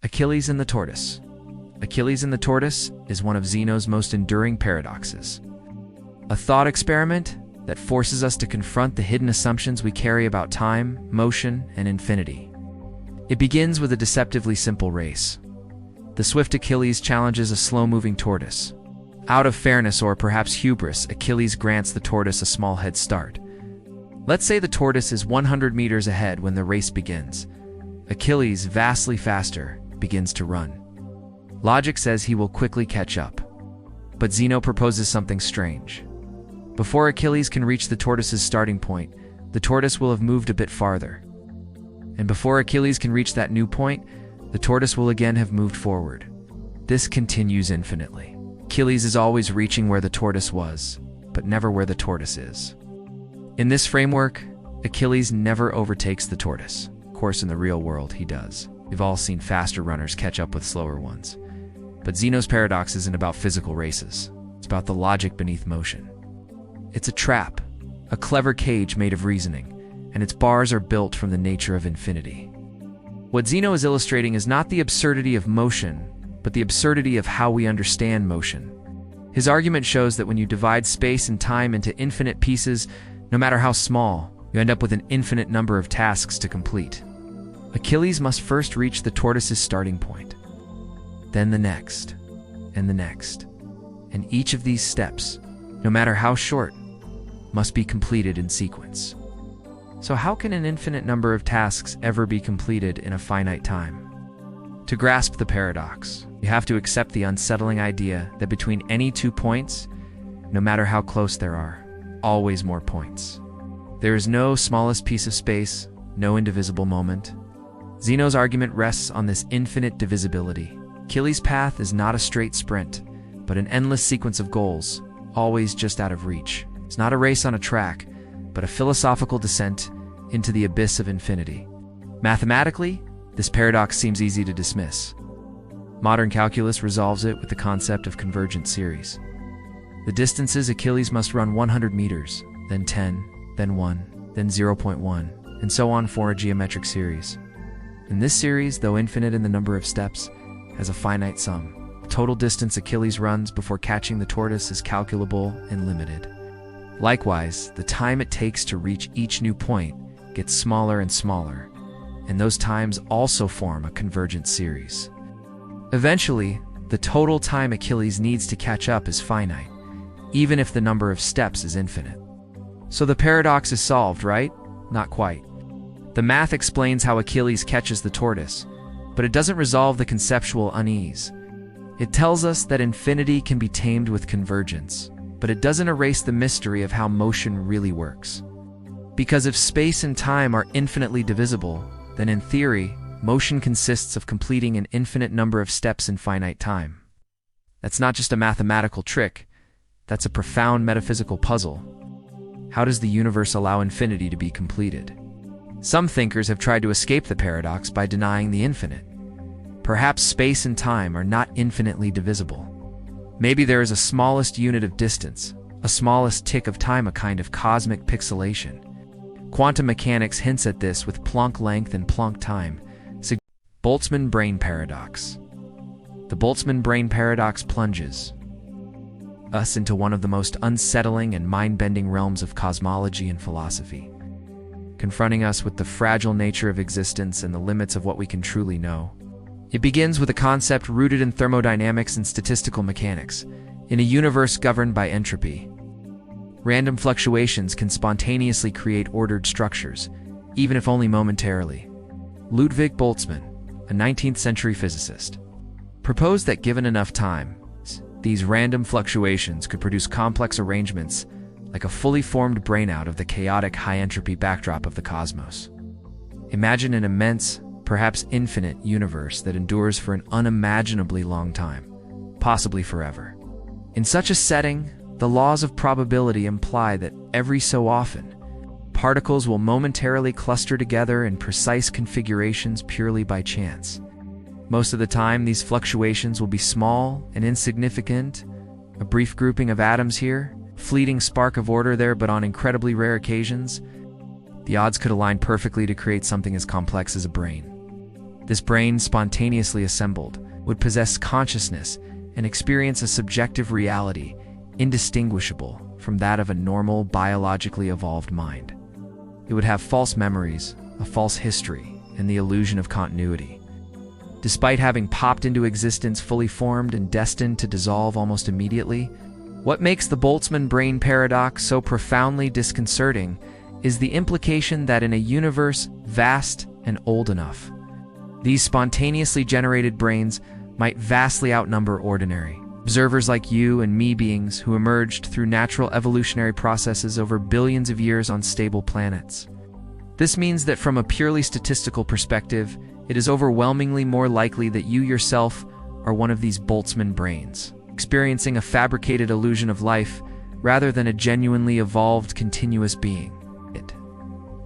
Achilles and the tortoise. Achilles and the tortoise is one of Zeno's most enduring paradoxes. A thought experiment that forces us to confront the hidden assumptions we carry about time, motion, and infinity. It begins with a deceptively simple race. The swift Achilles challenges a slow-moving tortoise. Out of fairness or perhaps hubris, Achilles grants the tortoise a small head start. Let's say the tortoise is 100 meters ahead when the race begins. Achilles, vastly faster, begins to run. Logic says he will quickly catch up. But Zeno proposes something strange. Before Achilles can reach the tortoise's starting point, the tortoise will have moved a bit farther. And before Achilles can reach that new point, the tortoise will again have moved forward. This continues infinitely. Achilles is always reaching where the tortoise was, but never where the tortoise is. In this framework, Achilles never overtakes the tortoise. Of course, in the real world, he does. We've all seen faster runners catch up with slower ones. But Zeno's paradox isn't about physical races. It's about the logic beneath motion. It's a trap, a clever cage made of reasoning, and its bars are built from the nature of infinity. What Zeno is illustrating is not the absurdity of motion, but the absurdity of how we understand motion. His argument shows that when you divide space and time into infinite pieces, no matter how small, you end up with an infinite number of tasks to complete. Achilles must first reach the tortoise's starting point, then the next, and the next. And each of these steps, no matter how short, must be completed in sequence. So how can an infinite number of tasks ever be completed in a finite time? To grasp the paradox, you have to accept the unsettling idea that between any 2 points, no matter how close there are, always more points. There is no smallest piece of space, no indivisible moment. Zeno's argument rests on this infinite divisibility. Achilles' path is not a straight sprint, but an endless sequence of goals, always just out of reach. It's not a race on a track, but a philosophical descent into the abyss of infinity. Mathematically, this paradox seems easy to dismiss. Modern calculus resolves it with the concept of convergent series. The distances Achilles must run 100 meters, then 10, then 1, then 0.1, and so on for a geometric series. In this series, though infinite in the number of steps, has a finite sum. The total distance Achilles runs before catching the tortoise is calculable and limited. Likewise, the time it takes to reach each new point gets smaller and smaller, and those times also form a convergent series. Eventually, the total time Achilles needs to catch up is finite, even if the number of steps is infinite. So the paradox is solved, right? Not quite. The math explains how Achilles catches the tortoise, but it doesn't resolve the conceptual unease. It tells us that infinity can be tamed with convergence, but it doesn't erase the mystery of how motion really works. Because if space and time are infinitely divisible, then in theory, motion consists of completing an infinite number of steps in finite time. That's not just a mathematical trick, that's a profound metaphysical puzzle. How does the universe allow infinity to be completed? Some thinkers have tried to escape the paradox by denying the infinite. Perhaps space and time are not infinitely divisible. Maybe there is a smallest unit of distance, a smallest tick of time, a kind of cosmic pixelation. Quantum mechanics hints at this with Planck length and Planck time. Boltzmann brain paradox. The Boltzmann brain paradox plunges us into one of the most unsettling and mind-bending realms of cosmology and philosophy, confronting us with the fragile nature of existence and the limits of what we can truly know. It begins with a concept rooted in thermodynamics and statistical mechanics. In a universe governed by entropy, random fluctuations can spontaneously create ordered structures, even if only momentarily. Ludwig Boltzmann, a 19th century physicist, proposed that given enough time, these random fluctuations could produce complex arrangements like a fully formed brainout of the chaotic high-entropy backdrop of the cosmos. Imagine an immense, perhaps infinite, universe that endures for an unimaginably long time, possibly forever. In such a setting, the laws of probability imply that every so often, particles will momentarily cluster together in precise configurations purely by chance. Most of the time, these fluctuations will be small and insignificant, a brief grouping of atoms here, fleeting spark of order there, but on incredibly rare occasions, the odds could align perfectly to create something as complex as a brain. This brain, spontaneously assembled, would possess consciousness and experience a subjective reality indistinguishable from that of a normal, biologically evolved mind. It would have false memories, a false history, and the illusion of continuity. Despite having popped into existence fully formed and destined to dissolve almost immediately, what makes the Boltzmann brain paradox so profoundly disconcerting is the implication that in a universe vast and old enough, these spontaneously generated brains might vastly outnumber ordinary observers like you and me beings who emerged through natural evolutionary processes over billions of years on stable planets. This means that from a purely statistical perspective, it is overwhelmingly more likely that you yourself are one of these Boltzmann brains, experiencing a fabricated illusion of life rather than a genuinely evolved continuous being.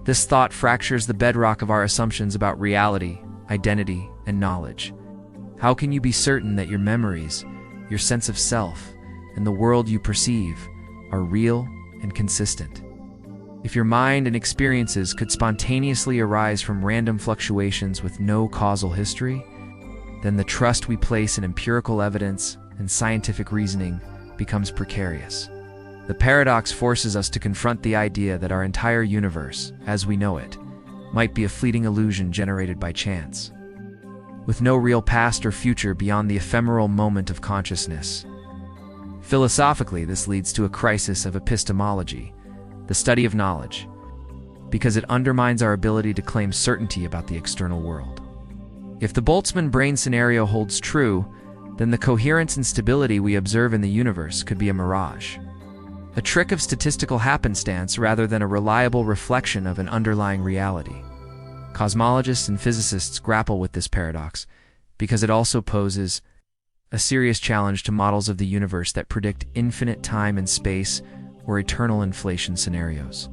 This thought fractures the bedrock of our assumptions about reality, identity, and knowledge. How can you be certain that your memories, your sense of self, and the world you perceive are real and consistent? If your mind and experiences could spontaneously arise from random fluctuations with no causal history, then the trust we place in empirical evidence and scientific reasoning becomes precarious. The paradox forces us to confront the idea that our entire universe, as we know it, might be a fleeting illusion generated by chance, with no real past or future beyond the ephemeral moment of consciousness. Philosophically, this leads to a crisis of epistemology, the study of knowledge, because it undermines our ability to claim certainty about the external world. If the Boltzmann brain scenario holds true, then the coherence and stability we observe in the universe could be a mirage, a trick of statistical happenstance rather than a reliable reflection of an underlying reality. Cosmologists and physicists grapple with this paradox because it also poses a serious challenge to models of the universe that predict infinite time and space or eternal inflation scenarios.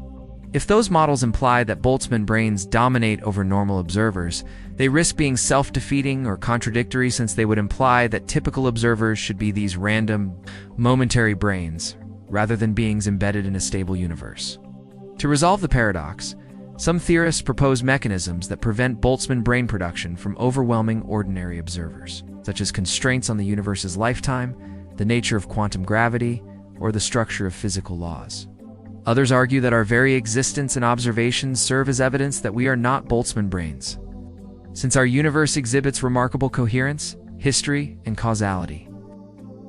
If those models imply that Boltzmann brains dominate over normal observers, they risk being self-defeating or contradictory, since they would imply that typical observers should be these random, momentary brains, rather than beings embedded in a stable universe. To resolve the paradox, some theorists propose mechanisms that prevent Boltzmann brain production from overwhelming ordinary observers, such as constraints on the universe's lifetime, the nature of quantum gravity, or the structure of physical laws. Others argue that our very existence and observations serve as evidence that we are not Boltzmann brains, since our universe exhibits remarkable coherence, history, and causality.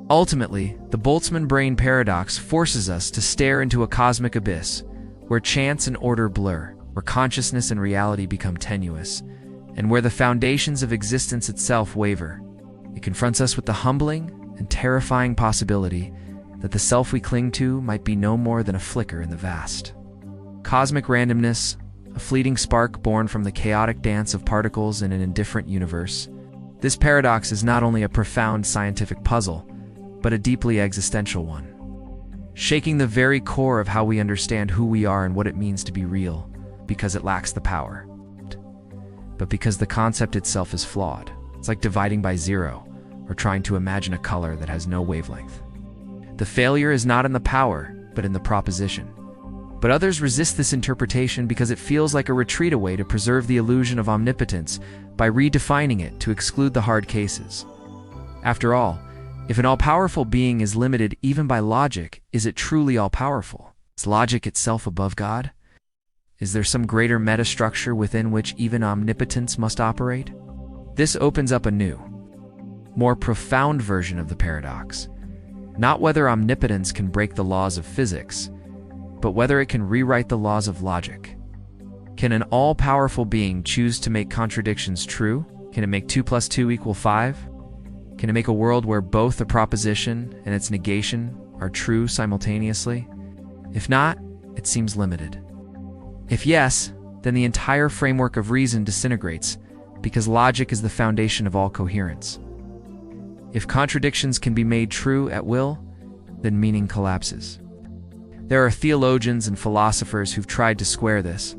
Ultimately, the Boltzmann brain paradox forces us to stare into a cosmic abyss where chance and order blur, where consciousness and reality become tenuous, and where the foundations of existence itself waver. It confronts us with the humbling and terrifying possibility that the self we cling to might be no more than a flicker in the vast. Cosmic randomness, a fleeting spark born from the chaotic dance of particles in an indifferent universe. This paradox is not only a profound scientific puzzle, but a deeply existential one, shaking the very core of how we understand who we are and what it means to be real, because it lacks the power, but because the concept itself is flawed. It's like dividing by zero, or trying to imagine a color that has no wavelength. The failure is not in the power, but in the proposition. But others resist this interpretation because it feels like a retreat away to preserve the illusion of omnipotence by redefining it to exclude the hard cases. After all, if an all-powerful being is limited even by logic, is it truly all-powerful? Is logic itself above God? Is there some greater metastructure within which even omnipotence must operate? This opens up a new, more profound version of the paradox. Not whether omnipotence can break the laws of physics, but whether it can rewrite the laws of logic. Can an all-powerful being choose to make contradictions true? Can it make 2 + 2 = 5? Can it make a world where both the proposition and its negation are true simultaneously? If not, it seems limited. If yes, then the entire framework of reason disintegrates, because logic is the foundation of all coherence. If contradictions can be made true at will, then meaning collapses. There are theologians and philosophers who've tried to square this.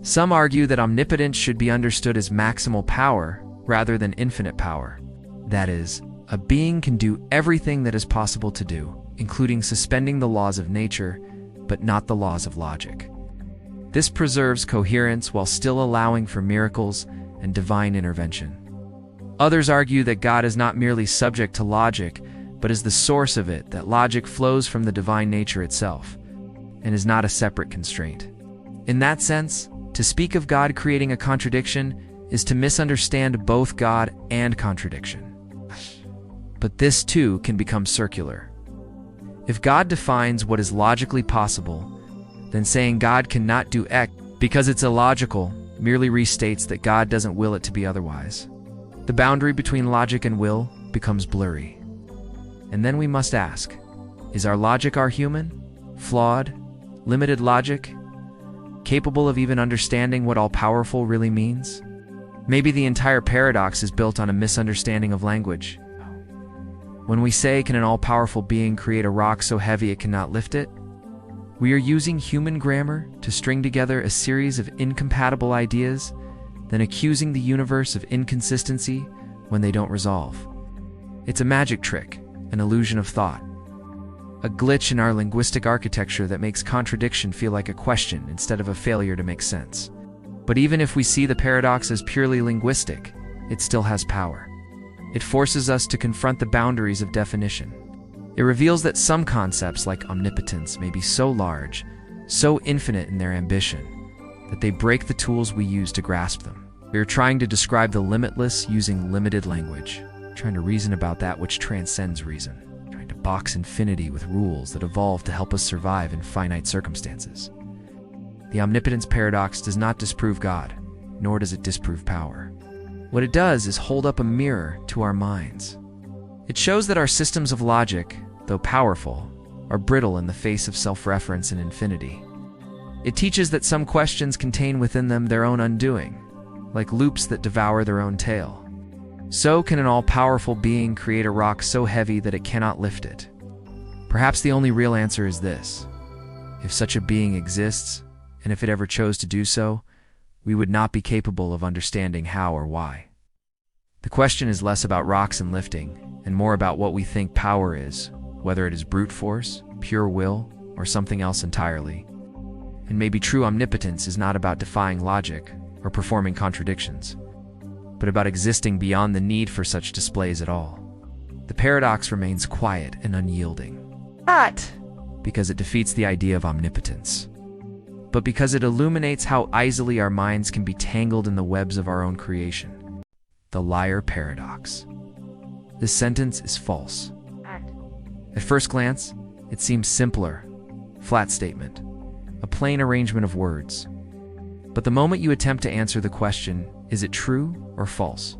Some argue that omnipotence should be understood as maximal power rather than infinite power. That is, a being can do everything that is possible to do, including suspending the laws of nature, but not the laws of logic. This preserves coherence while still allowing for miracles and divine intervention. Others argue that God is not merely subject to logic, but is the source of it, that logic flows from the divine nature itself, and is not a separate constraint. In that sense, to speak of God creating a contradiction is to misunderstand both God and contradiction. But this too can become circular. If God defines what is logically possible, then saying God cannot do X because it's illogical merely restates that God doesn't will it to be otherwise. The boundary between logic and will becomes blurry. And then we must ask, is our logic our human, flawed, limited logic, capable of even understanding what all-powerful really means? Maybe the entire paradox is built on a misunderstanding of language. When we say, can an all-powerful being create a rock so heavy it cannot lift it? We are using human grammar to string together a series of incompatible ideas, then accusing the universe of inconsistency when they don't resolve. It's a magic trick, an illusion of thought, a glitch in our linguistic architecture that makes contradiction feel like a question instead of a failure to make sense. But even if we see the paradox as purely linguistic, it still has power. It forces us to confront the boundaries of definition. It reveals that some concepts, like omnipotence, may be so large, so infinite in their ambition, that they break the tools we use to grasp them. We are trying to describe the limitless using limited language, trying to reason about that which transcends reason, trying to box infinity with rules that evolve to help us survive in finite circumstances. The omnipotence paradox does not disprove God, nor does it disprove power. What it does is hold up a mirror to our minds. It shows that our systems of logic, though powerful, are brittle in the face of self-reference and infinity. It teaches that some questions contain within them their own undoing, like loops that devour their own tail. So can an all-powerful being create a rock so heavy that it cannot lift it? Perhaps the only real answer is this: if such a being exists, and if it ever chose to do so, we would not be capable of understanding how or why. The question is less about rocks and lifting, and more about what we think power is, whether it is brute force, pure will, or something else entirely. And maybe true omnipotence is not about defying logic or performing contradictions, but about existing beyond the need for such displays at all. The paradox remains quiet and unyielding. Not because it defeats the idea of omnipotence, but because it illuminates how easily our minds can be tangled in the webs of our own creation. The liar paradox. This sentence is false. At first glance, it seems simpler, flat statement, a plain arrangement of words. But the moment you attempt to answer the question, is it true or false,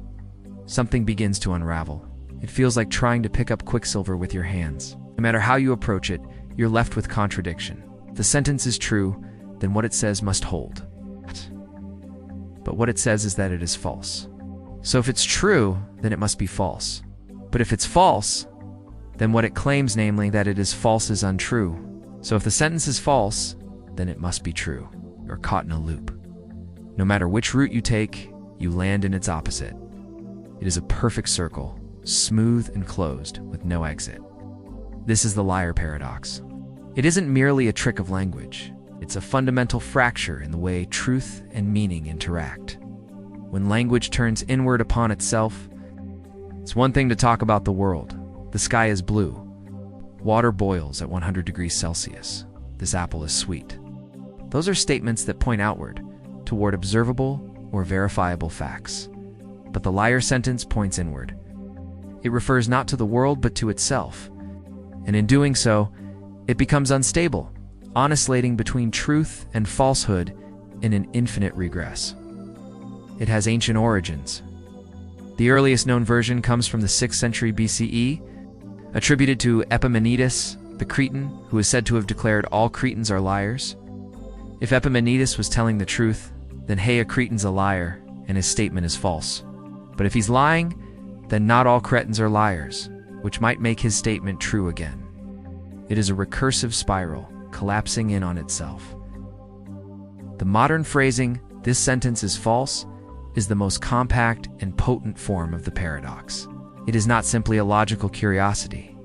something begins to unravel. It feels like trying to pick up quicksilver with your hands. No matter how you approach it, you're left with contradiction. If the sentence is true, then what it says must hold. But what it says is that it is false. So if it's true, then it must be false. But if it's false, then what it claims, namely that it is false, is untrue. So if the sentence is false, then it must be true. You're caught in a loop. No matter which route you take, you land in its opposite. It is a perfect circle, smooth and closed, with no exit. This is the liar paradox. It isn't merely a trick of language. It's a fundamental fracture in the way truth and meaning interact. When language turns inward upon itself, it's one thing to talk about the world. The sky is blue. Water boils at 100 degrees Celsius. This apple is sweet. Those are statements that point outward, toward observable or verifiable facts. But the liar sentence points inward. It refers not to the world but to itself. And in doing so, it becomes unstable, oscillating between truth and falsehood in an infinite regress. It has ancient origins. The earliest known version comes from the 6th century BCE, attributed to Epimenides, the Cretan, who is said to have declared all Cretans are liars. If Epimenides was telling the truth, then hey, a Cretan's a liar, and his statement is false. But if he's lying, then not all Cretans are liars, which might make his statement true again. It is a recursive spiral, collapsing in on itself. The modern phrasing, "this sentence is false," is the most compact and potent form of the paradox. It is not simply a logical curiosity.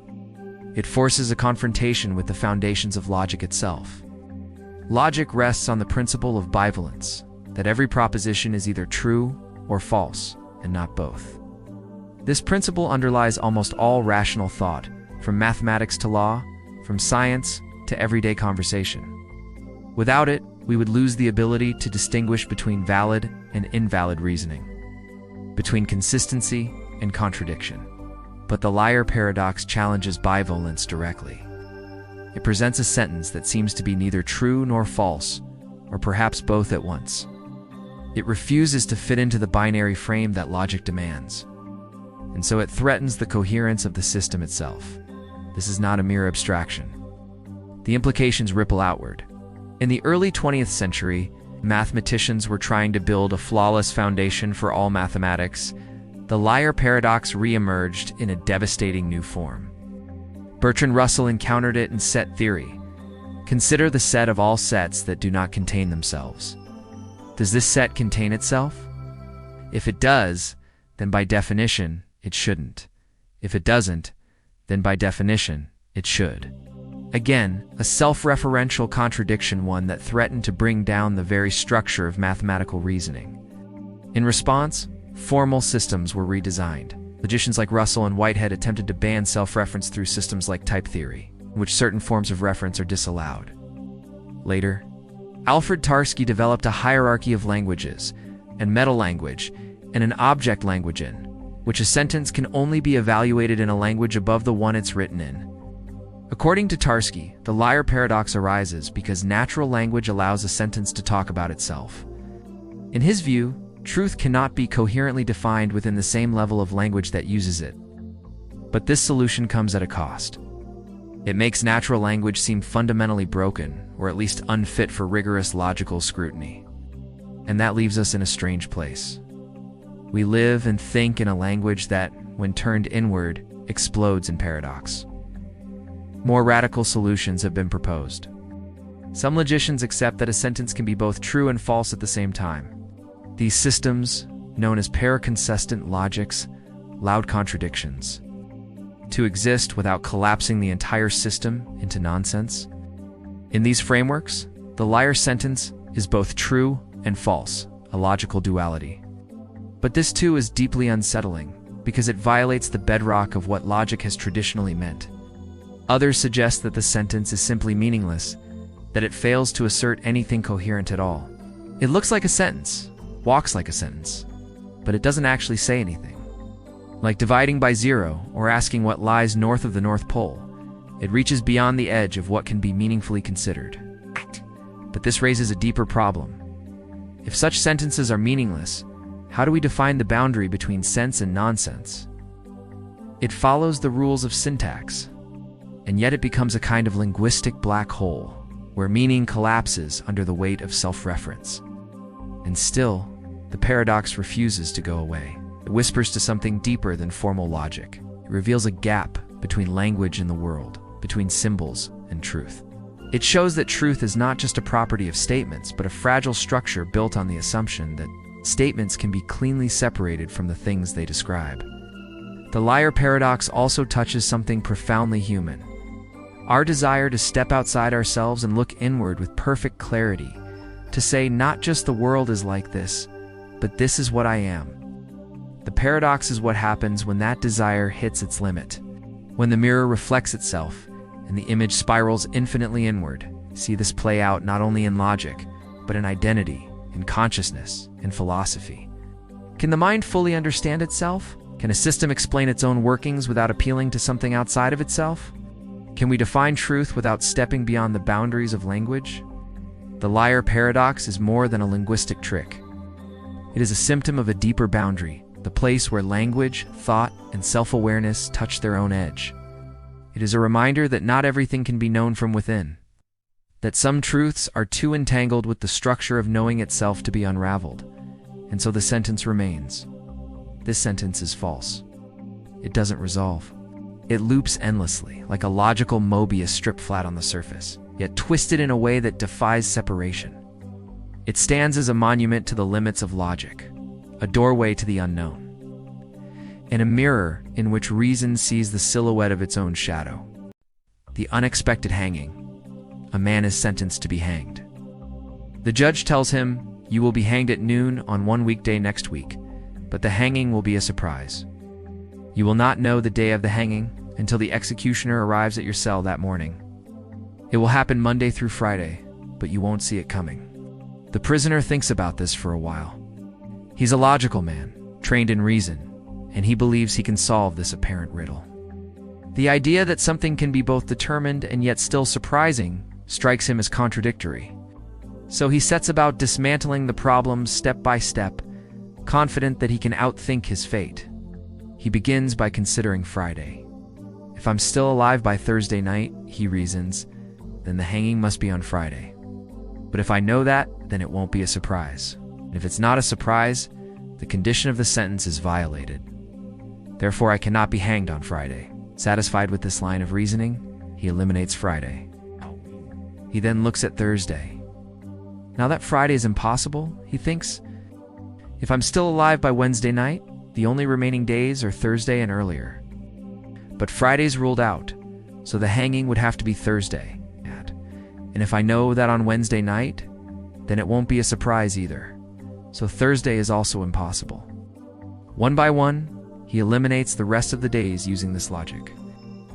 It forces a confrontation with the foundations of logic itself. Logic rests on the principle of bivalence, that every proposition is either true or false, and not both. This principle underlies almost all rational thought, from mathematics to law, from science to everyday conversation. Without it, we would lose the ability to distinguish between valid and invalid reasoning, between consistency and contradiction. But the liar paradox challenges bivalence directly. It presents a sentence that seems to be neither true nor false, or perhaps both at once. It refuses to fit into the binary frame that logic demands, and so it threatens the coherence of the system itself. This is not a mere abstraction. The implications ripple outward. In the early 20th century, mathematicians were trying to build a flawless foundation for all mathematics. The liar paradox re-emerged in a devastating new form. Bertrand Russell encountered it in set theory. Consider the set of all sets that do not contain themselves. Does this set contain itself? If it does, then by definition, it shouldn't. If it doesn't, then by definition, it should. Again, a self-referential contradiction, one that threatened to bring down the very structure of mathematical reasoning. In response, formal systems were redesigned. Logicians like Russell and Whitehead attempted to ban self-reference through systems like type theory, in which certain forms of reference are disallowed. Later, Alfred Tarski developed a hierarchy of languages, and meta-language, and an object language in which a sentence can only be evaluated in a language above the one it's written in. According to Tarski, the liar paradox arises because natural language allows a sentence to talk about itself. In his view, truth cannot be coherently defined within the same level of language that uses it. But this solution comes at a cost. It makes natural language seem fundamentally broken, or at least unfit for rigorous logical scrutiny. And that leaves us in a strange place. We live and think in a language that, when turned inward, explodes in paradox. More radical solutions have been proposed. Some logicians accept that a sentence can be both true and false at the same time. These systems, known as paraconsistent logics, loud contradictions, to exist without collapsing the entire system into nonsense. In these frameworks, the liar sentence is both true and false, a logical duality. But this too is deeply unsettling, because it violates the bedrock of what logic has traditionally meant. Others suggest that the sentence is simply meaningless, that it fails to assert anything coherent at all. It looks like a sentence, walks like a sentence, but it doesn't actually say anything. Like dividing by zero or asking what lies north of the North Pole, it reaches beyond the edge of what can be meaningfully considered. But this raises a deeper problem. If such sentences are meaningless, how do we define the boundary between sense and nonsense? It follows the rules of syntax, and yet it becomes a kind of linguistic black hole, where meaning collapses under the weight of self-reference. And still, the paradox refuses to go away. It whispers to something deeper than formal logic. It reveals a gap between language and the world, between symbols and truth. It shows that truth is not just a property of statements, but a fragile structure built on the assumption that statements can be cleanly separated from the things they describe. The liar paradox also touches something profoundly human. Our desire to step outside ourselves and look inward with perfect clarity, to say not just the world is like this, but this is what I am. The paradox is what happens when that desire hits its limit, when the mirror reflects itself and the image spirals infinitely inward. See this play out not only in logic, but in identity, in consciousness, in philosophy. Can the mind fully understand itself? Can a system explain its own workings without appealing to something outside of itself? Can we define truth without stepping beyond the boundaries of language? The liar paradox is more than a linguistic trick. It is a symptom of a deeper boundary, the place where language, thought, and self-awareness touch their own edge. It is a reminder that not everything can be known from within, that some truths are too entangled with the structure of knowing itself to be unraveled, and so the sentence remains. This sentence is false. It doesn't resolve. It loops endlessly, like a logical Mobius strip flat on the surface, yet twisted in a way that defies separation. It stands as a monument to the limits of logic, a doorway to the unknown, and a mirror in which reason sees the silhouette of its own shadow. The unexpected hanging. A man is sentenced to be hanged. The judge tells him, "You will be hanged at noon on one weekday next week," but the hanging will be a surprise. You will not know the day of the hanging until the executioner arrives at your cell that morning. It will happen Monday through Friday, but you won't see it coming. The prisoner thinks about this for a while. He's a logical man, trained in reason, and he believes he can solve this apparent riddle. The idea that something can be both determined and yet still surprising strikes him as contradictory. So he sets about dismantling the problem step by step, confident that he can outthink his fate. He begins by considering Friday. If I'm still alive by Thursday night, he reasons, then the hanging must be on Friday. But if I know that, then it won't be a surprise. And if it's not a surprise, the condition of the sentence is violated. Therefore, I cannot be hanged on Friday. Satisfied with this line of reasoning, he eliminates Friday. He then looks at Thursday. Now that Friday is impossible, he thinks, if I'm still alive by Wednesday night, the only remaining days are Thursday and earlier. But Friday's ruled out, so the hanging would have to be Thursday. And if I know that on Wednesday night, then it won't be a surprise either. So Thursday is also impossible. One by one, he eliminates the rest of the days using this logic.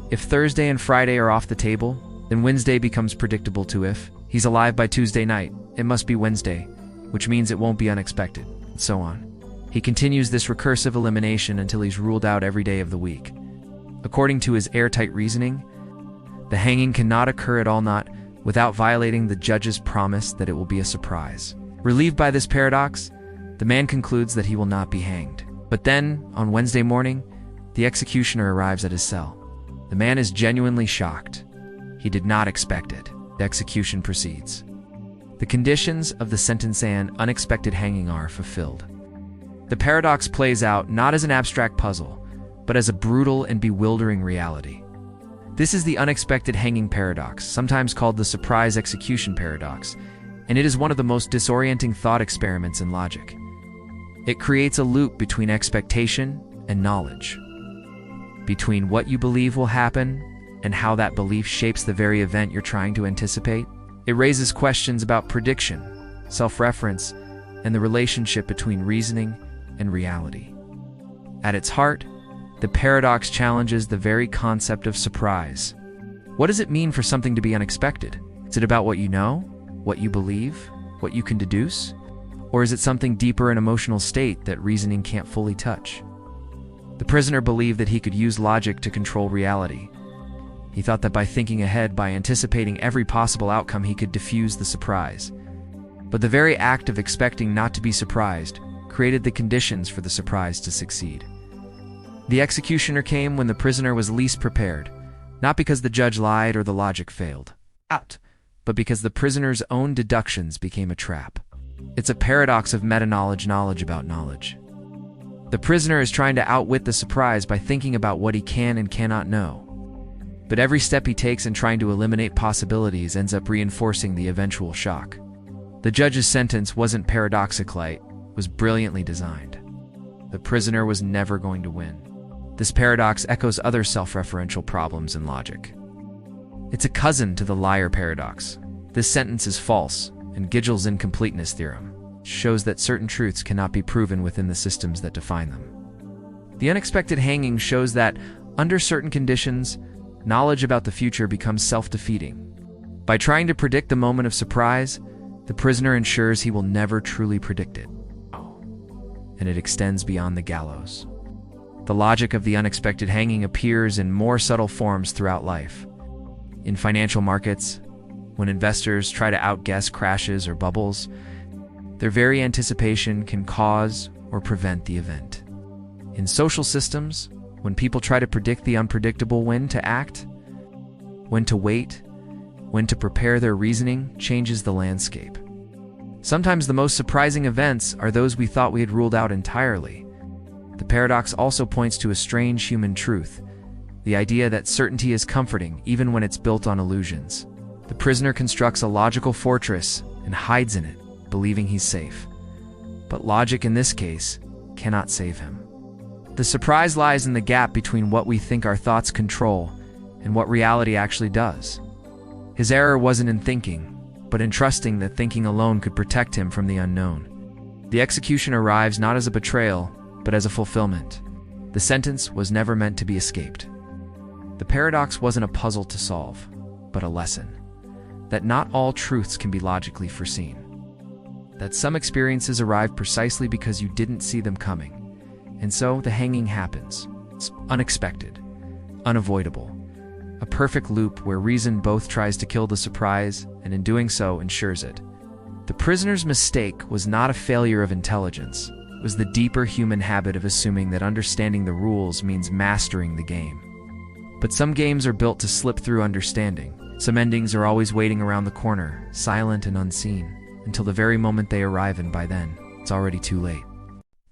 If Thursday and Friday are off the table, then Wednesday becomes predictable too. If he's alive by Tuesday night, it must be Wednesday, which means it won't be unexpected, and so on. He continues this recursive elimination until he's ruled out every day of the week. According to his airtight reasoning, the hanging cannot occur at all not without violating the judge's promise that it will be a surprise. Relieved by this paradox, the man concludes that he will not be hanged. But then, on Wednesday morning, the executioner arrives at his cell. The man is genuinely shocked. He did not expect it. The execution proceeds. The conditions of the sentence and unexpected hanging are fulfilled. The paradox plays out not as an abstract puzzle, but as a brutal and bewildering reality. This is the unexpected hanging paradox, sometimes called the surprise execution paradox, and it is one of the most disorienting thought experiments in logic. It creates a loop between expectation and knowledge, between what you believe will happen and how that belief shapes the very event you're trying to anticipate. It raises questions about prediction, self-reference, and the relationship between reasoning and reality. At its heart, the paradox challenges the very concept of surprise. What does it mean for something to be unexpected? Is it about what you know, what you believe, what you can deduce? Or is it something deeper, an emotional state that reasoning can't fully touch? The prisoner believed that he could use logic to control reality. He thought that by thinking ahead, by anticipating every possible outcome, he could diffuse the surprise. But the very act of expecting not to be surprised created the conditions for the surprise to succeed. The executioner came when the prisoner was least prepared, not because the judge lied or the logic failed, but because the prisoner's own deductions became a trap. It's a paradox of meta-knowledge, knowledge about knowledge. The prisoner is trying to outwit the surprise by thinking about what he can and cannot know. But every step he takes in trying to eliminate possibilities ends up reinforcing the eventual shock. The judge's sentence wasn't paradoxical, it was brilliantly designed. The prisoner was never going to win. This paradox echoes other self-referential problems in logic. It's a cousin to the liar paradox. This sentence is false, and Gödel's incompleteness theorem shows that certain truths cannot be proven within the systems that define them. The unexpected hanging shows that, under certain conditions, knowledge about the future becomes self-defeating. By trying to predict the moment of surprise, the prisoner ensures he will never truly predict it. And it extends beyond the gallows. The logic of the unexpected hanging appears in more subtle forms throughout life. In financial markets, when investors try to outguess crashes or bubbles, their very anticipation can cause or prevent the event. In social systems, when people try to predict the unpredictable, when to act, when to wait, when to prepare, their reasoning changes the landscape. Sometimes the most surprising events are those we thought we had ruled out entirely. The paradox also points to a strange human truth, the idea that certainty is comforting even when it's built on illusions. The prisoner constructs a logical fortress and hides in it, believing he's safe. But logic in this case cannot save him. The surprise lies in the gap between what we think our thoughts control and what reality actually does. His error wasn't in thinking, but in trusting that thinking alone could protect him from the unknown. The execution arrives not as a betrayal, but as a fulfillment. The sentence was never meant to be escaped. The paradox wasn't a puzzle to solve, but a lesson. That not all truths can be logically foreseen. That some experiences arrive precisely because you didn't see them coming. And so the hanging happens. It's unexpected, unavoidable. A perfect loop where reason both tries to kill the surprise and in doing so ensures it. The prisoner's mistake was not a failure of intelligence. It was the deeper human habit of assuming that understanding the rules means mastering the game. But some games are built to slip through understanding. Some endings are always waiting around the corner, silent and unseen, until the very moment they arrive, and by then, it's already too late.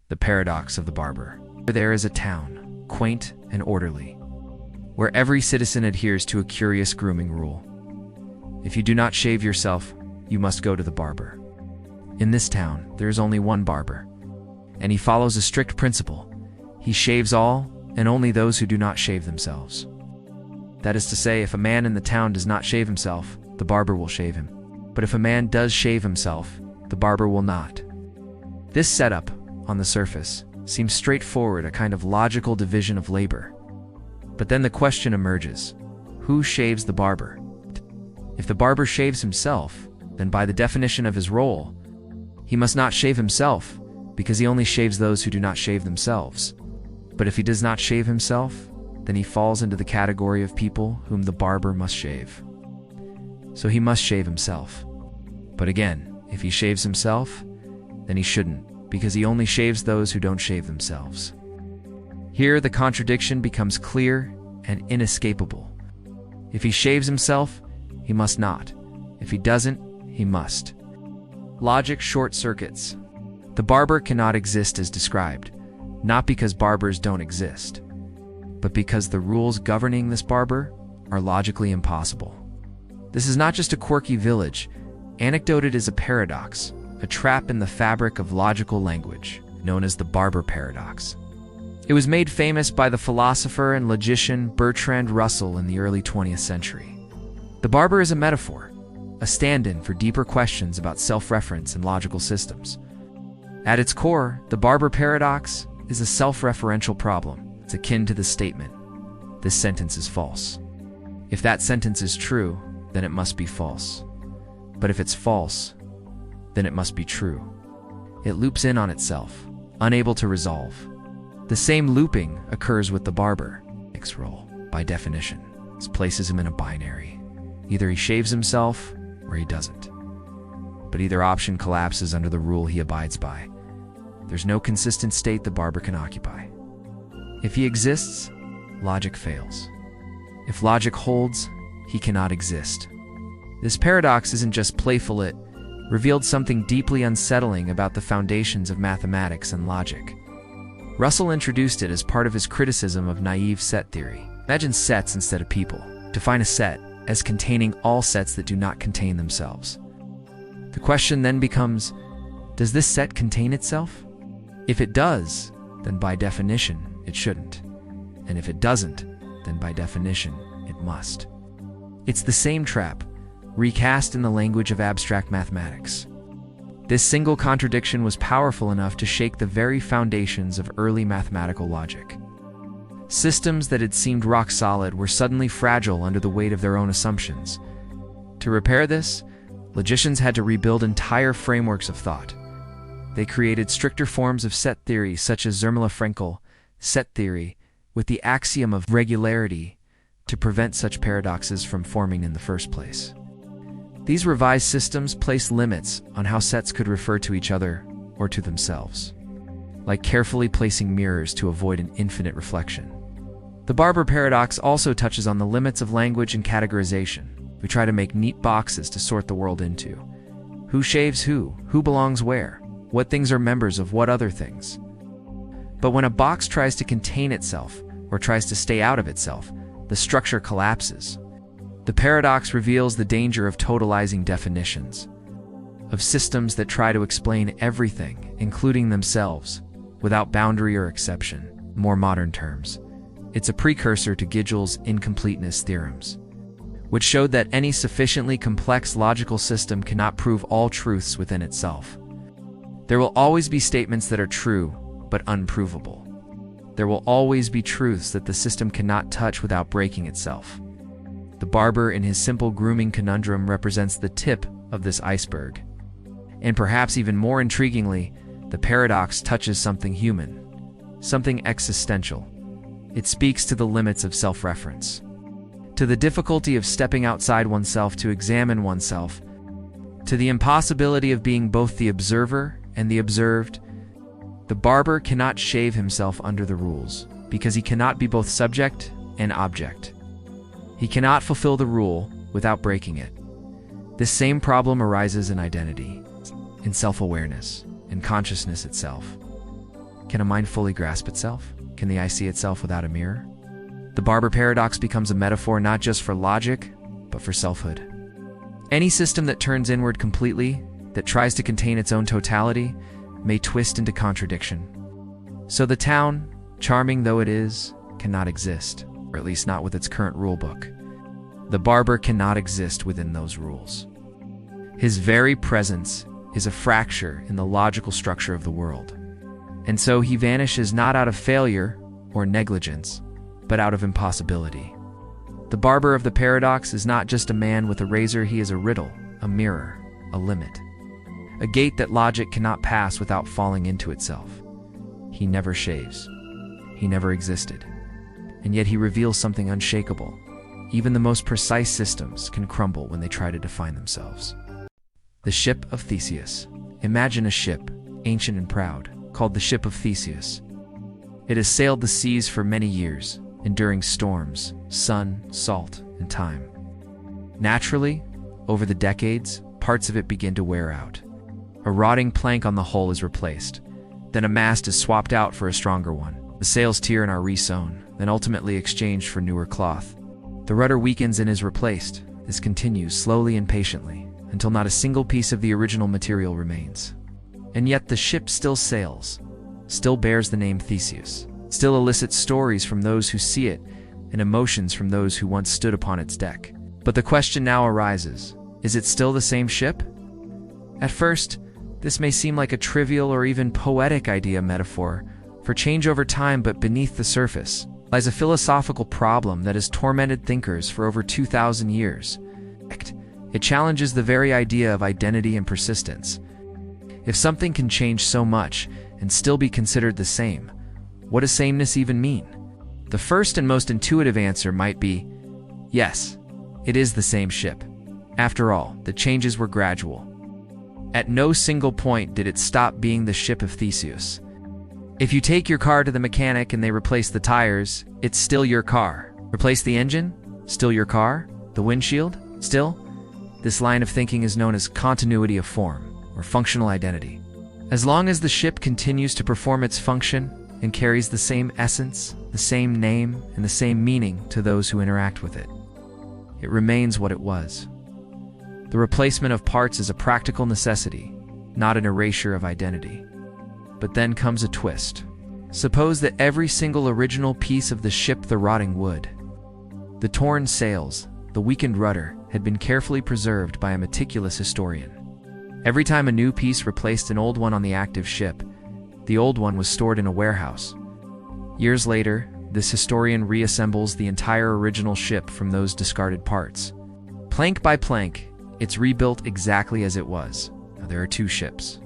The paradox of the barber. There is a town, quaint and orderly, where every citizen adheres to a curious grooming rule. If you do not shave yourself, you must go to the barber. In this town, there is only one barber, and he follows a strict principle. He shaves all and only those who do not shave themselves. That is to say, if a man in the town does not shave himself, the barber will shave him. But if a man does shave himself, the barber will not. This setup, on the surface, seems straightforward, a kind of logical division of labor. But then the question emerges: who shaves the barber? If the barber shaves himself, then by the definition of his role, he must not shave himself, because he only shaves those who do not shave themselves. But if he does not shave himself, then he falls into the category of people whom the barber must shave. So he must shave himself. But again, if he shaves himself, then he shouldn't, because he only shaves those who don't shave themselves. Here the contradiction becomes clear and inescapable. If he shaves himself, he must not. If he doesn't, he must. Logic short circuits. The barber cannot exist as described, not because barbers don't exist, but because the rules governing this barber are logically impossible. This is not just a quirky village. Anecdoted as a paradox, a trap in the fabric of logical language, known as the barber paradox. It was made famous by the philosopher and logician Bertrand Russell in the early 20th century. The barber is a metaphor, a stand-in for deeper questions about self-reference and logical systems. At its core, the barber paradox is a self-referential problem. It's akin to the statement, "This sentence is false." If that sentence is true, then it must be false. But if it's false, then it must be true. It loops in on itself, unable to resolve. The same looping occurs with the barber. X role, by definition, this places him in a binary. Either he shaves himself, or he doesn't. But either option collapses under the rule he abides by. There's no consistent state the barber can occupy. If he exists, logic fails. If logic holds, he cannot exist. This paradox isn't just playful, it revealed something deeply unsettling about the foundations of mathematics and logic. Russell introduced it as part of his criticism of naive set theory. Imagine sets instead of people. Define a set as containing all sets that do not contain themselves. The question then becomes, does this set contain itself? If it does, then by definition, it shouldn't. And if it doesn't, then by definition, it must. It's the same trap, recast in the language of abstract mathematics. This single contradiction was powerful enough to shake the very foundations of early mathematical logic. Systems that had seemed rock solid were suddenly fragile under the weight of their own assumptions. To repair this, logicians had to rebuild entire frameworks of thought. They created stricter forms of set theory, such as Zermelo-Fraenkel set theory, with the axiom of regularity to prevent such paradoxes from forming in the first place. These revised systems place limits on how sets could refer to each other or to themselves, like carefully placing mirrors to avoid an infinite reflection. The barber paradox also touches on the limits of language and categorization. We try to make neat boxes to sort the world into. Who shaves who belongs where, what things are members of what other things. But when a box tries to contain itself, or tries to stay out of itself, the structure collapses. The paradox reveals the danger of totalizing definitions, of systems that try to explain everything, including themselves, without boundary or exception. In more modern terms, it's a precursor to Gödel's incompleteness theorems, which showed that any sufficiently complex logical system cannot prove all truths within itself. There will always be statements that are true, but unprovable. There will always be truths that the system cannot touch without breaking itself. The barber in his simple grooming conundrum represents the tip of this iceberg. And perhaps even more intriguingly, the paradox touches something human, something existential. It speaks to the limits of self-reference, to the difficulty of stepping outside oneself to examine oneself, to the impossibility of being both the observer and the observed. The barber cannot shave himself under the rules, because he cannot be both subject and object. He cannot fulfill the rule without breaking it. This same problem arises in identity, in self-awareness, in consciousness itself. Can a mind fully grasp itself? Can the eye see itself without a mirror? The barber paradox becomes a metaphor not just for logic, but for selfhood. Any system that turns inward completely, that tries to contain its own totality, may twist into contradiction. So the town, charming though it is, cannot exist, or at least not with its current rulebook. The barber cannot exist within those rules. His very presence is a fracture in the logical structure of the world. And so he vanishes not out of failure or negligence, but out of impossibility. The barber of the paradox is not just a man with a razor, he is a riddle, a mirror, a limit. A gate that logic cannot pass without falling into itself. He never shaves. He never existed. And yet he reveals something unshakable. Even the most precise systems can crumble when they try to define themselves. The Ship of Theseus. Imagine a ship, ancient and proud, called the Ship of Theseus. It has sailed the seas for many years, enduring storms, sun, salt, and time. Naturally, over the decades, parts of it begin to wear out. A rotting plank on the hull is replaced. Then a mast is swapped out for a stronger one. The sails tear and are resewn, then ultimately exchanged for newer cloth. The rudder weakens and is replaced. This continues slowly and patiently, until not a single piece of the original material remains. And yet the ship still sails, still bears the name Theseus, still elicits stories from those who see it, and emotions from those who once stood upon its deck. But the question now arises, is it still the same ship? At first, this may seem like a trivial or even poetic idea metaphor for change over time, but beneath the surface lies a philosophical problem that has tormented thinkers for over 2,000 years. It challenges the very idea of identity and persistence. If something can change so much and still be considered the same, what does sameness even mean? The first and most intuitive answer might be, yes, it is the same ship. After all, the changes were gradual. At no single point did it stop being the Ship of Theseus. If you take your car to the mechanic and they replace the tires, it's still your car. Replace the engine? Still your car? The windshield? Still? This line of thinking is known as continuity of form, or functional identity. As long as the ship continues to perform its function and carries the same essence, the same name, and the same meaning to those who interact with it, it remains what it was. The replacement of parts is a practical necessity, not an erasure of identity. But then comes a twist. Suppose that every single original piece of the ship, the rotting wood, the torn sails, the weakened rudder, had been carefully preserved by a meticulous historian. Every time a new piece replaced an old one on the active ship, the old one was stored in a warehouse. Years later, this historian reassembles the entire original ship from those discarded parts. Plank by plank, it's rebuilt exactly as it was. Now, there are two ships.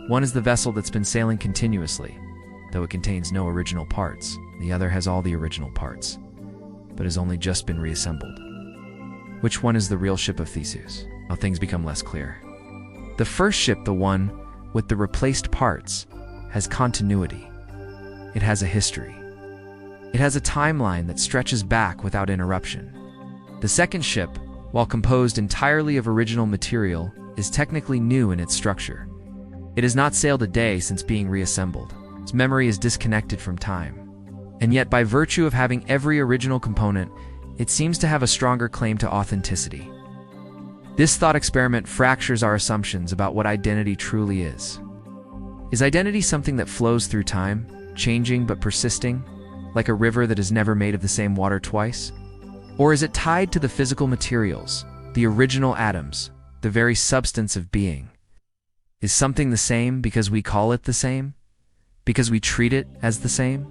One is the vessel that's been sailing continuously, though it contains no original parts. The other has all the original parts, but has only just been reassembled. Which one is the real Ship of Theseus? Now things become less clear. The first ship, the one with the replaced parts, has continuity. It has a history. It has a timeline that stretches back without interruption. The second ship, while composed entirely of original material, is technically new in its structure. It has not sailed a day since being reassembled. Its memory is disconnected from time. And yet, by virtue of having every original component, it seems to have a stronger claim to authenticity. This thought experiment fractures our assumptions about what identity truly is. Is identity something that flows through time, changing but persisting, like a river that is never made of the same water twice? Or is it tied to the physical materials, the original atoms, the very substance of being? Is something the same because we call it the same? because we treat it as the same?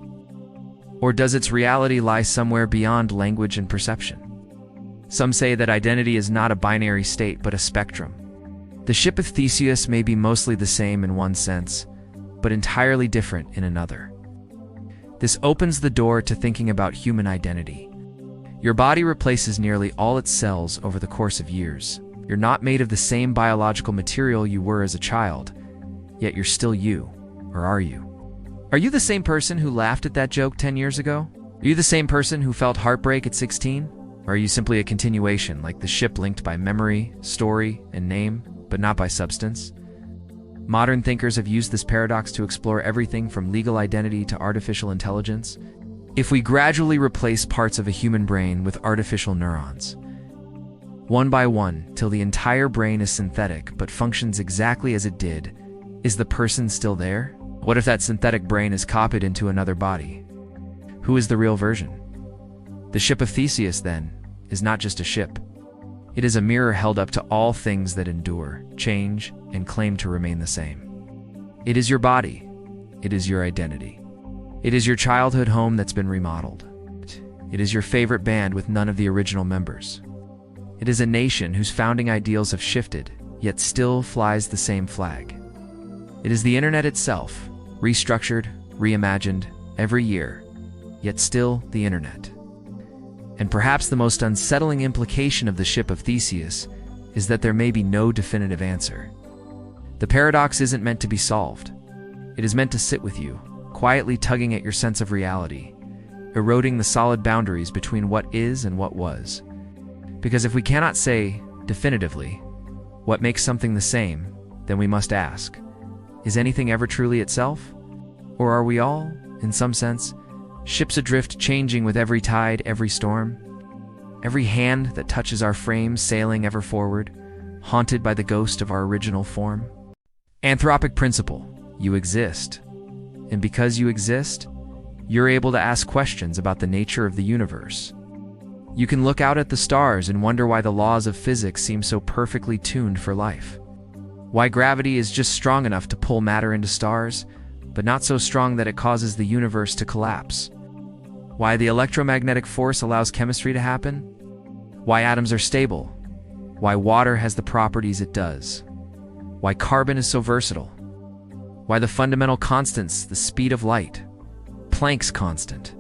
Or does its reality lie somewhere beyond language and perception? Some say that identity is not a binary state but a spectrum. The Ship of Theseus may be mostly the same in one sense, but entirely different in another. This opens the door to thinking about human identity. Your body replaces nearly all its cells over the course of years. You're not made of the same biological material you were as a child, yet you're still you, or are you? Are you the same person who laughed at that joke 10 years ago? Are you the same person who felt heartbreak at 16? Or are you simply a continuation, like the ship linked by memory, story, and name, but not by substance? Modern thinkers have used this paradox to explore everything from legal identity to artificial intelligence. If we gradually replace parts of a human brain with artificial neurons, one by one, till the entire brain is synthetic but functions exactly as it did, is the person still there? What if that synthetic brain is copied into another body? Who is the real version? The Ship of Theseus, then, is not just a ship. It is a mirror held up to all things that endure, change, and claim to remain the same. It is your body. It is your identity. It is your childhood home that's been remodeled. It is your favorite band with none of the original members. It is a nation whose founding ideals have shifted, yet still flies the same flag. It is the internet itself, restructured, reimagined, every year, yet still the internet. And perhaps the most unsettling implication of the Ship of Theseus is that there may be no definitive answer. The paradox isn't meant to be solved. It is meant to sit with you, quietly tugging at your sense of reality, eroding the solid boundaries between what is and what was. Because if we cannot say, definitively, what makes something the same, then we must ask, is anything ever truly itself? Or are we all, in some sense, ships adrift, changing with every tide, every storm? Every hand that touches our frame sailing ever forward, haunted by the ghost of our original form? Anthropic principle: you exist. And because you exist, you're able to ask questions about the nature of the universe. You can look out at the stars and wonder why the laws of physics seem so perfectly tuned for life. Why gravity is just strong enough to pull matter into stars, but not so strong that it causes the universe to collapse. Why the electromagnetic force allows chemistry to happen. Why atoms are stable. Why water has the properties it does. Why carbon is so versatile. Why the fundamental constants, the speed of light, Planck's constant,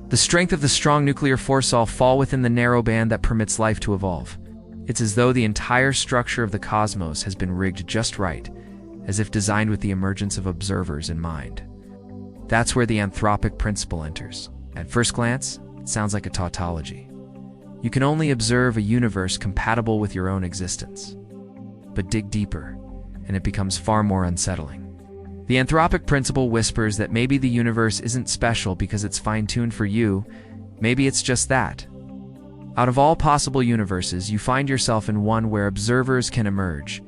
the strength of the strong nuclear force all fall within the narrow band that permits life to evolve. It's as though the entire structure of the cosmos has been rigged just right, as if designed with the emergence of observers in mind. That's where the anthropic principle enters. At first glance, it sounds like a tautology. You can only observe a universe compatible with your own existence. But dig deeper, and it becomes far more unsettling. The anthropic principle whispers that maybe the universe isn't special because it's fine-tuned for you. Maybe it's just that. Out of all possible universes, you find yourself in one where observers can emerge,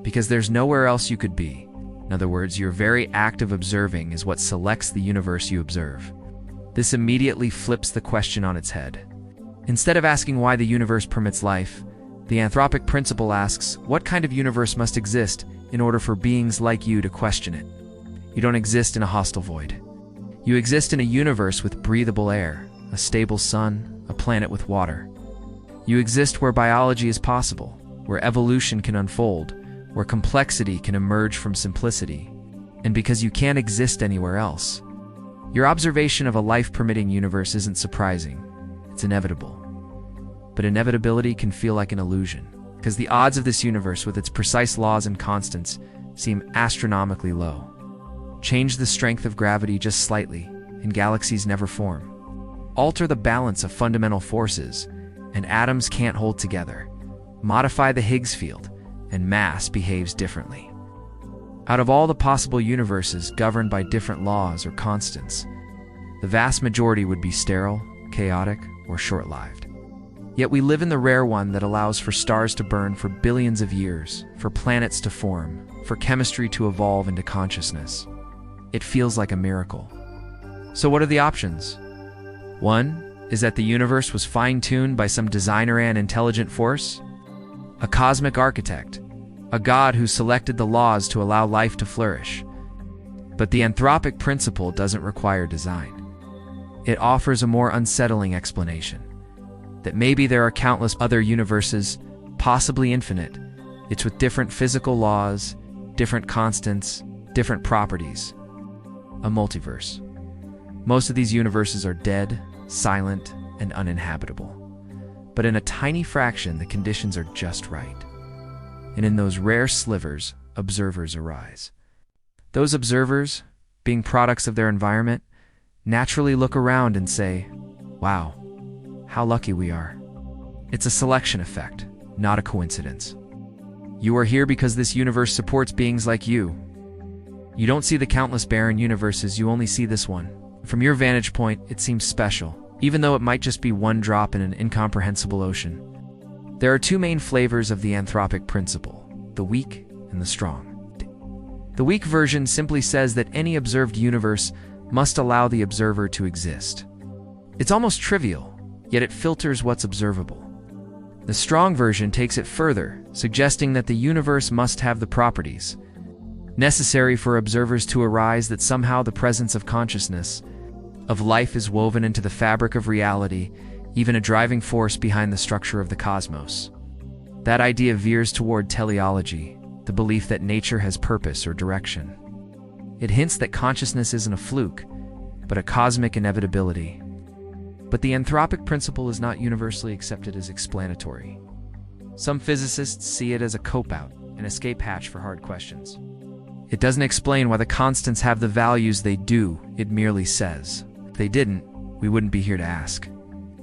because there's nowhere else you could be. In other words, your very act of observing is what selects the universe you observe. This immediately flips the question on its head. Instead of asking why the universe permits life, the anthropic principle asks, what kind of universe must exist in order for beings like you to question it? You don't exist in a hostile void. You exist in a universe with breathable air, a stable sun, a planet with water. You exist where biology is possible, where evolution can unfold, where complexity can emerge from simplicity. And because you can't exist anywhere else, your observation of a life-permitting universe isn't surprising. It's inevitable. But inevitability can feel like an illusion, because the odds of this universe with its precise laws and constants seem astronomically low. Change the strength of gravity just slightly, and galaxies never form. Alter the balance of fundamental forces, and atoms can't hold together. Modify the Higgs field, and mass behaves differently. Out of all the possible universes governed by different laws or constants, the vast majority would be sterile, chaotic, or short-lived. Yet we live in the rare one that allows for stars to burn for billions of years, for planets to form, for chemistry to evolve into consciousness. It feels like a miracle. So what are the options? One is that the universe was fine-tuned by some designer and intelligent force, a cosmic architect, a god who selected the laws to allow life to flourish. But the anthropic principle doesn't require design. It offers a more unsettling explanation, that maybe there are countless other universes, possibly infinite. It's with different physical laws, different constants, different properties. A multiverse. Most of these universes are dead, silent, and uninhabitable. But in a tiny fraction, the conditions are just right. And in those rare slivers, observers arise. Those observers, being products of their environment, naturally look around and say, "Wow, how lucky we are." It's a selection effect, not a coincidence. You are here because this universe supports beings like you. You don't see the countless barren universes, you only see this one. From your vantage point, it seems special, even though it might just be one drop in an incomprehensible ocean. There are two main flavors of the anthropic principle, the weak and the strong. The weak version simply says that any observed universe must allow the observer to exist. It's almost trivial, yet it filters what's observable. The strong version takes it further, suggesting that the universe must have the properties necessary for observers to arise, that somehow the presence of consciousness, of life, is woven into the fabric of reality, even a driving force behind the structure of the cosmos. That idea veers toward teleology, the belief that nature has purpose or direction. It hints that consciousness isn't a fluke, but a cosmic inevitability. But the anthropic principle is not universally accepted as explanatory. Some physicists see it as a cop-out, an escape hatch for hard questions. It doesn't explain why the constants have the values they do, it merely says. If they didn't, we wouldn't be here to ask.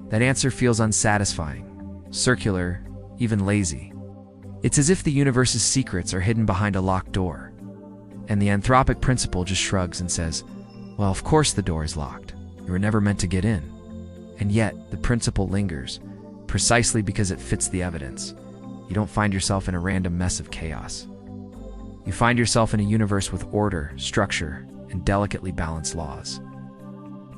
That answer feels unsatisfying, circular, even lazy. It's as if the universe's secrets are hidden behind a locked door. And the anthropic principle just shrugs and says, well, of course the door is locked. You were never meant to get in. And yet, the principle lingers, precisely because it fits the evidence. You don't find yourself in a random mess of chaos. You find yourself in a universe with order, structure, and delicately balanced laws.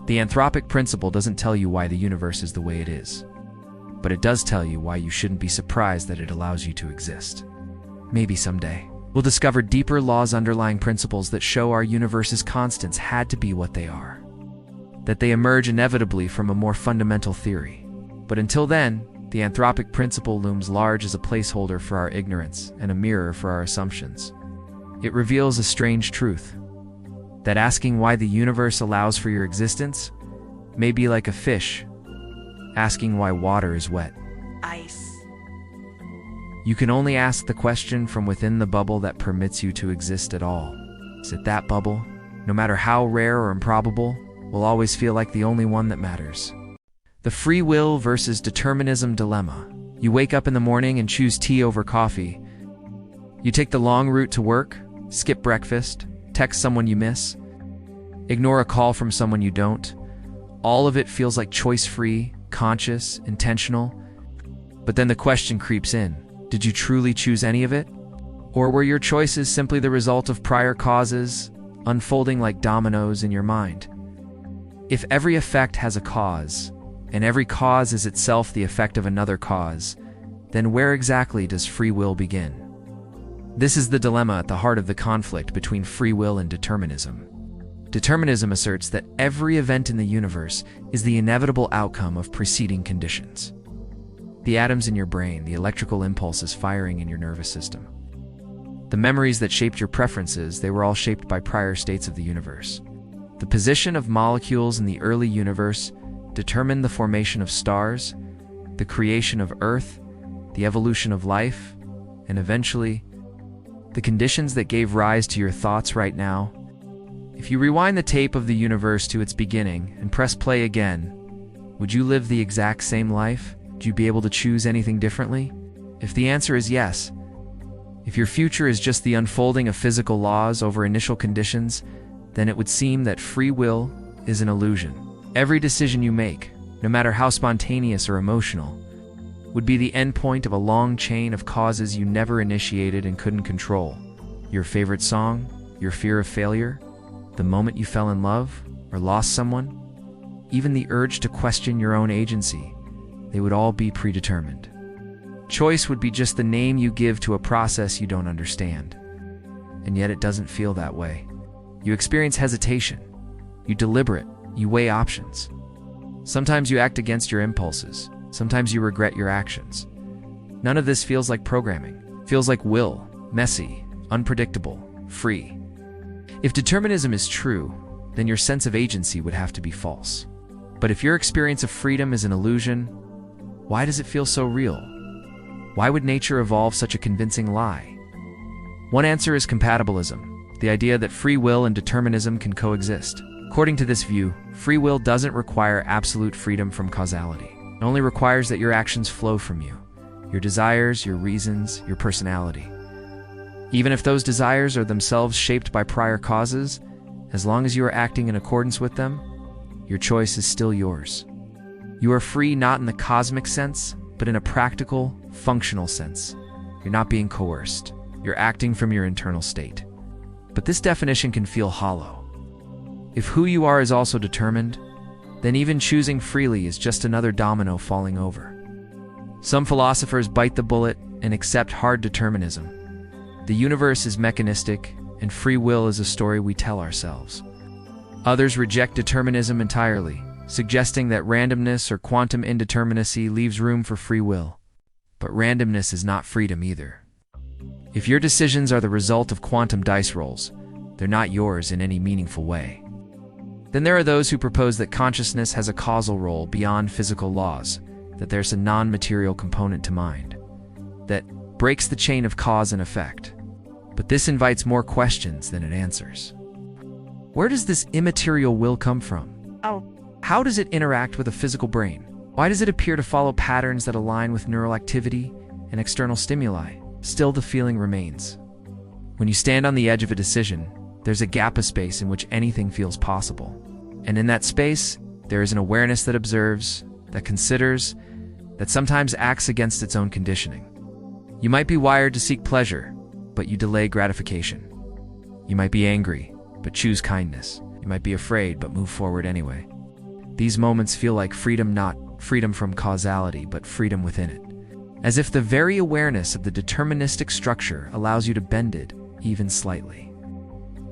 The anthropic principle doesn't tell you why the universe is the way it is, but it does tell you why you shouldn't be surprised that it allows you to exist. Maybe someday, we'll discover deeper laws underlying principles that show our universe's constants had to be what they are, that they emerge inevitably from a more fundamental theory. But until then, the anthropic principle looms large as a placeholder for our ignorance and a mirror for our assumptions. It reveals a strange truth, that asking why the universe allows for your existence may be like a fish asking why water is wet. Ice. You can only ask the question from within the bubble that permits you to exist at all. Is it that bubble, no matter how rare or improbable, will always feel like the only one that matters? The free will versus determinism dilemma. You wake up in the morning and choose tea over coffee. You take the long route to work, skip breakfast, text someone you miss, ignore a call from someone you don't. All of it feels like choice-free, conscious, intentional. But then the question creeps in. Did you truly choose any of it? Or were your choices simply the result of prior causes, unfolding like dominoes in your mind? If every effect has a cause, and every cause is itself the effect of another cause, then where exactly does free will begin? This is the dilemma at the heart of the conflict between free will and determinism. Determinism asserts that every event in the universe is the inevitable outcome of preceding conditions. The atoms in your brain, the electrical impulses firing in your nervous system. The memories that shaped your preferences, they were all shaped by prior states of the universe. The position of molecules in the early universe determined the formation of stars, the creation of Earth, the evolution of life, and eventually, the conditions that gave rise to your thoughts right now. If you rewind the tape of the universe to its beginning and press play again, would you live the exact same life? Would you be able to choose anything differently? If the answer is yes, if your future is just the unfolding of physical laws over initial conditions, then it would seem that free will is an illusion. Every decision you make, no matter how spontaneous or emotional, would be the endpoint of a long chain of causes you never initiated and couldn't control. Your favorite song, your fear of failure, the moment you fell in love or lost someone, even the urge to question your own agency, they would all be predetermined. Choice would be just the name you give to a process you don't understand. And yet it doesn't feel that way. You experience hesitation. You deliberate. You weigh options. Sometimes you act against your impulses. Sometimes you regret your actions. None of this feels like programming. It feels like will, messy, unpredictable, free. If determinism is true, then your sense of agency would have to be false. But if your experience of freedom is an illusion, why does it feel so real? Why would nature evolve such a convincing lie? One answer is compatibilism, the idea that free will and determinism can coexist. According to this view, free will doesn't require absolute freedom from causality. It only requires that your actions flow from you, your desires, your reasons, your personality. Even if those desires are themselves shaped by prior causes, as long as you are acting in accordance with them, your choice is still yours. You are free not in the cosmic sense, but in a practical, functional sense. You're not being coerced. You're acting from your internal state. But this definition can feel hollow. If who you are is also determined, then even choosing freely is just another domino falling over. Some philosophers bite the bullet and accept hard determinism. The universe is mechanistic, and free will is a story we tell ourselves. Others reject determinism entirely, suggesting that randomness or quantum indeterminacy leaves room for free will. But randomness is not freedom either. If your decisions are the result of quantum dice rolls, they're not yours in any meaningful way. Then there are those who propose that consciousness has a causal role beyond physical laws, that there's a non-material component to mind, that breaks the chain of cause and effect. But this invites more questions than it answers. Where does this immaterial will come from? How does it interact with a physical brain? Why does it appear to follow patterns that align with neural activity and external stimuli? Still, the feeling remains. When you stand on the edge of a decision, there's a gap of space in which anything feels possible. And in that space, there is an awareness that observes, that considers, that sometimes acts against its own conditioning. You might be wired to seek pleasure, but you delay gratification. You might be angry, but choose kindness. You might be afraid, but move forward anyway. These moments feel like freedom, not freedom from causality, but freedom within it. As if the very awareness of the deterministic structure allows you to bend it, even slightly.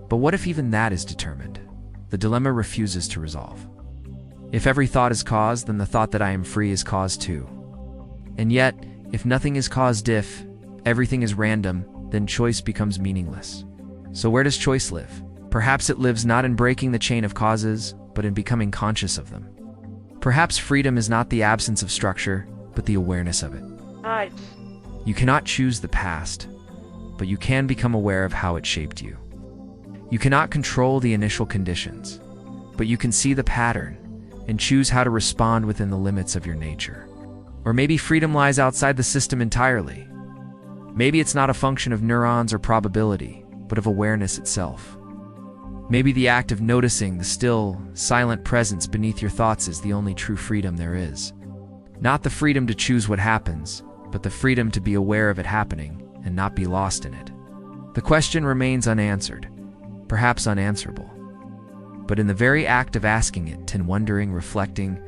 But what if even that is determined? The dilemma refuses to resolve. If every thought is cause, then the thought that I am free is cause too. And yet, if nothing is caused, if everything is random, then choice becomes meaningless. So where does choice live? Perhaps it lives not in breaking the chain of causes, but in becoming conscious of them. Perhaps freedom is not the absence of structure, but the awareness of it. You cannot choose the past, but you can become aware of how it shaped you. You cannot control the initial conditions, but you can see the pattern and choose how to respond within the limits of your nature. Or maybe freedom lies outside the system entirely. Maybe it's not a function of neurons or probability, but of awareness itself. Maybe the act of noticing the still, silent presence beneath your thoughts is the only true freedom there is. Not the freedom to choose what happens, but the freedom to be aware of it happening and not be lost in it. The question remains unanswered, perhaps unanswerable. But in the very act of asking it, and wondering, reflecting,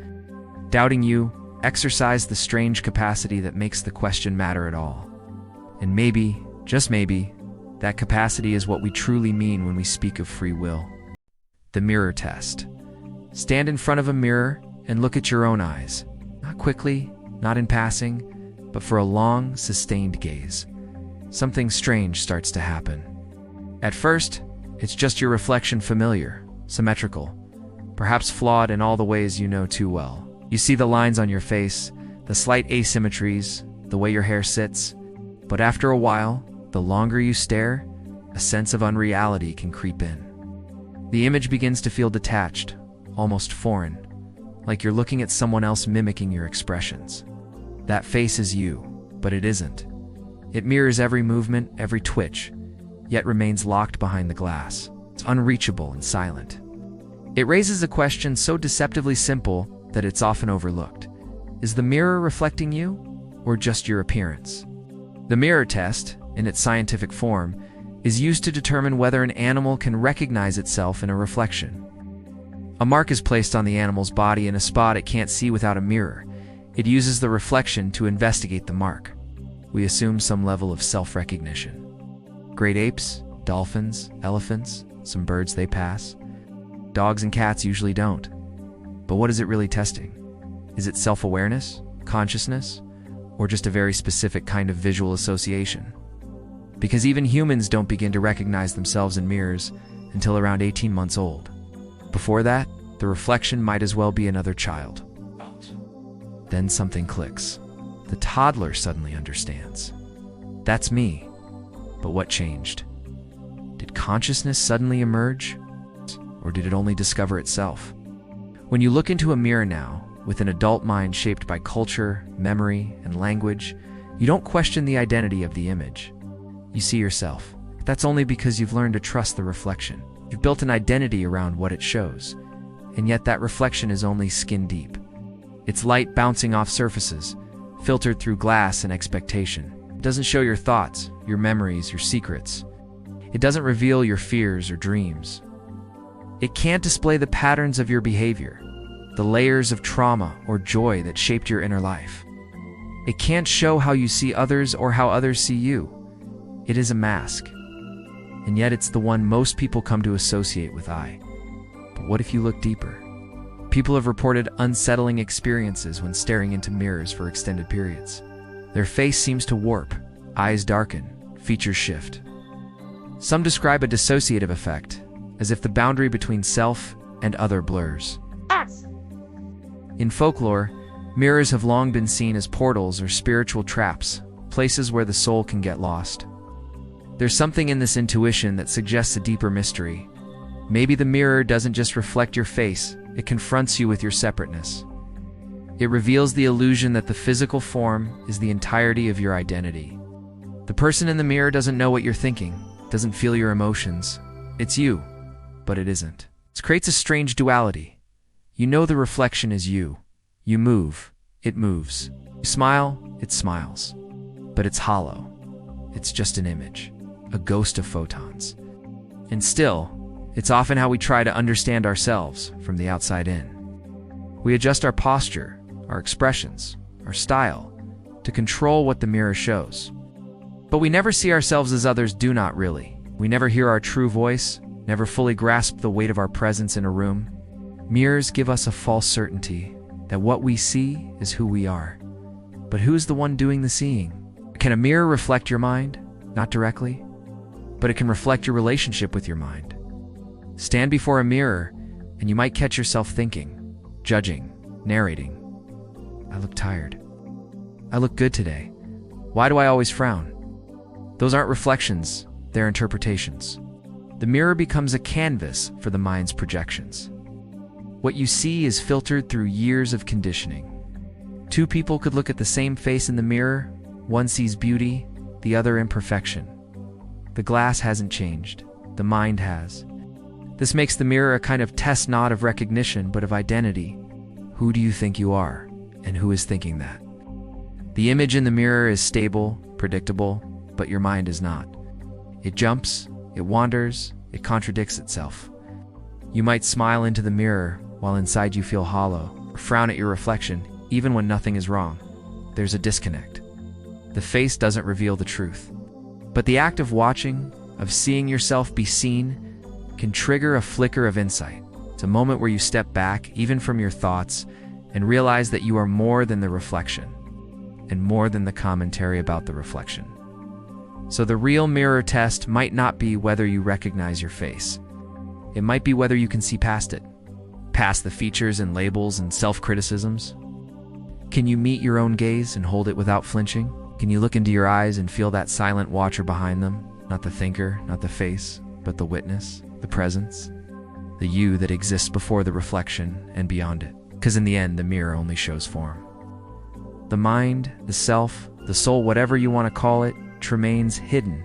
doubting, you exercise the strange capacity that makes the question matter at all. And maybe, just maybe, that capacity is what we truly mean when we speak of free will. The mirror test. Stand in front of a mirror and look at your own eyes. Not quickly, not in passing, but for a long, sustained gaze. Something strange starts to happen. At first, it's just your reflection, familiar, symmetrical, perhaps flawed in all the ways you know too well. You see the lines on your face, the slight asymmetries, the way your hair sits. But after a while, the longer you stare, a sense of unreality can creep in. The image begins to feel detached, almost foreign, like you're looking at someone else mimicking your expressions. That face is you, but it isn't. It mirrors every movement, every twitch, yet remains locked behind the glass. It's unreachable and silent. It raises a question so deceptively simple that it's often overlooked. Is the mirror reflecting you, or just your appearance? The mirror test, in its scientific form, is used to determine whether an animal can recognize itself in a reflection. A mark is placed on the animal's body in a spot it can't see without a mirror. It uses the reflection to investigate the mark. We assume some level of self-recognition. Great apes, dolphins, elephants, some birds they pass. Dogs and cats usually don't. But what is it really testing? Is it self-awareness, consciousness, or just a very specific kind of visual association? Because even humans don't begin to recognize themselves in mirrors until around 18 months old. Before that, the reflection might as well be another child. Then something clicks. The toddler suddenly understands. That's me. But what changed? Did consciousness suddenly emerge? Or did it only discover itself? When you look into a mirror now, with an adult mind shaped by culture, memory, and language, you don't question the identity of the image. You see yourself. That's only because you've learned to trust the reflection. You've built an identity around what it shows. And yet that reflection is only skin deep. It's light bouncing off surfaces, filtered through glass and expectation. It doesn't show your thoughts, your memories, your secrets. It doesn't reveal your fears or dreams. It can't display the patterns of your behavior, the layers of trauma or joy that shaped your inner life. It can't show how you see others or how others see you. It is a mask. And yet it's the one most people come to associate with I. But what if you look deeper? People have reported unsettling experiences when staring into mirrors for extended periods. Their face seems to warp, eyes darken, features shift. Some describe a dissociative effect, as if the boundary between self and other blurs. In folklore, mirrors have long been seen as portals or spiritual traps, places where the soul can get lost. There's something in this intuition that suggests a deeper mystery. Maybe the mirror doesn't just reflect your face, it confronts you with your separateness. It reveals the illusion that the physical form is the entirety of your identity. The person in the mirror doesn't know what you're thinking, doesn't feel your emotions. It's you, but it isn't. It creates a strange duality. You know the reflection is you. You move, it moves. You smile, it smiles. But it's hollow. It's just an image, a ghost of photons. And still, it's often how we try to understand ourselves from the outside in. We adjust our posture, our expressions, our style, to control what the mirror shows. But we never see ourselves as others do not really. We never hear our true voice, never fully grasp the weight of our presence in a room. Mirrors give us a false certainty that what we see is who we are. But who's the one doing the seeing? Can a mirror reflect your mind? Not directly, but it can reflect your relationship with your mind. Stand before a mirror, and you might catch yourself thinking, judging, narrating. I look tired. I look good today. Why do I always frown? Those aren't reflections, they're interpretations. The mirror becomes a canvas for the mind's projections. What you see is filtered through years of conditioning. Two people could look at the same face in the mirror. One sees beauty, the other imperfection. The glass hasn't changed. The mind has. This makes the mirror a kind of test not of recognition, but of identity. Who do you think you are, and who is thinking that? The image in the mirror is stable, predictable, but your mind is not. It jumps, it wanders, it contradicts itself. You might smile into the mirror while inside you feel hollow, or frown at your reflection, even when nothing is wrong. There's a disconnect. The face doesn't reveal the truth. But the act of watching, of seeing yourself be seen, can trigger a flicker of insight. It's a moment where you step back, even from your thoughts, and realize that you are more than the reflection, and more than the commentary about the reflection. So the real mirror test might not be whether you recognize your face. It might be whether you can see past it, past the features and labels and self-criticisms. Can you meet your own gaze and hold it without flinching? Can you look into your eyes and feel that silent watcher behind them? Not the thinker, not the face, but the witness, the presence, the you that exists before the reflection and beyond it. Because in the end, the mirror only shows form. The mind, the self, the soul, whatever you want to call it, remains hidden.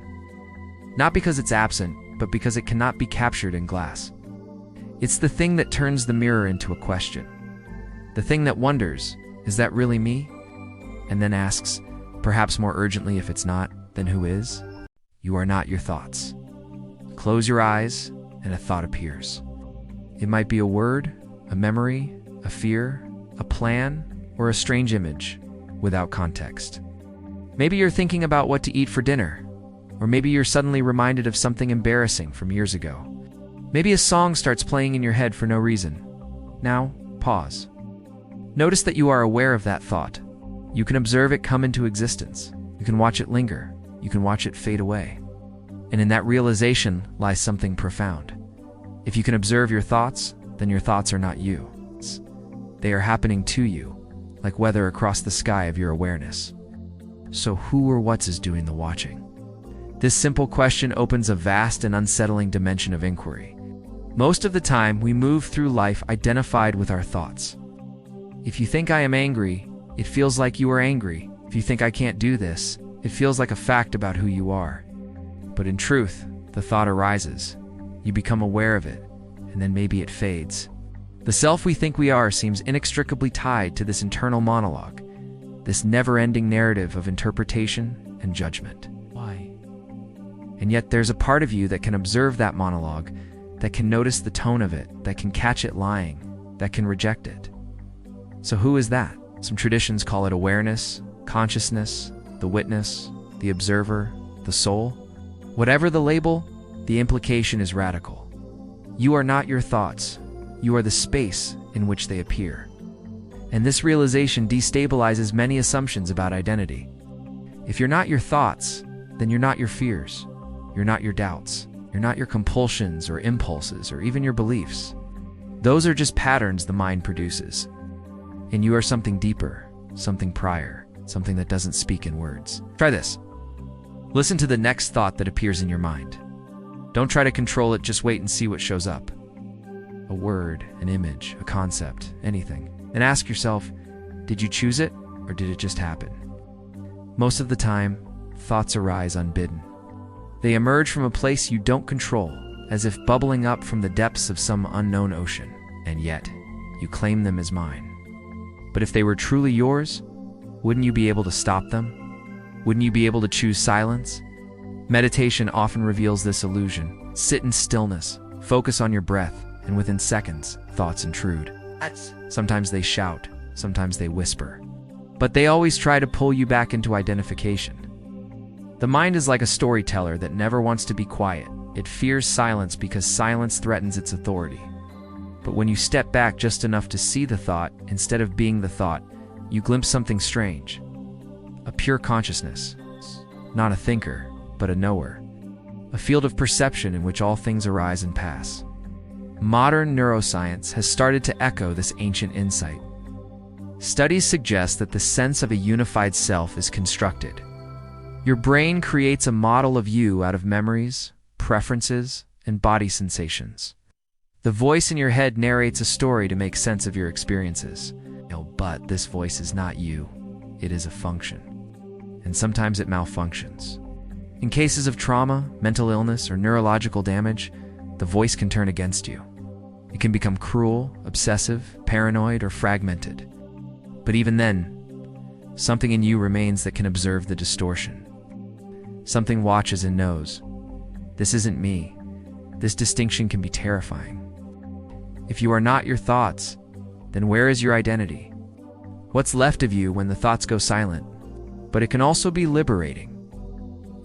Not because it's absent, but because it cannot be captured in glass. It's the thing that turns the mirror into a question. The thing that wonders, is that really me? And then asks, perhaps more urgently if it's not, then who is? You are not your thoughts. Close your eyes, and a thought appears. It might be a word, a memory, a fear, a plan, or a strange image, without context. Maybe you're thinking about what to eat for dinner, or maybe you're suddenly reminded of something embarrassing from years ago. Maybe a song starts playing in your head for no reason. Now, pause. Notice that you are aware of that thought. You can observe it come into existence. You can watch it linger. You can watch it fade away. And in that realization lies something profound. If you can observe your thoughts, then your thoughts are not you. They are happening to you, like weather across the sky of your awareness. So who or what is doing the watching? This simple question opens a vast and unsettling dimension of inquiry. Most of the time, we move through life identified with our thoughts. If you think I am angry, it feels like you are angry. If you think I can't do this, it feels like a fact about who you are. But in truth, the thought arises. You become aware of it, and then maybe it fades. The self we think we are seems inextricably tied to this internal monologue, this never-ending narrative of interpretation and judgment. Why? And yet there's a part of you that can observe that monologue, that can notice the tone of it, that can catch it lying, that can reject it. So who is that? Some traditions call it awareness, consciousness, the witness, the observer, the soul. Whatever the label, the implication is radical. You are not your thoughts. You are the space in which they appear. And this realization destabilizes many assumptions about identity. If you're not your thoughts, then you're not your fears. You're not your doubts. You're not your compulsions or impulses or even your beliefs. Those are just patterns the mind produces. And you are something deeper, something prior, something that doesn't speak in words. Try this. Listen to the next thought that appears in your mind. Don't try to control it, just wait and see what shows up. A word, an image, a concept, anything. And ask yourself, did you choose it or did it just happen? Most of the time, thoughts arise unbidden. They emerge from a place you don't control, as if bubbling up from the depths of some unknown ocean, and yet, you claim them as mine. But if they were truly yours, wouldn't you be able to stop them? Wouldn't you be able to choose silence? Meditation often reveals this illusion. Sit in stillness, focus on your breath, and within seconds, thoughts intrude. Sometimes they shout, sometimes they whisper. But they always try to pull you back into identification. The mind is like a storyteller that never wants to be quiet. It fears silence because silence threatens its authority. But when you step back just enough to see the thought, instead of being the thought, you glimpse something strange. A pure consciousness. Not a thinker, but a knower. A field of perception in which all things arise and pass. Modern neuroscience has started to echo this ancient insight. Studies suggest that the sense of a unified self is constructed. Your brain creates a model of you out of memories, preferences, and body sensations. The voice in your head narrates a story to make sense of your experiences. But this voice is not you. It is a function. And sometimes it malfunctions. In cases of trauma, mental illness, or neurological damage, the voice can turn against you. It can become cruel, obsessive, paranoid, or fragmented. But even then, something in you remains that can observe the distortion. Something watches and knows. This isn't me. This distinction can be terrifying. If you are not your thoughts, then where is your identity? What's left of you when the thoughts go silent? But it can also be liberating.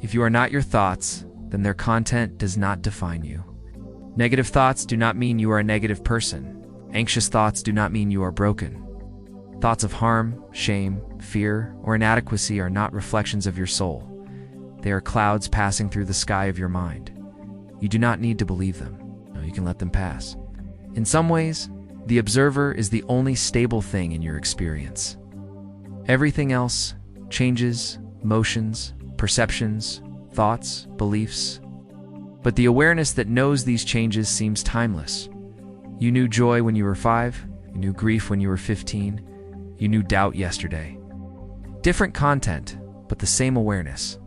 If you are not your thoughts, then their content does not define you. Negative thoughts do not mean you are a negative person. Anxious thoughts do not mean you are broken. Thoughts of harm, shame, fear, or inadequacy are not reflections of your soul. They are clouds passing through the sky of your mind. You do not need to believe them. No, you can let them pass. In some ways, the observer is the only stable thing in your experience. Everything else, changes, motions, perceptions, thoughts, beliefs. But the awareness that knows these changes seems timeless. You knew joy when you were 5, you knew grief when you were 15, you knew doubt yesterday. Different content, but the same awareness.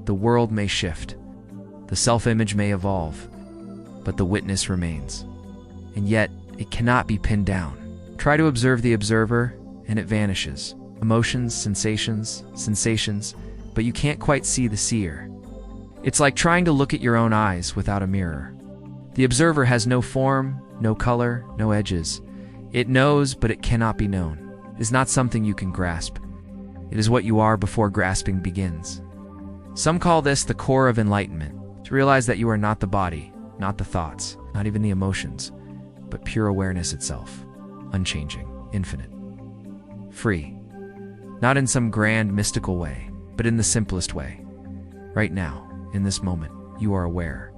The world may shift, the self-image may evolve, but the witness remains. And yet, it cannot be pinned down. Try to observe the observer, and it vanishes. Emotions, sensations, but you can't quite see the seer. It's like trying to look at your own eyes without a mirror. The observer has no form, no color, no edges. It knows, but it cannot be known. It is not something you can grasp. It is what you are before grasping begins. Some call this the core of enlightenment, to realize that you are not the body, not the thoughts, not even the emotions, but pure awareness itself, unchanging, infinite, free. Not in some grand mystical way, but in the simplest way. Right now, in this moment, you are aware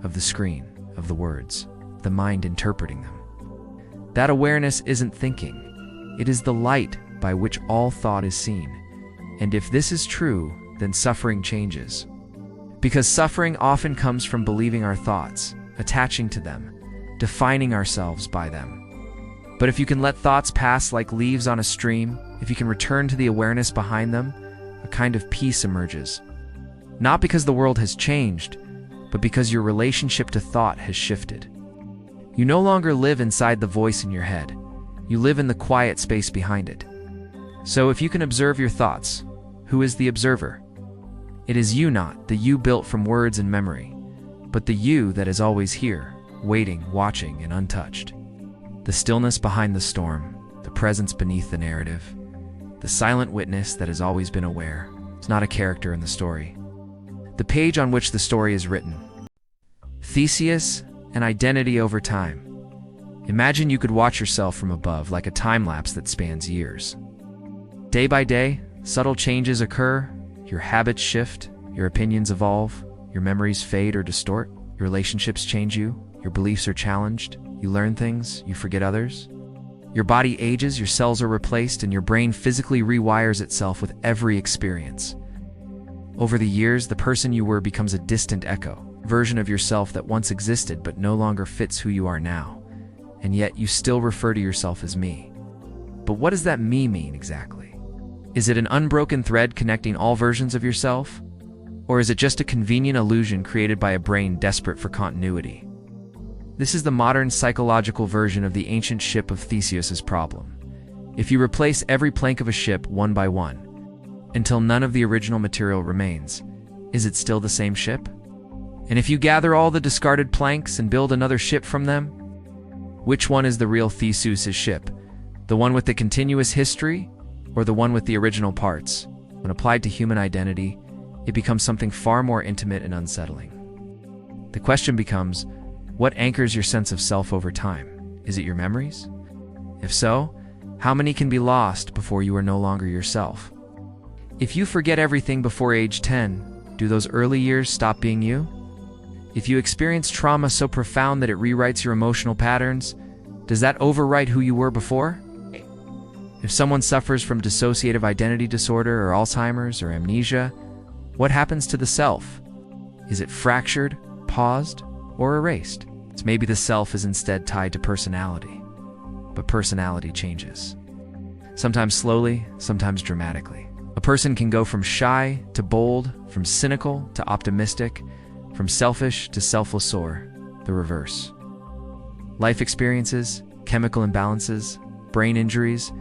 of the screen, of the words, the mind interpreting them. That awareness isn't thinking. It is the light by which all thought is seen. And if this is true, then suffering changes. Because suffering often comes from believing our thoughts, attaching to them, defining ourselves by them. But if you can let thoughts pass like leaves on a stream, if you can return to the awareness behind them, a kind of peace emerges. Not because the world has changed, but because your relationship to thought has shifted. You no longer live inside the voice in your head. You live in the quiet space behind it. So if you can observe your thoughts, who is the observer? It is you, not the you built from words and memory, but the you that is always here, waiting, watching, and untouched. The stillness behind the storm, the presence beneath the narrative, the silent witness that has always been aware. It's not a character in the story. The page on which the story is written. Theseus, an identity over time. Imagine you could watch yourself from above like a time-lapse that spans years. Day by day, subtle changes occur, your habits shift, your opinions evolve, your memories fade or distort, your relationships change you, your beliefs are challenged, you learn things, you forget others. Your body ages, your cells are replaced, and your brain physically rewires itself with every experience. Over the years, the person you were becomes a distant echo, version of yourself that once existed but no longer fits who you are now. And yet you still refer to yourself as me. But what does that me mean exactly? Is it an unbroken thread connecting all versions of yourself? Or is it just a convenient illusion created by a brain desperate for continuity? This is the modern psychological version of the ancient Ship of Theseus's problem. If you replace every plank of a ship one by one, until none of the original material remains, is it still the same ship? And if you gather all the discarded planks and build another ship from them, which one is the real Theseus's ship? The one with the continuous history, or the one with the original parts? When applied to human identity, it becomes something far more intimate and unsettling. The question becomes, what anchors your sense of self over time? Is it your memories? If so, how many can be lost before you are no longer yourself? If you forget everything before age 10, do those early years stop being you? If you experience trauma so profound that it rewrites your emotional patterns, does that overwrite who you were before? If someone suffers from dissociative identity disorder or Alzheimer's or amnesia, what happens to the self? Is it fractured, paused, or erased? It's maybe the self is instead tied to personality. But personality changes. Sometimes slowly, sometimes dramatically. A person can go from shy to bold, from cynical to optimistic, from selfish to selfless, or the reverse. Life experiences, chemical imbalances, brain injuries,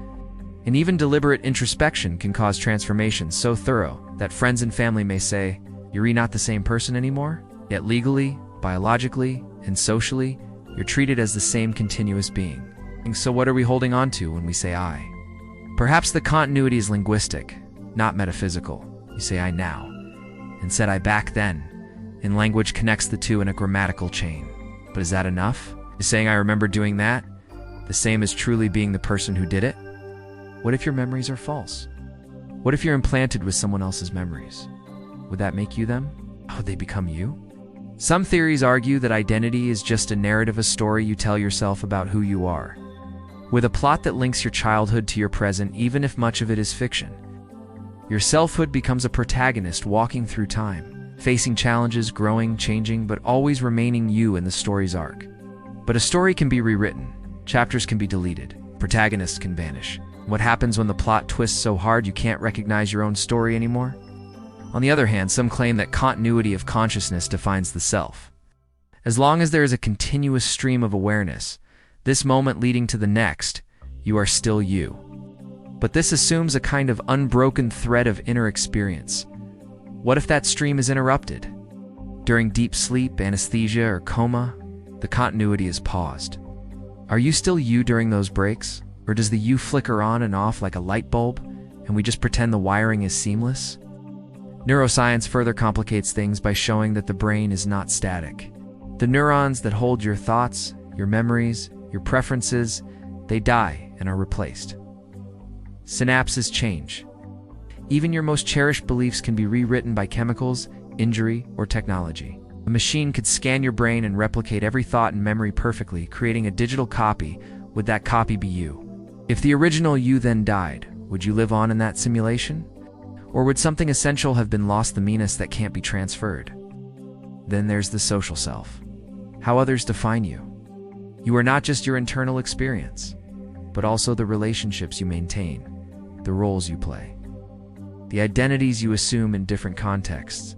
and even deliberate introspection can cause transformations so thorough that friends and family may say, "You're not the same person anymore?" Yet legally, biologically, and socially, you're treated as the same continuous being. And so what are we holding on to when we say I? Perhaps the continuity is linguistic, not metaphysical. You say I now, and said I back then, and language connects the two in a grammatical chain. But is that enough? Is saying I remember doing that the same as truly being the person who did it? What if your memories are false? What if you're implanted with someone else's memories? Would that make you them? Would they become you? Some theories argue that identity is just a narrative, a story you tell yourself about who you are, with a plot that links your childhood to your present, even if much of it is fiction. Your selfhood becomes a protagonist walking through time, facing challenges, growing, changing, but always remaining you in the story's arc. But a story can be rewritten, chapters can be deleted, protagonists can vanish. What happens when the plot twists so hard you can't recognize your own story anymore? On the other hand, some claim that continuity of consciousness defines the self. As long as there is a continuous stream of awareness, this moment leading to the next, you are still you. But this assumes a kind of unbroken thread of inner experience. What if that stream is interrupted? During deep sleep, anesthesia, or coma, the continuity is paused. Are you still you during those breaks? Or does the you flicker on and off like a light bulb, and we just pretend the wiring is seamless? Neuroscience further complicates things by showing that the brain is not static. The neurons that hold your thoughts, your memories, your preferences, they die and are replaced. Synapses change. Even your most cherished beliefs can be rewritten by chemicals, injury, or technology. A machine could scan your brain and replicate every thought and memory perfectly, creating a digital copy. Would that copy be you? If the original you then died, would you live on in that simulation? Or would something essential have been lost, the meanness that can't be transferred? Then there's the social self. How others define you. You are not just your internal experience, but also the relationships you maintain, the roles you play, the identities you assume in different contexts.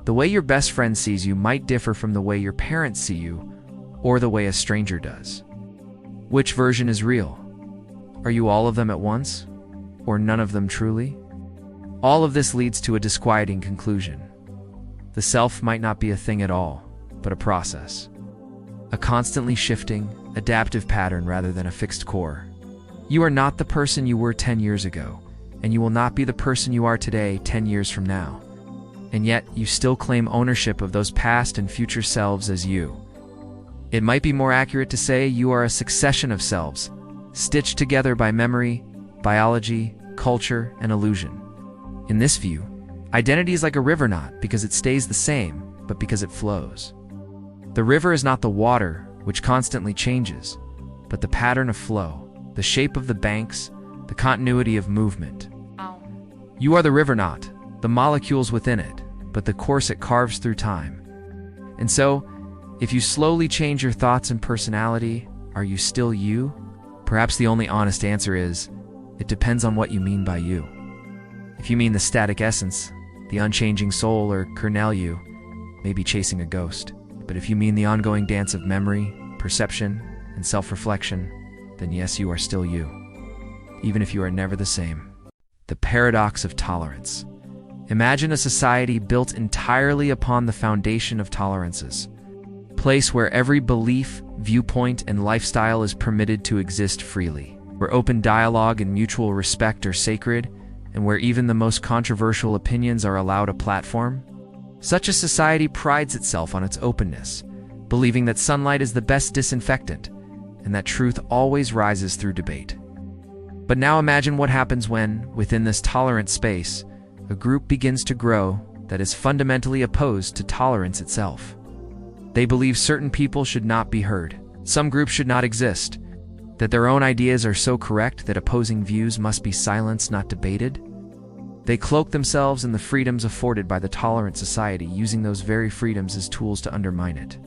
The way your best friend sees you might differ from the way your parents see you, or the way a stranger does. Which version is real? Are you all of them at once, or none of them truly? All of this leads to a disquieting conclusion. The self might not be a thing at all, but a process. A constantly shifting, adaptive pattern rather than a fixed core. You are not the person you were 10 years ago, and you will not be the person you are today 10 years from now. And yet, you still claim ownership of those past and future selves as you. It might be more accurate to say you are a succession of selves, stitched together by memory, biology, culture, and illusion. In this view, identity is like a river, not because it stays the same, but because it flows. The river is not the water, which constantly changes, but the pattern of flow, the shape of the banks, the continuity of movement. You are the river, not the molecules within it, but the course it carves through time. And so, if you slowly change your thoughts and personality, are you still you? Perhaps the only honest answer is, it depends on what you mean by you. If you mean the static essence, the unchanging soul or kernel you, may be chasing a ghost. But if you mean the ongoing dance of memory, perception, and self-reflection, then yes, you are still you, even if you are never the same. The paradox of tolerance. Imagine a society built entirely upon the foundation of tolerances. Place where every belief, viewpoint, and lifestyle is permitted to exist freely, where open dialogue and mutual respect are sacred, and where even the most controversial opinions are allowed a platform. Such a society prides itself on its openness, believing that sunlight is the best disinfectant, and that truth always rises through debate. But now imagine what happens when, within this tolerant space, a group begins to grow that is fundamentally opposed to tolerance itself. They believe certain people should not be heard, some groups should not exist, that their own ideas are so correct that opposing views must be silenced, not debated. They cloak themselves in the freedoms afforded by the tolerant society, using those very freedoms as tools to undermine it.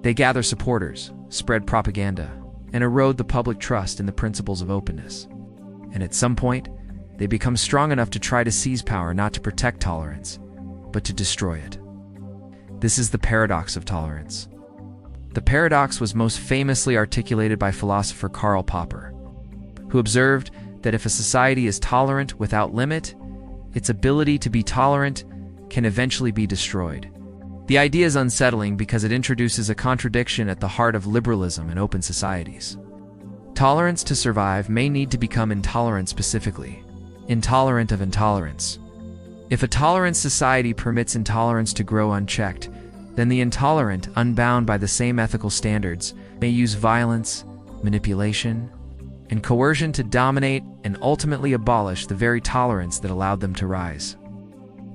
They gather supporters, spread propaganda, and erode the public trust in the principles of openness. And at some point, they become strong enough to try to seize power, not to protect tolerance, but to destroy it. This is the paradox of tolerance. The paradox was most famously articulated by philosopher Karl Popper, who observed that if a society is tolerant without limit, its ability to be tolerant can eventually be destroyed. The idea is unsettling because it introduces a contradiction at the heart of liberalism and open societies. Tolerance to survive may need to become intolerant, specifically intolerant of intolerance. If a tolerant society permits intolerance to grow unchecked, then the intolerant, unbound by the same ethical standards, may use violence, manipulation, and coercion to dominate and ultimately abolish the very tolerance that allowed them to rise.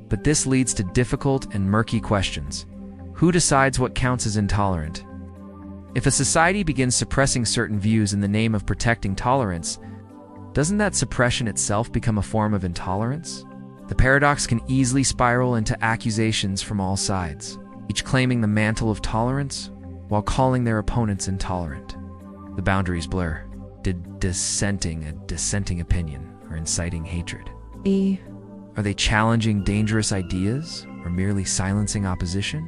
But this leads to difficult and murky questions. Who decides what counts as intolerant? If a society begins suppressing certain views in the name of protecting tolerance, doesn't that suppression itself become a form of intolerance? The paradox can easily spiral into accusations from all sides, each claiming the mantle of tolerance while calling their opponents intolerant. The boundaries blur. Did dissenting a dissenting opinion or inciting hatred? Are they challenging dangerous ideas or merely silencing opposition?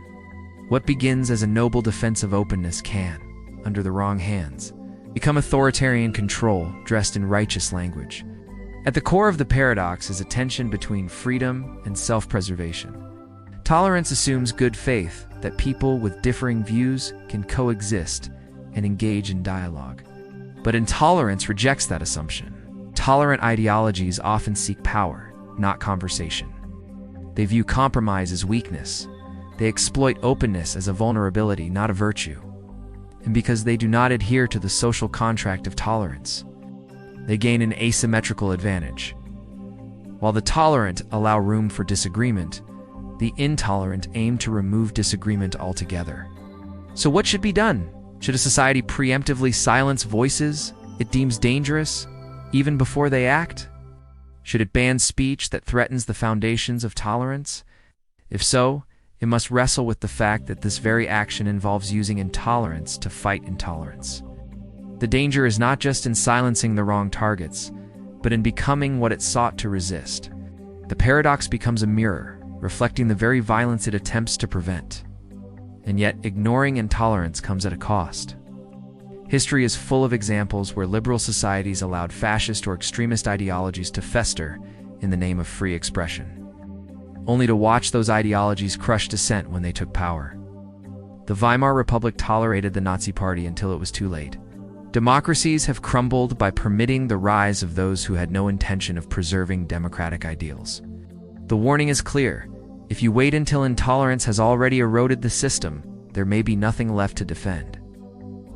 What begins as a noble defense of openness can, under the wrong hands, become authoritarian control dressed in righteous language. At the core of the paradox is a tension between freedom and self-preservation. Tolerance assumes good faith that people with differing views can coexist and engage in dialogue. But intolerance rejects that assumption. Tolerant ideologies often seek power, not conversation. They view compromise as weakness, They exploit openness as a vulnerability, not a virtue. And because they do not adhere to the social contract of tolerance, they gain an asymmetrical advantage. While the tolerant allow room for disagreement, the intolerant aim to remove disagreement altogether. So what should be done? Should a society preemptively silence voices it deems dangerous, even before they act? Should it ban speech that threatens the foundations of tolerance? If so, it must wrestle with the fact that this very action involves using intolerance to fight intolerance. The danger is not just in silencing the wrong targets, but in becoming what it sought to resist. The paradox becomes a mirror, reflecting the very violence it attempts to prevent. And yet, ignoring intolerance comes at a cost. History is full of examples where liberal societies allowed fascist or extremist ideologies to fester in the name of free expression, only to watch those ideologies crush dissent when they took power. The Weimar Republic tolerated the Nazi Party until it was too late. Democracies have crumbled by permitting the rise of those who had no intention of preserving democratic ideals. The warning is clear. If you wait until intolerance has already eroded the system, there may be nothing left to defend.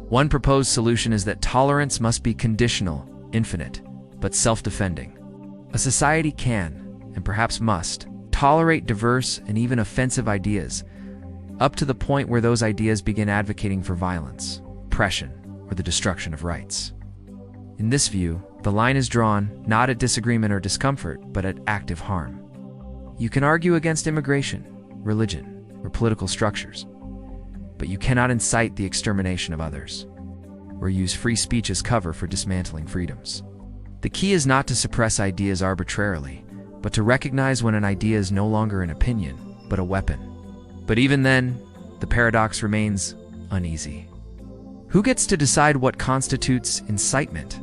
One proposed solution is that tolerance must be conditional, infinite, but self-defending. A society can, and perhaps must, tolerate diverse and even offensive ideas, up to the point where those ideas begin advocating for violence, oppression, or the destruction of rights. In this view, the line is drawn not at disagreement or discomfort, but at active harm. You can argue against immigration, religion, or political structures, but you cannot incite the extermination of others, or use free speech as cover for dismantling freedoms. The key is not to suppress ideas arbitrarily, but to recognize when an idea is no longer an opinion, but a weapon. But even then, the paradox remains uneasy. Who gets to decide what constitutes incitement?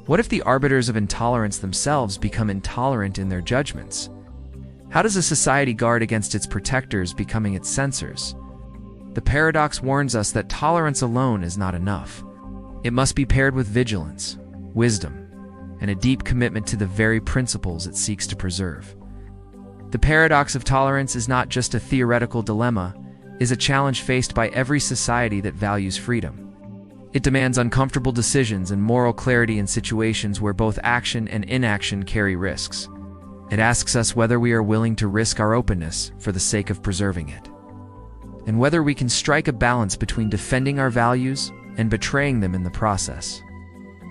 What if the arbiters of intolerance themselves become intolerant in their judgments? How does a society guard against its protectors becoming its censors? The paradox warns us that tolerance alone is not enough. It must be paired with vigilance, wisdom, and a deep commitment to the very principles it seeks to preserve. The paradox of tolerance is not just a theoretical dilemma, it is a challenge faced by every society that values freedom. It demands uncomfortable decisions and moral clarity in situations where both action and inaction carry risks. It asks us whether we are willing to risk our openness for the sake of preserving it, and whether we can strike a balance between defending our values and betraying them in the process.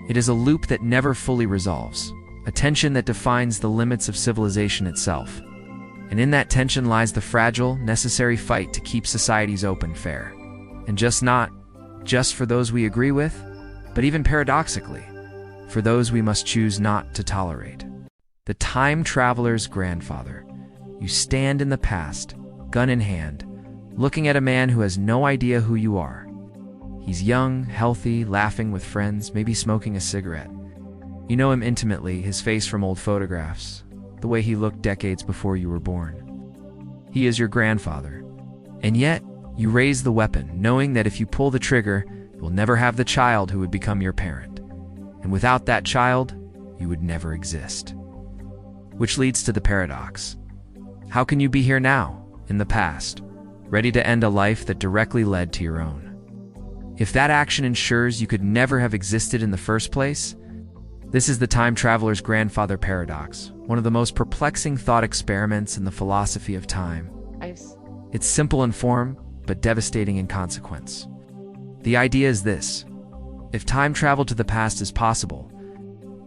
It is a loop that never fully resolves, a tension that defines the limits of civilization itself. And in that tension lies the fragile, necessary fight to keep societies open, fair, and not just for those we agree with, but even paradoxically, for those we must choose not to tolerate. The time traveler's grandfather. You stand in the past, gun in hand, looking at a man who has no idea who you are. He's young, healthy, laughing with friends, maybe smoking a cigarette. You know him intimately, his face from old photographs, the way he looked decades before you were born. He is your grandfather, and yet you raise the weapon, knowing that if you pull the trigger, you will never have the child who would become your parent. And without that child, you would never exist. Which leads to the paradox. How can you be here now, in the past, ready to end a life that directly led to your own? If that action ensures you could never have existed in the first place, this is the time traveler's grandfather paradox, one of the most perplexing thought experiments in the philosophy of time. It's simple in form, but devastating in consequence. The idea is this: if time travel to the past is possible,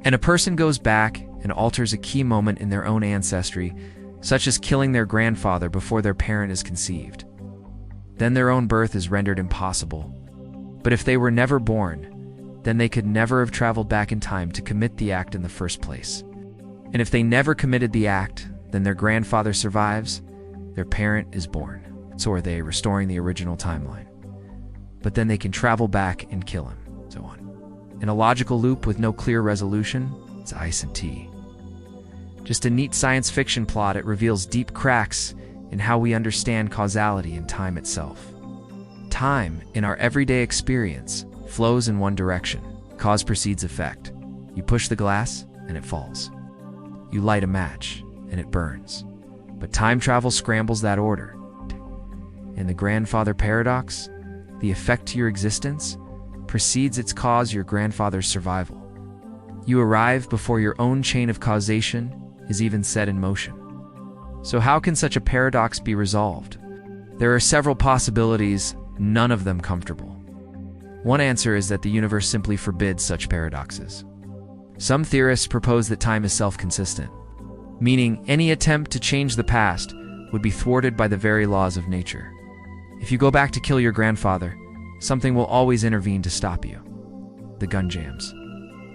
and a person goes back and alters a key moment in their own ancestry, such as killing their grandfather before their parent is conceived, then their own birth is rendered impossible. But if they were never born, then they could never have traveled back in time to commit the act in the first place. And if they never committed the act, then their grandfather survives, their parent is born. So are they, restoring the original timeline. But then they can travel back and kill him, so on. In a logical loop with no clear resolution, it's ice and tea. Just a neat science fiction plot, it reveals deep cracks in how we understand causality and time itself. Time, in our everyday experience, flows in one direction. Cause precedes effect. You push the glass, and it falls. You light a match, and it burns. But time travel scrambles that order. In the grandfather paradox, the effect to your existence precedes its cause, your grandfather's survival. You arrive before your own chain of causation is even set in motion. So how can such a paradox be resolved? There are several possibilities, none of them comfortable. One answer is that the universe simply forbids such paradoxes. Some theorists propose that time is self-consistent, meaning any attempt to change the past would be thwarted by the very laws of nature. If you go back to kill your grandfather, something will always intervene to stop you. The gun jams.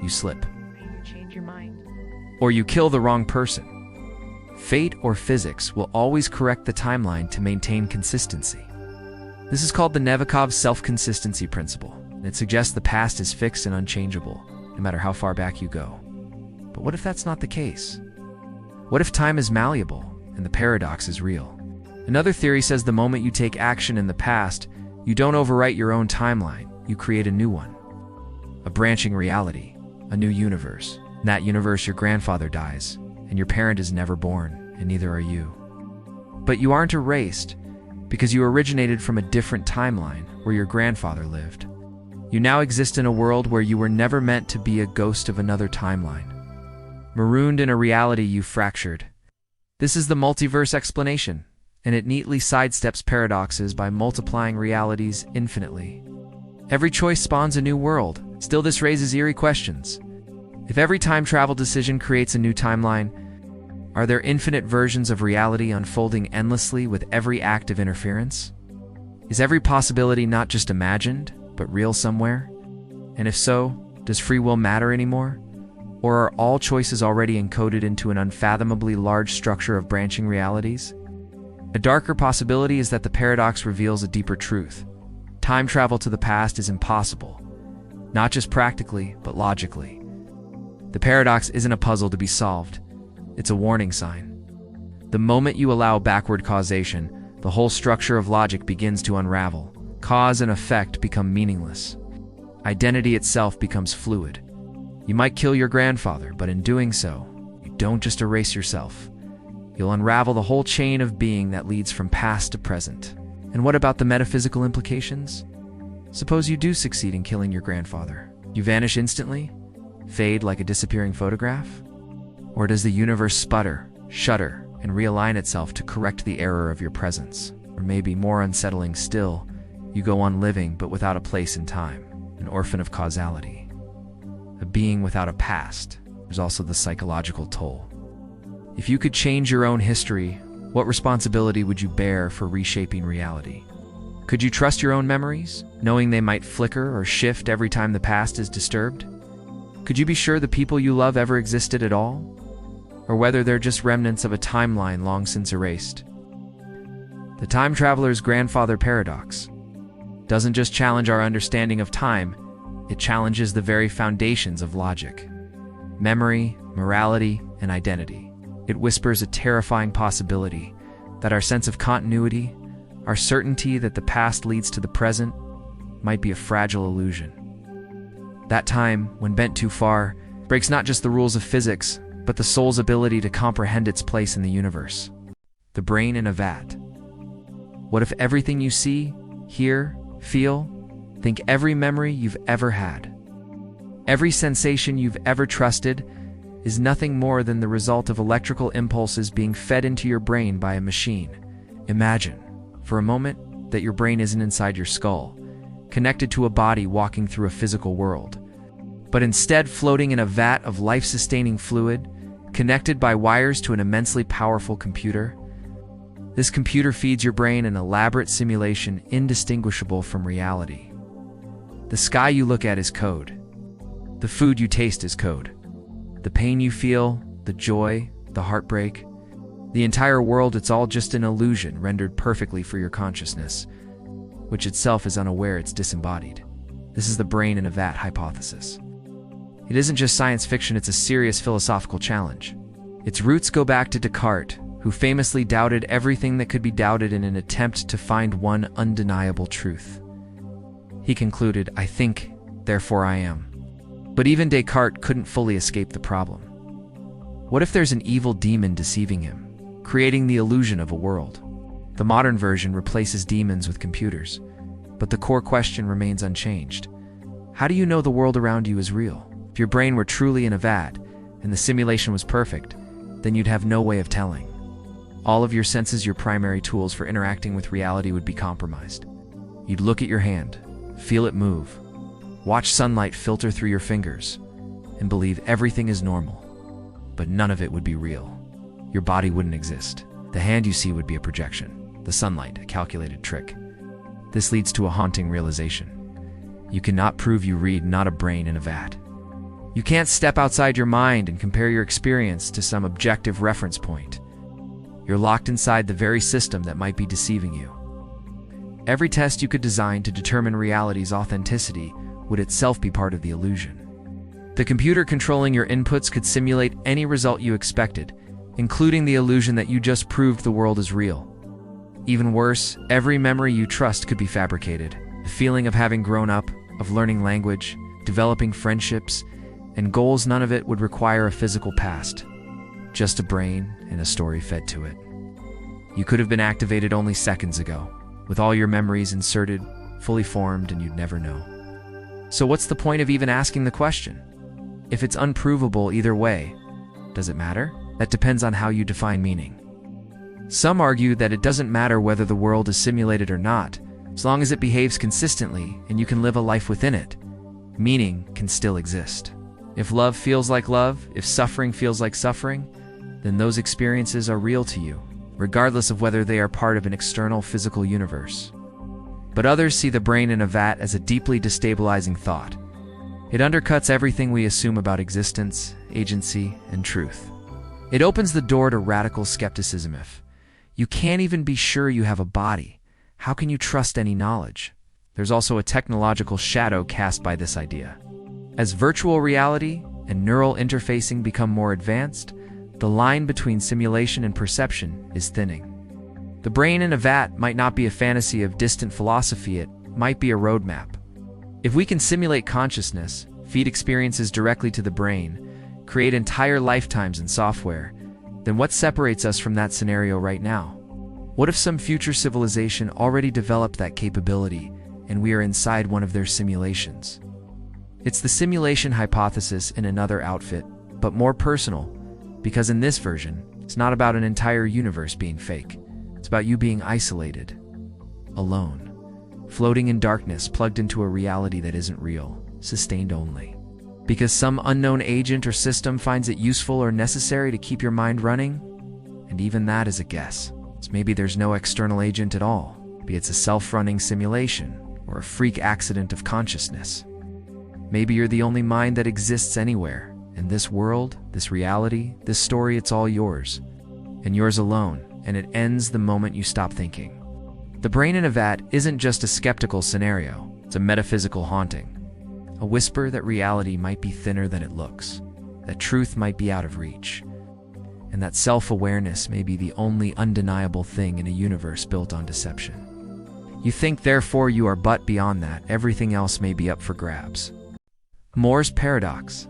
You slip. You change your mind. Or you kill the wrong person. Fate or physics will always correct the timeline to maintain consistency. This is called the Novikov's self-consistency principle, and it suggests the past is fixed and unchangeable, no matter how far back you go. But what if that's not the case? What if time is malleable and the paradox is real? Another theory says the moment you take action in the past, you don't overwrite your own timeline, you create a new one. A branching reality, a new universe. In that universe, your grandfather dies, and your parent is never born, and neither are you. But you aren't erased, because you originated from a different timeline where your grandfather lived. You now exist in a world where you were never meant to be a ghost of another timeline, marooned in a reality you fractured. This is the multiverse explanation, and it neatly sidesteps paradoxes by multiplying realities infinitely. Every choice spawns a new world. Still, this raises eerie questions. If every time travel decision creates a new timeline, are there infinite versions of reality unfolding endlessly with every act of interference? Is every possibility not just imagined, but real somewhere? And if so, does free will matter anymore? Or are all choices already encoded into an unfathomably large structure of branching realities? A darker possibility is that the paradox reveals a deeper truth. Time travel to the past is impossible, not just practically, but logically. The paradox isn't a puzzle to be solved. It's a warning sign. The moment you allow backward causation, the whole structure of logic begins to unravel. Cause and effect become meaningless. Identity itself becomes fluid. You might kill your grandfather, but in doing so, you don't just erase yourself. You'll unravel the whole chain of being that leads from past to present. And what about the metaphysical implications? Suppose you do succeed in killing your grandfather. You vanish instantly? Fade like a disappearing photograph? Or does the universe sputter, shudder, and realign itself to correct the error of your presence? Or maybe more unsettling still, you go on living but without a place in time, an orphan of causality. A being without a past. There's also the psychological toll. If you could change your own history, what responsibility would you bear for reshaping reality? Could you trust your own memories, knowing they might flicker or shift every time the past is disturbed? Could you be sure the people you love ever existed at all? Or whether they're just remnants of a timeline long since erased? The time traveler's grandfather paradox doesn't just challenge our understanding of time, it challenges the very foundations of logic, memory, morality, and identity. It whispers a terrifying possibility that our sense of continuity, our certainty that the past leads to the present, might be a fragile illusion. That time, when bent too far, breaks not just the rules of physics, but the soul's ability to comprehend its place in the universe. The brain in a vat. What if everything you see, hear, feel, think, every memory you've ever had, every sensation you've ever trusted, is nothing more than the result of electrical impulses being fed into your brain by a machine? Imagine, for a moment, that your brain isn't inside your skull, connected to a body walking through a physical world, but instead floating in a vat of life-sustaining fluid, connected by wires to an immensely powerful computer. This computer feeds your brain an elaborate simulation indistinguishable from reality. The sky you look at is code. The food you taste is code. The pain you feel, the joy, the heartbreak, the entire world, it's all just an illusion rendered perfectly for your consciousness, which itself is unaware it's disembodied. This is the brain in a vat hypothesis. It isn't just science fiction, it's a serious philosophical challenge. Its roots go back to Descartes, who famously doubted everything that could be doubted in an attempt to find one undeniable truth. He concluded, "I think, therefore I am." But even Descartes couldn't fully escape the problem. What if there's an evil demon deceiving him, creating the illusion of a world? The modern version replaces demons with computers, but the core question remains unchanged. How do you know the world around you is real? If your brain were truly in a vat, and the simulation was perfect, then you'd have no way of telling. All of your senses, your primary tools for interacting with reality, would be compromised. You'd look at your hand, feel it move, watch sunlight filter through your fingers, and believe everything is normal. But none of it would be real. Your body wouldn't exist. The hand you see would be a projection, the sunlight a calculated trick. This leads to a haunting realization. You cannot prove you read, not a brain in a vat. You can't step outside your mind and compare your experience to some objective reference point. You're locked inside the very system that might be deceiving you. Every test you could design to determine reality's authenticity would itself be part of the illusion. The computer controlling your inputs could simulate any result you expected, including the illusion that you just proved the world is real. Even worse, every memory you trust could be fabricated. The feeling of having grown up, of learning language, developing friendships, and goals, none of it would require a physical past. Just a brain and a story fed to it. You could have been activated only seconds ago, with all your memories inserted, fully formed, and you'd never know. So what's the point of even asking the question? If it's unprovable either way, does it matter? That depends on how you define meaning. Some argue that it doesn't matter whether the world is simulated or not, as long as it behaves consistently and you can live a life within it. Meaning can still exist. If love feels like love, if suffering feels like suffering, then those experiences are real to you, regardless of whether they are part of an external physical universe. But others see the brain in a vat as a deeply destabilizing thought. It undercuts everything we assume about existence, agency, and truth. It opens the door to radical skepticism. If you can't even be sure you have a body, how can you trust any knowledge? There's also a technological shadow cast by this idea. As virtual reality and neural interfacing become more advanced, the line between simulation and perception is thinning. The brain in a vat might not be a fantasy of distant philosophy, it might be a roadmap. If we can simulate consciousness, feed experiences directly to the brain, create entire lifetimes in software, then what separates us from that scenario right now? What if some future civilization already developed that capability and we are inside one of their simulations? It's the simulation hypothesis in another outfit, but more personal, because in this version, it's not about an entire universe being fake. It's about you being isolated, alone, floating in darkness, plugged into a reality that isn't real, sustained only because some unknown agent or system finds it useful or necessary to keep your mind running. And even that is a guess. So maybe there's no external agent at all. Maybe it's a self-running simulation or a freak accident of consciousness. Maybe you're the only mind that exists anywhere, and this world, this reality, this story, it's all yours, and yours alone, and it ends the moment you stop thinking. The brain in a vat isn't just a skeptical scenario, it's a metaphysical haunting. A whisper that reality might be thinner than it looks, that truth might be out of reach, and that self-awareness may be the only undeniable thing in a universe built on deception. You think, therefore you are, but beyond that, everything else may be up for grabs. Moore's paradox.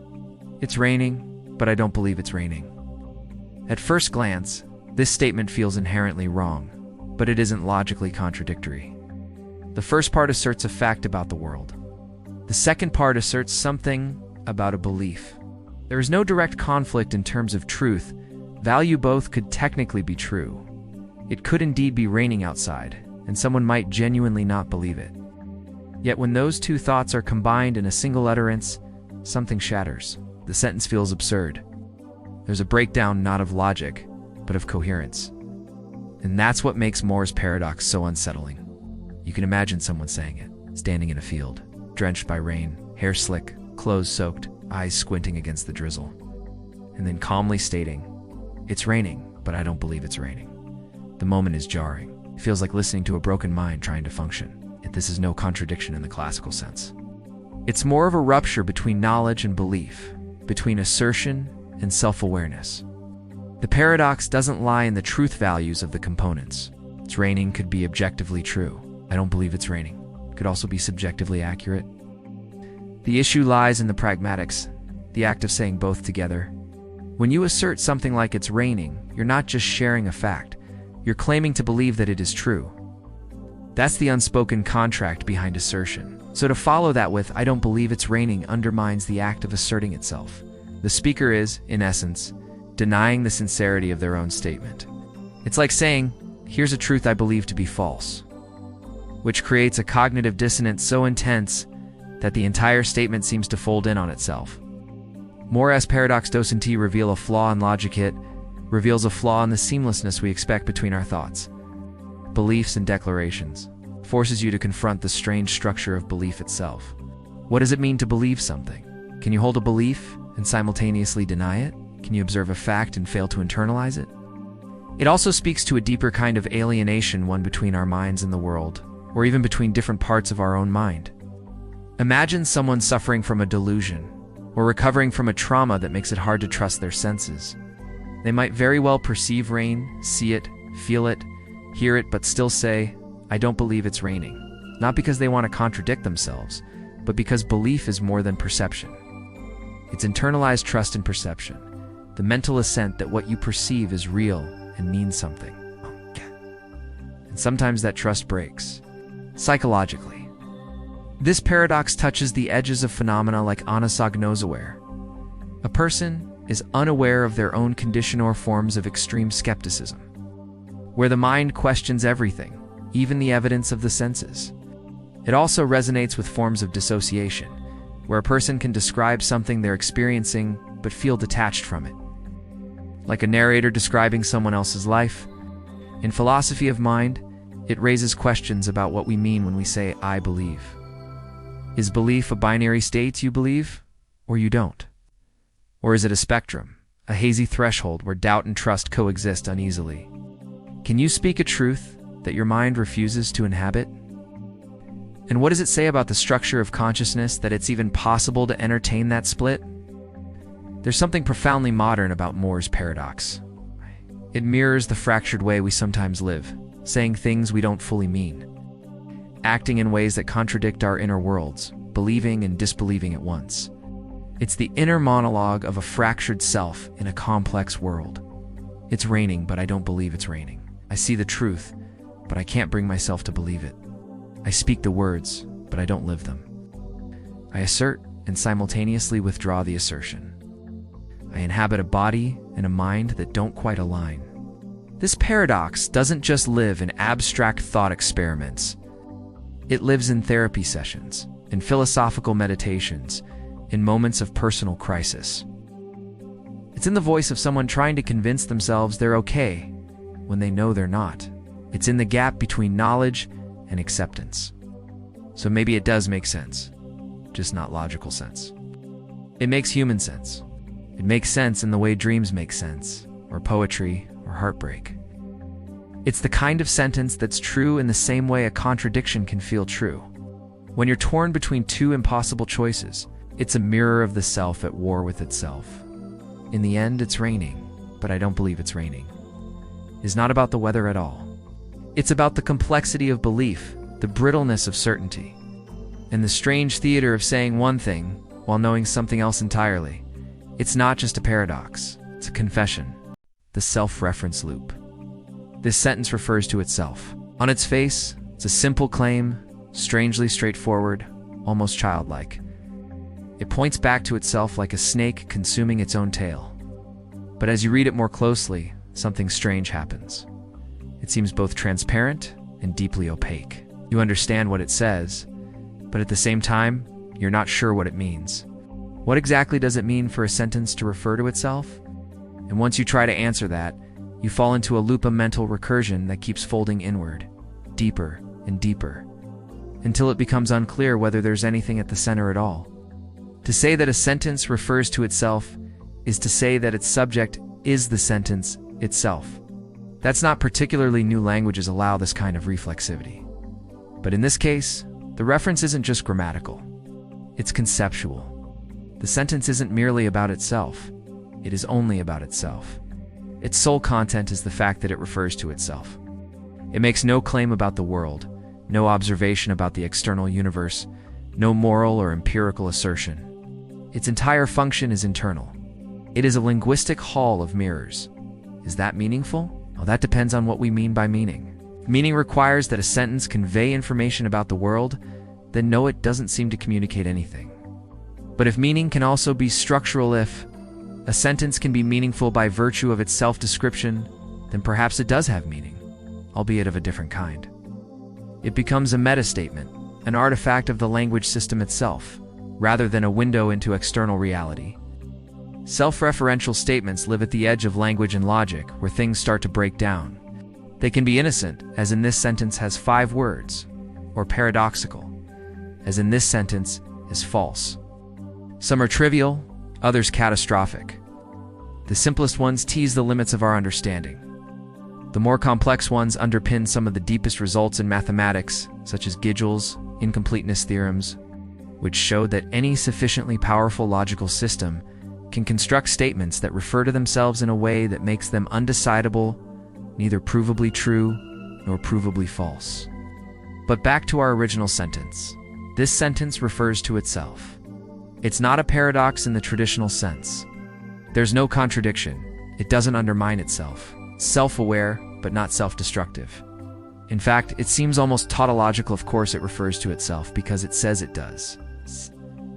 It's raining, but I don't believe it's raining. At first glance, this statement feels inherently wrong, but it isn't logically contradictory. The first part asserts a fact about the world. The second part asserts something about a belief. There is no direct conflict in terms of truth. Value both could technically be true. It could indeed be raining outside, and someone might genuinely not believe it. Yet when those two thoughts are combined in a single utterance, something shatters. The sentence feels absurd. There's a breakdown not of logic, but of coherence. And that's what makes Moore's paradox so unsettling. You can imagine someone saying it, standing in a field, drenched by rain, hair slick, clothes soaked, eyes squinting against the drizzle, and then calmly stating, "It's raining, but I don't believe it's raining." The moment is jarring. It feels like listening to a broken mind trying to function. Yet this is no contradiction in the classical sense. It's more of a rupture between knowledge and belief, between assertion and self-awareness. The paradox doesn't lie in the truth values of the components. It's raining could be objectively true. I don't believe it's raining. It could also be subjectively accurate. The issue lies in the pragmatics, the act of saying both together. When you assert something like it's raining, you're not just sharing a fact, You're claiming to believe that it is true. That's the unspoken contract behind assertion. So to follow that with, "I don't believe it's raining," undermines the act of asserting itself. The speaker is, in essence, denying the sincerity of their own statement. It's like saying, "Here's a truth I believe to be false," which creates a cognitive dissonance so intense that the entire statement seems to fold in on itself. More's paradox doesn't reveal a flaw in logic, it reveals a flaw in the seamlessness we expect between our thoughts, beliefs, and declarations. Forces you to confront the strange structure of belief itself. What does it mean to believe something? Can you hold a belief and simultaneously deny it? Can you observe a fact and fail to internalize it? It also speaks to a deeper kind of alienation, one between our minds and the world, or even between different parts of our own mind. Imagine someone suffering from a delusion, or recovering from a trauma that makes it hard to trust their senses. They might very well perceive rain, see it, feel it, hear it, but still say, "I don't believe it's raining." Not because they want to contradict themselves, but because belief is more than perception. It's internalized trust in perception, the mental assent that what you perceive is real and means something. And sometimes that trust breaks, psychologically. This paradox touches the edges of phenomena like anosognosia. A person is unaware of their own condition or forms of extreme skepticism, where the mind questions everything, even the evidence of the senses. It also resonates with forms of dissociation, where a person can describe something they're experiencing but feel detached from it. Like a narrator describing someone else's life. In philosophy of mind, it raises questions about what we mean when we say, "I believe." Is belief a binary state, you believe, or you don't? Or is it a spectrum, a hazy threshold where doubt and trust coexist uneasily? Can you speak a truth that your mind refuses to inhabit? And what does it say about the structure of consciousness that it's even possible to entertain that split? There's something profoundly modern about More's paradox. It mirrors the fractured way we sometimes live, saying things we don't fully mean, acting in ways that contradict our inner worlds, believing and disbelieving at once. It's the inner monologue of a fractured self in a complex world. It's raining, but I don't believe it's raining. I see the truth, but I can't bring myself to believe it. I speak the words, but I don't live them. I assert and simultaneously withdraw the assertion. I inhabit a body and a mind that don't quite align. This paradox doesn't just live in abstract thought experiments. It lives in therapy sessions, in philosophical meditations, in moments of personal crisis. It's in the voice of someone trying to convince themselves they're okay when they know they're not. It's in the gap between knowledge and acceptance. So maybe it does make sense, just not logical sense. It makes human sense. It makes sense in the way dreams make sense, or poetry, or heartbreak. It's the kind of sentence that's true in the same way a contradiction can feel true. When you're torn between two impossible choices, it's a mirror of the self at war with itself. In the end, it's raining, but I don't believe it's raining. It's not about the weather at all. It's about the complexity of belief, the brittleness of certainty, and the strange theater of saying one thing while knowing something else entirely. It's not just a paradox, it's a confession, the self-reference loop. This sentence refers to itself. On its face, it's a simple claim, strangely straightforward, almost childlike. It points back to itself like a snake consuming its own tail. But as you read it more closely, something strange happens. It seems both transparent and deeply opaque. You understand what it says, but at the same time, you're not sure what it means. What exactly does it mean for a sentence to refer to itself? And once you try to answer that, you fall into a loop of mental recursion that keeps folding inward, deeper and deeper, until it becomes unclear whether there's anything at the center at all. To say that a sentence refers to itself is to say that its subject is the sentence itself. That's not particularly new languages allow this kind of reflexivity. But in this case, the reference isn't just grammatical. It's conceptual. The sentence isn't merely about itself. It is only about itself. Its sole content is the fact that it refers to itself. It makes no claim about the world, no observation about the external universe, no moral or empirical assertion. Its entire function is internal. It is a linguistic hall of mirrors. Is that meaningful? Well, that depends on what we mean by meaning. Meaning requires that a sentence convey information about the world, then no, it doesn't seem to communicate anything. But if meaning can also be structural, if a sentence can be meaningful by virtue of its self-description, then perhaps it does have meaning, albeit of a different kind. It becomes a meta-statement, an artifact of the language system itself, rather than a window into external reality. Self-referential statements live at the edge of language and logic, where things start to break down. They can be innocent, as in this sentence has 5 words, or paradoxical, as in this sentence is false. Some are trivial, others catastrophic. The simplest ones tease the limits of our understanding. The more complex ones underpin some of the deepest results in mathematics, such as Gödel's incompleteness theorems, which showed that any sufficiently powerful logical system can construct statements that refer to themselves in a way that makes them undecidable, neither provably true nor provably false. But back to our original sentence. This sentence refers to itself. It's not a paradox in the traditional sense. There's no contradiction. It doesn't undermine itself. Self-aware, but not self-destructive. In fact, it seems almost tautological. Of course it refers to itself because it says it does.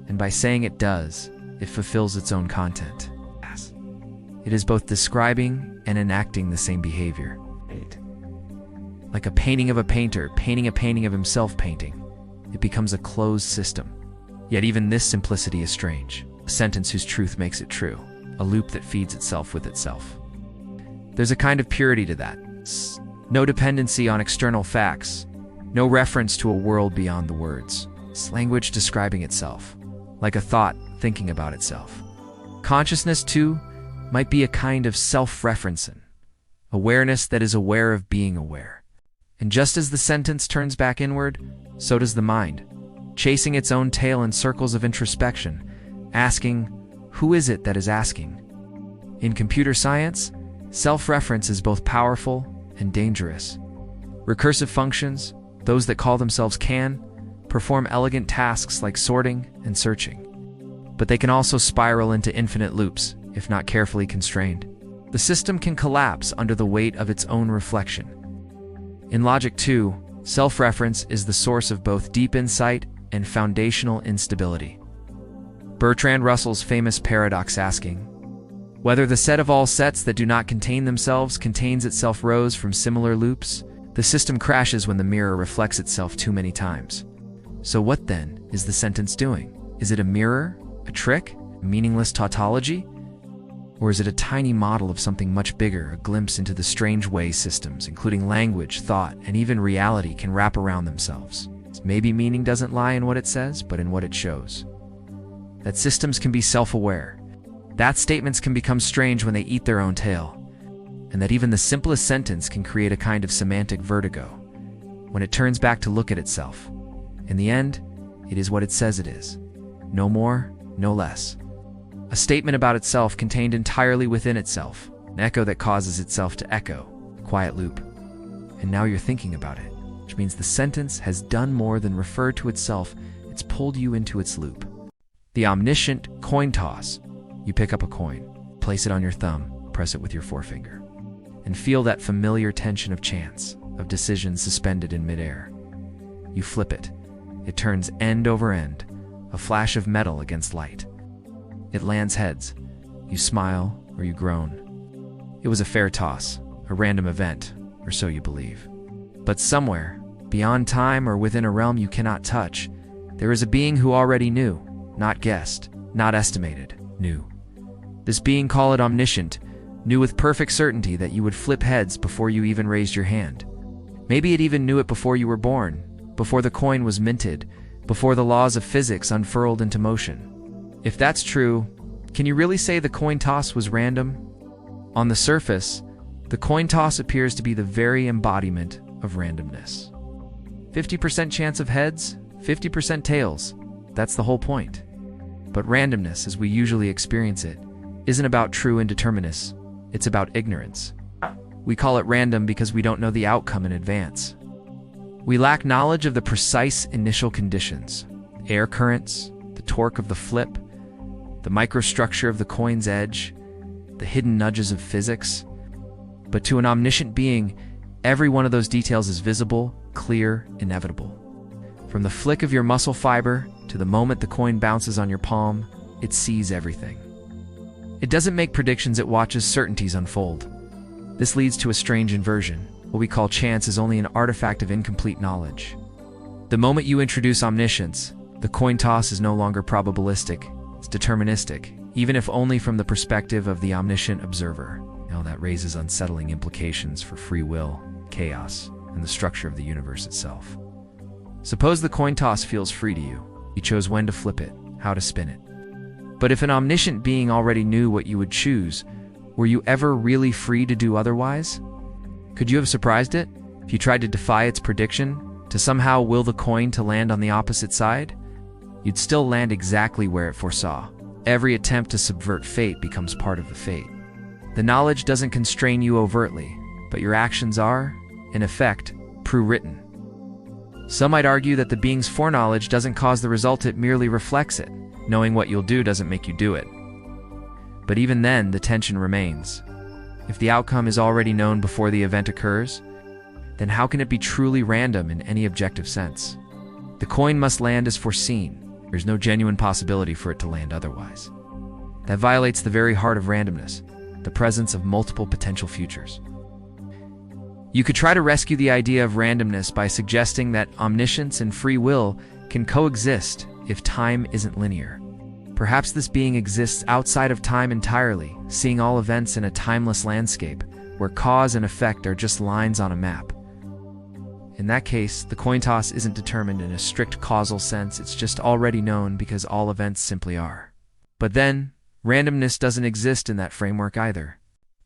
And by saying it does, it fulfills its own content. It is both describing and enacting the same behavior. Like a painting of a painter painting a painting of himself painting. It becomes a closed system. Yet even this simplicity is strange. A sentence whose truth makes it true. A loop that feeds itself with itself. There's a kind of purity to that. No dependency on external facts. No reference to a world beyond the words. It's language describing itself. Like a thought thinking about itself. Consciousness, too, might be a kind of self-referencing. Awareness that is aware of being aware. And just as the sentence turns back inward, so does the mind, chasing its own tail in circles of introspection, asking, who is it that is asking? In computer science, self-reference is both powerful and dangerous. Recursive functions, those that call themselves can, perform elegant tasks like sorting and searching. But they can also spiral into infinite loops, if not carefully constrained. The system can collapse under the weight of its own reflection. In logic, too, self-reference is the source of both deep insight and foundational instability. Bertrand Russell's famous paradox asking, whether the set of all sets that do not contain themselves contains itself rose from similar loops, the system crashes when the mirror reflects itself too many times. So what then is the sentence doing? Is it a mirror? A trick? A meaningless tautology? Or is it a tiny model of something much bigger, a glimpse into the strange way systems, including language, thought, and even reality, can wrap around themselves? Maybe meaning doesn't lie in what it says, but in what it shows. That systems can be self-aware. That statements can become strange when they eat their own tail. And that even the simplest sentence can create a kind of semantic vertigo, when it turns back to look at itself. In the end, it is what it says it is. No more, no less. A statement about itself contained entirely within itself, an echo that causes itself to echo, a quiet loop. And now you're thinking about it, which means the sentence has done more than refer to itself, it's pulled you into its loop. The omniscient coin toss. You pick up a coin, place it on your thumb, press it with your forefinger, and feel that familiar tension of chance, of decision suspended in midair. You flip it. It turns end over end, a flash of metal against light. It lands heads. You smile or you groan. It was a fair toss, a random event, or so you believe. But somewhere, beyond time or within a realm you cannot touch, there is a being who already knew, not guessed, not estimated, knew. This being, call it omniscient, knew with perfect certainty that you would flip heads before you even raised your hand. Maybe it even knew it before you were born, before the coin was minted, before the laws of physics unfurled into motion. If that's true, can you really say the coin toss was random? On the surface, the coin toss appears to be the very embodiment of randomness. 50% chance of heads, 50% tails. That's the whole point. But randomness, as we usually experience it, isn't about true indeterminacy. It's about ignorance. We call it random because we don't know the outcome in advance. We lack knowledge of the precise initial conditions, air currents, the torque of the flip, the microstructure of the coin's edge, the hidden nudges of physics. But to an omniscient being, every one of those details is visible, clear, inevitable. From the flick of your muscle fiber to the moment the coin bounces on your palm, it sees everything. It doesn't make predictions, it watches certainties unfold. This leads to a strange inversion. What we call chance is only an artifact of incomplete knowledge. The moment you introduce omniscience, the coin toss is no longer probabilistic, it's deterministic, even if only from the perspective of the omniscient observer. Now that raises unsettling implications for free will, chaos, and the structure of the universe itself. Suppose the coin toss feels free to you. You chose when to flip it, how to spin it. But if an omniscient being already knew what you would choose, were you ever really free to do otherwise? Could you have surprised it if you tried to defy its prediction, to somehow will the coin to land on the opposite side? You'd still land exactly where it foresaw. Every attempt to subvert fate becomes part of the fate. The knowledge doesn't constrain you overtly, but your actions are, in effect, pre-written. Some might argue that the being's foreknowledge doesn't cause the result, it merely reflects it. Knowing what you'll do doesn't make you do it. But even then, the tension remains. If the outcome is already known before the event occurs, then how can it be truly random in any objective sense? The coin must land as foreseen. There's no genuine possibility for it to land otherwise. That violates the very heart of randomness, the presence of multiple potential futures. You could try to rescue the idea of randomness by suggesting that omniscience and free will can coexist if time isn't linear. Perhaps this being exists outside of time entirely, seeing all events in a timeless landscape, where cause and effect are just lines on a map. In that case, the coin toss isn't determined in a strict causal sense, it's just already known because all events simply are. But then, randomness doesn't exist in that framework either.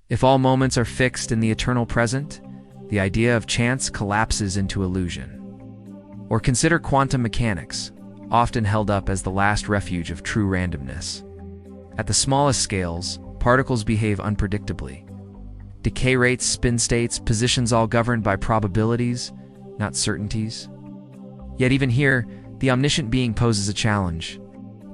If all moments are fixed in the eternal present, the idea of chance collapses into illusion. Or consider quantum mechanics, often held up as the last refuge of true randomness. At the smallest scales, particles behave unpredictably. Decay rates, spin states, positions all governed by probabilities, not certainties. Yet even here, the omniscient being poses a challenge.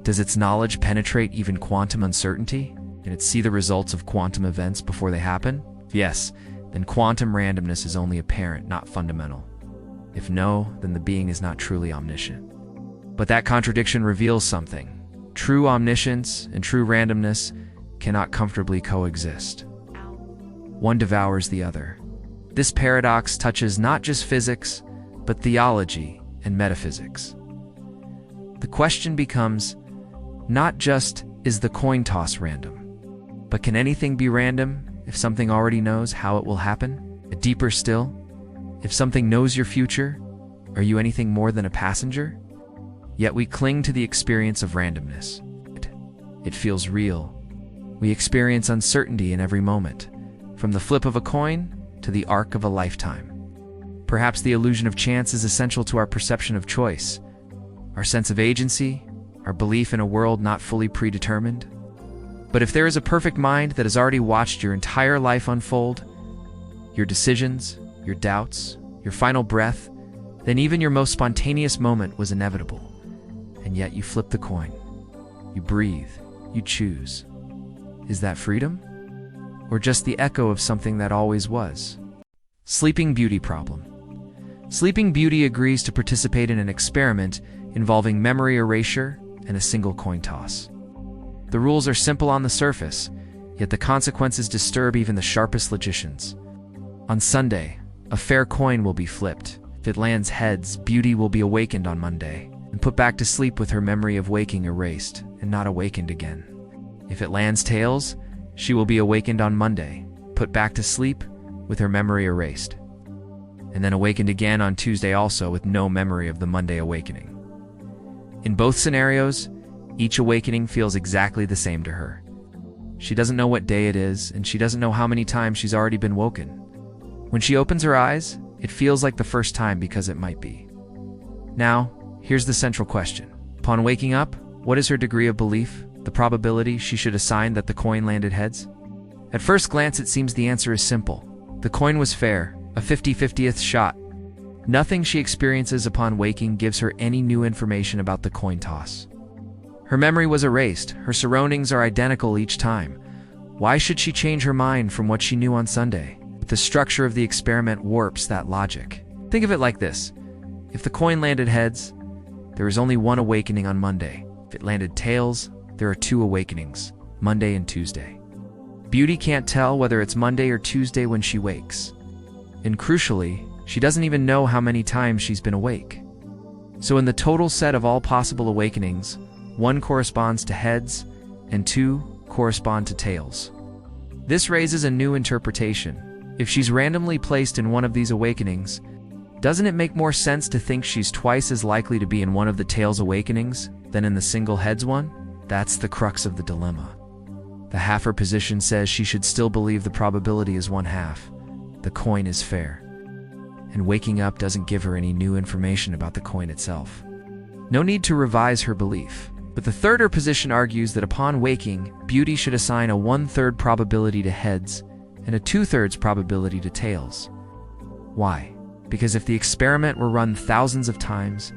Does its knowledge penetrate even quantum uncertainty? Can it see the results of quantum events before they happen? If yes, then quantum randomness is only apparent, not fundamental. If no, then the being is not truly omniscient. But that contradiction reveals something. True omniscience and true randomness cannot comfortably coexist. One devours the other. This paradox touches not just physics, but theology and metaphysics. The question becomes, not just is the coin toss random, but can anything be random if something already knows how it will happen? A deeper still, if something knows your future, are you anything more than a passenger? Yet we cling to the experience of randomness. It feels real. We experience uncertainty in every moment, from the flip of a coin to the arc of a lifetime. Perhaps the illusion of chance is essential to our perception of choice, our sense of agency, our belief in a world not fully predetermined. But if there is a perfect mind that has already watched your entire life unfold, your decisions, your doubts, your final breath, then even your most spontaneous moment was inevitable. And yet you flip the coin. You breathe. You choose. Is that freedom? Or just the echo of something that always was? Sleeping Beauty Problem. Sleeping Beauty agrees to participate in an experiment involving memory erasure and a single coin toss. The rules are simple on the surface, yet the consequences disturb even the sharpest logicians. On Sunday, a fair coin will be flipped. If it lands heads, Beauty will be awakened on Monday and put back to sleep with her memory of waking erased and not awakened again. If it lands tails, she will be awakened on Monday, put back to sleep with her memory erased, and then awakened again on Tuesday also with no memory of the Monday awakening. In both scenarios, each awakening feels exactly the same to her. She doesn't know what day it is, and she doesn't know how many times she's already been woken. When she opens her eyes, it feels like the first time because it might be. Now, here's the central question. Upon waking up, what is her degree of belief, the probability she should assign that the coin landed heads? At first glance, it seems the answer is simple. The coin was fair, a 50-50th shot. Nothing she experiences upon waking gives her any new information about the coin toss. Her memory was erased, her surroundings are identical each time. Why should she change her mind from what she knew on Sunday? The structure of the experiment warps that logic. Think of it like this. If the coin landed heads, there is only one awakening on Monday. If it landed tails, there are two awakenings, Monday and Tuesday. Beauty can't tell whether it's Monday or Tuesday when she wakes. And crucially, she doesn't even know how many times she's been awake. So in the total set of all possible awakenings, one corresponds to heads and two correspond to tails. This raises a new interpretation. If she's randomly placed in one of these awakenings, doesn't it make more sense to think she's twice as likely to be in one of the tails awakenings than in the single heads one? That's the crux of the dilemma. The halfer position says she should still believe the probability is 1/2. The coin is fair. And waking up doesn't give her any new information about the coin itself. No need to revise her belief. But the thirder position argues that upon waking, Beauty should assign a 1/3 probability to heads and a 2/3 probability to tails. Why? Because if the experiment were run thousands of times,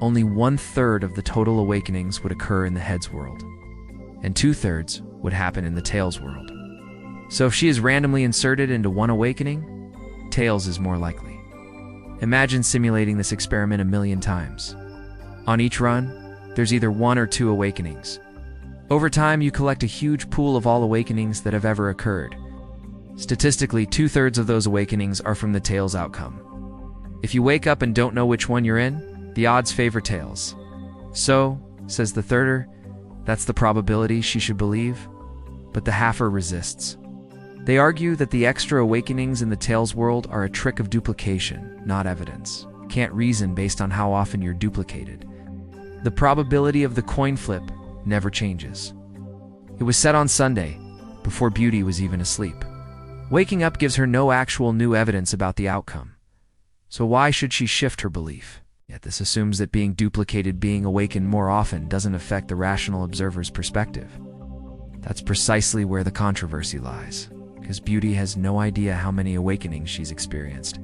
only 1/3 of the total awakenings would occur in the heads world, and 2/3 would happen in the tails world. So if she is randomly inserted into one awakening, tails is more likely. Imagine simulating this experiment 1,000,000 times. On each run, there's either one or two awakenings. Over time, you collect a huge pool of all awakenings that have ever occurred. Statistically, 2/3 of those awakenings are from the tails outcome. If you wake up and don't know which one you're in, the odds favor tails. So, says the thirder, that's the probability she should believe. But the halfer resists. They argue that the extra awakenings in the tails world are a trick of duplication, not evidence. Can't reason based on how often you're duplicated. The probability of the coin flip never changes. It was set on Sunday, before Beauty was even asleep. Waking up gives her no actual new evidence about the outcome. So why should she shift her belief? Yet this assumes that being duplicated, being awakened more often, doesn't affect the rational observer's perspective. That's precisely where the controversy lies, because Beauty has no idea how many awakenings she's experienced,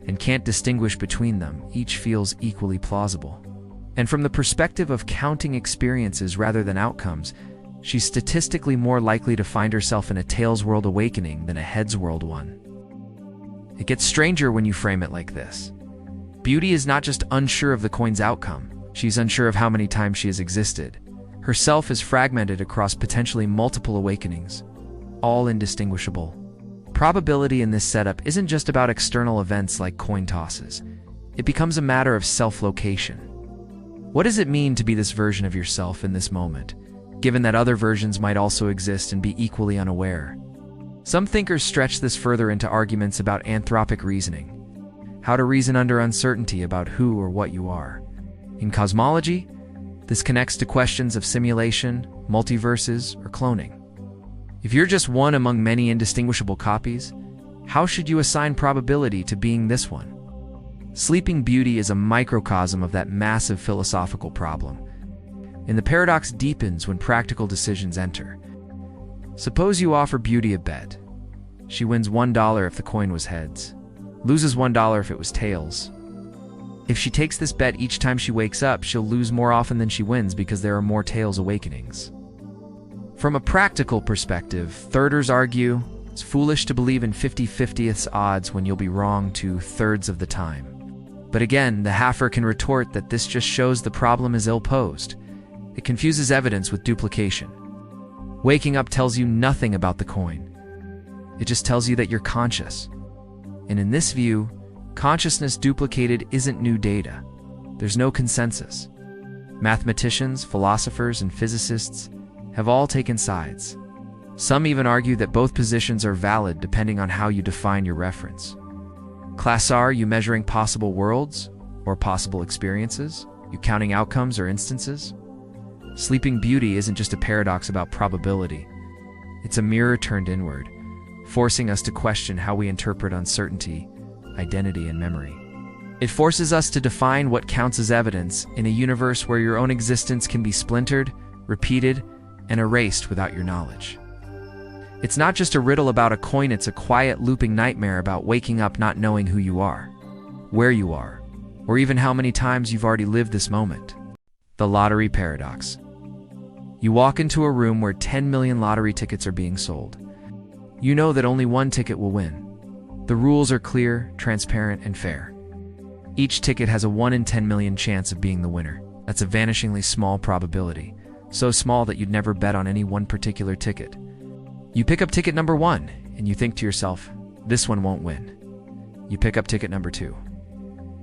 and can't distinguish between them. Each feels equally plausible. And from the perspective of counting experiences rather than outcomes, she's statistically more likely to find herself in a tails world awakening than a heads world one. It gets stranger when you frame it like this. Beauty is not just unsure of the coin's outcome, she's unsure of how many times she has existed. Her self is fragmented across potentially multiple awakenings, all indistinguishable. Probability in this setup isn't just about external events like coin tosses. It becomes a matter of self-location. What does it mean to be this version of yourself in this moment, given that other versions might also exist and be equally unaware? Some thinkers stretch this further into arguments about anthropic reasoning, how to reason under uncertainty about who or what you are. In cosmology, this connects to questions of simulation, multiverses, or cloning. If you're just one among many indistinguishable copies, how should you assign probability to being this one? Sleeping Beauty is a microcosm of that massive philosophical problem, and the paradox deepens when practical decisions enter. Suppose you offer Beauty a bet. She wins $1 if the coin was heads, loses $1 if it was tails. If she takes this bet each time she wakes up, she'll lose more often than she wins because there are more tails awakenings. From a practical perspective, thirders argue it's foolish to believe in 50/50ths odds when you'll be wrong 2/3 of the time. But again, the halfer can retort that this just shows the problem is ill-posed. It confuses evidence with duplication. Waking up tells you nothing about the coin. It just tells you that you're conscious. And in this view, consciousness duplicated isn't new data. There's no consensus. Mathematicians, philosophers, and physicists have all taken sides. Some even argue that both positions are valid depending on how you define your reference. Class, are you measuring possible worlds or possible experiences? You counting outcomes or instances? Sleeping Beauty isn't just a paradox about probability. It's a mirror turned inward, forcing us to question how we interpret uncertainty, identity, and memory. It forces us to define what counts as evidence in a universe where your own existence can be splintered, repeated, and erased without your knowledge. It's not just a riddle about a coin, it's a quiet, looping nightmare about waking up not knowing who you are, where you are, or even how many times you've already lived this moment. The lottery paradox. You walk into a room where 10 million lottery tickets are being sold. You know that only one ticket will win, The rules are clear, transparent, and fair. Each ticket has a 1 in 10 million chance of being the winner. That's a vanishingly small probability, so small that you'd never bet on any one particular ticket. You pick up ticket number 1, and you think to yourself, this one won't win. You pick up ticket number 2.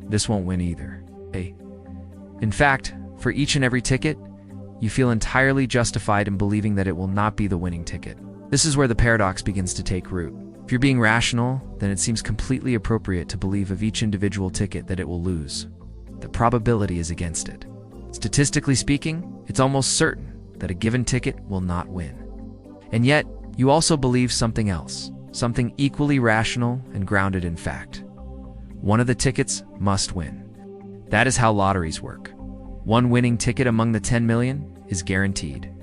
This won't win either. Hey. In fact, for each and every ticket, you feel entirely justified in believing that it will not be the winning ticket. This is where the paradox begins to take root. If you're being rational, then it seems completely appropriate to believe of each individual ticket that it will lose. The probability is against it. Statistically speaking, it's almost certain that a given ticket will not win. And yet, you also believe something else, something equally rational and grounded in fact. One of the tickets must win. That is how lotteries work. One winning ticket among the 10 million is guaranteed.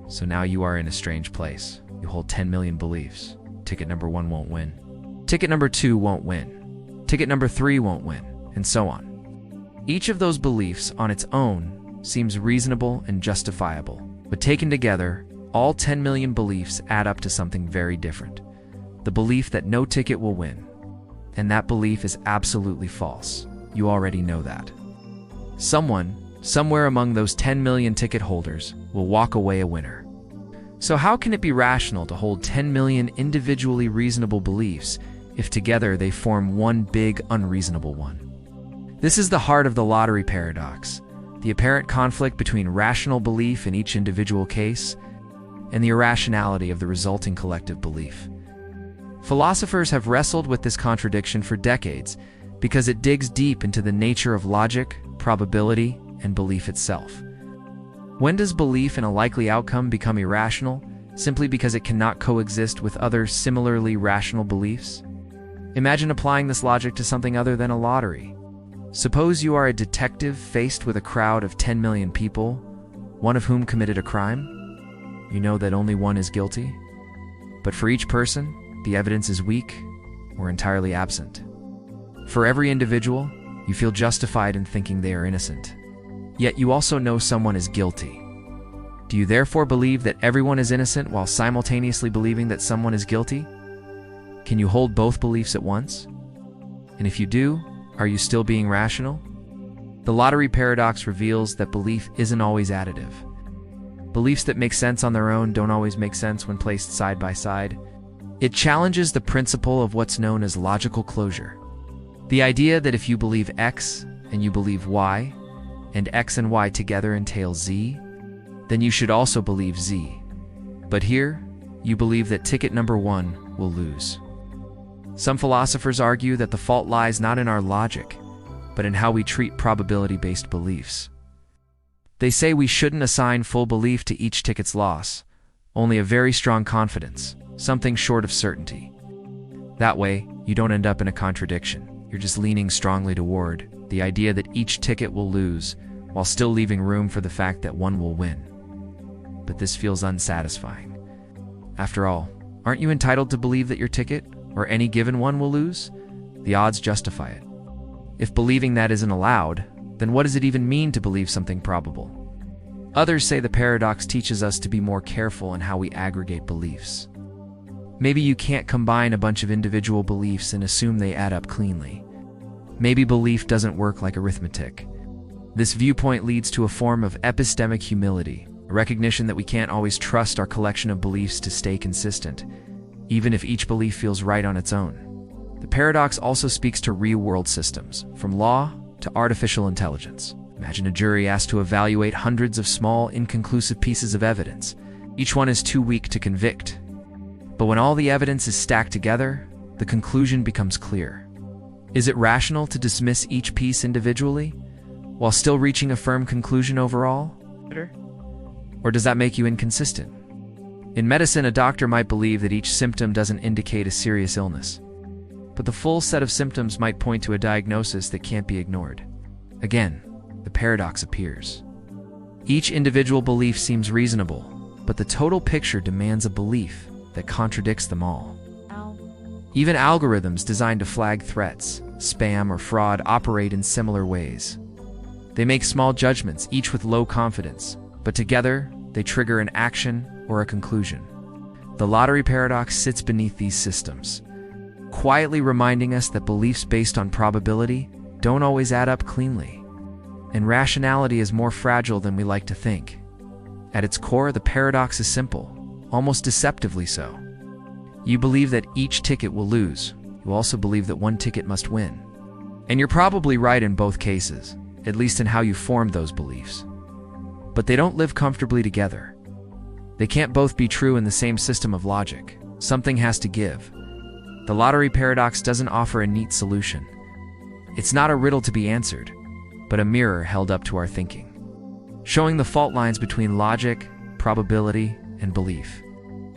So now you are in a strange place. You hold 10 million beliefs. Ticket number 1 won't win. Ticket number 2 won't win. Ticket number 3 won't win, and so on. Each of those beliefs on its own seems reasonable and justifiable, but taken together, all 10 million beliefs add up to something very different. The belief that no ticket will win. And that belief is absolutely false. You already know that. Someone, somewhere among those 10 million ticket holders, will walk away a winner. So how can it be rational to hold 10 million individually reasonable beliefs if together they form one big unreasonable one? This is the heart of the lottery paradox, the apparent conflict between rational belief in each individual case and the irrationality of the resulting collective belief. Philosophers have wrestled with this contradiction for decades because it digs deep into the nature of logic, probability, and belief itself. When does belief in a likely outcome become irrational simply because it cannot coexist with other similarly rational beliefs? Imagine applying this logic to something other than a lottery. Suppose you are a detective faced with a crowd of 10 million people, one of whom committed a crime. You know that only one is guilty, but for each person, the evidence is weak or entirely absent. For every individual, you feel justified in thinking they are innocent. Yet you also know someone is guilty. Do you therefore believe that everyone is innocent while simultaneously believing that someone is guilty? Can you hold both beliefs at once? And if you do, are you still being rational? The lottery paradox reveals that belief isn't always additive. Beliefs that make sense on their own don't always make sense when placed side by side. It challenges the principle of what's known as logical closure. The idea that if you believe X and you believe Y, and X and Y together entail Z, then you should also believe Z. But here, you believe that ticket number 1 will lose. Some philosophers argue that the fault lies not in our logic, but in how we treat probability-based beliefs. They say we shouldn't assign full belief to each ticket's loss, only a very strong confidence, something short of certainty. That way, you don't end up in a contradiction. You're just leaning strongly toward the idea that each ticket will lose, while still leaving room for the fact that one will win. But this feels unsatisfying. After all, aren't you entitled to believe that your ticket, or any given one, will lose? The odds justify it. If believing that isn't allowed, then what does it even mean to believe something probable? Others say the paradox teaches us to be more careful in how we aggregate beliefs. Maybe you can't combine a bunch of individual beliefs and assume they add up cleanly. Maybe belief doesn't work like arithmetic. This viewpoint leads to a form of epistemic humility, a recognition that we can't always trust our collection of beliefs to stay consistent, even if each belief feels right on its own. The paradox also speaks to real-world systems, from law to artificial intelligence. Imagine a jury asked to evaluate hundreds of small, inconclusive pieces of evidence. Each one is too weak to convict. But when all the evidence is stacked together, the conclusion becomes clear. Is it rational to dismiss each piece individually, while still reaching a firm conclusion overall? Or does that make you inconsistent? In medicine, a doctor might believe that each symptom doesn't indicate a serious illness, but the full set of symptoms might point to a diagnosis that can't be ignored. Again, the paradox appears. Each individual belief seems reasonable, but the total picture demands a belief that contradicts them all. Even algorithms designed to flag threats, spam, or fraud operate in similar ways. They make small judgments, each with low confidence, but together they trigger an action or a conclusion. The lottery paradox sits beneath these systems. quietly reminding us that beliefs based on probability don't always add up cleanly. And rationality is more fragile than we like to think. At its core, the paradox is simple, almost deceptively so. You believe that each ticket will lose. You also believe that one ticket must win. And you're probably right in both cases, at least in how you formed those beliefs. But they don't live comfortably together. They can't both be true in the same system of logic. Something has to give. The lottery paradox doesn't offer a neat solution. It's not a riddle to be answered, but a mirror held up to our thinking, showing the fault lines between logic, probability, and belief.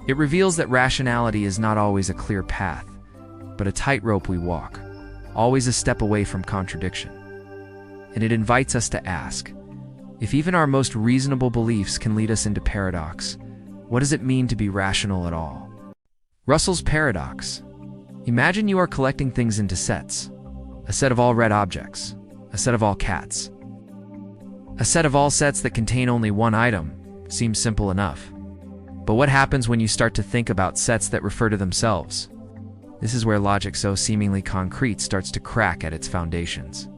It reveals that rationality is not always a clear path, but a tightrope we walk, always a step away from contradiction. And it invites us to ask, if even our most reasonable beliefs can lead us into paradox, what does it mean to be rational at all? Russell's paradox. Imagine you are collecting things into sets. A set of all red objects. A set of all cats. A set of all sets that contain only one item seems simple enough. But what happens when you start to think about sets that refer to themselves? This is where logic so seemingly concrete starts to crack at its foundations.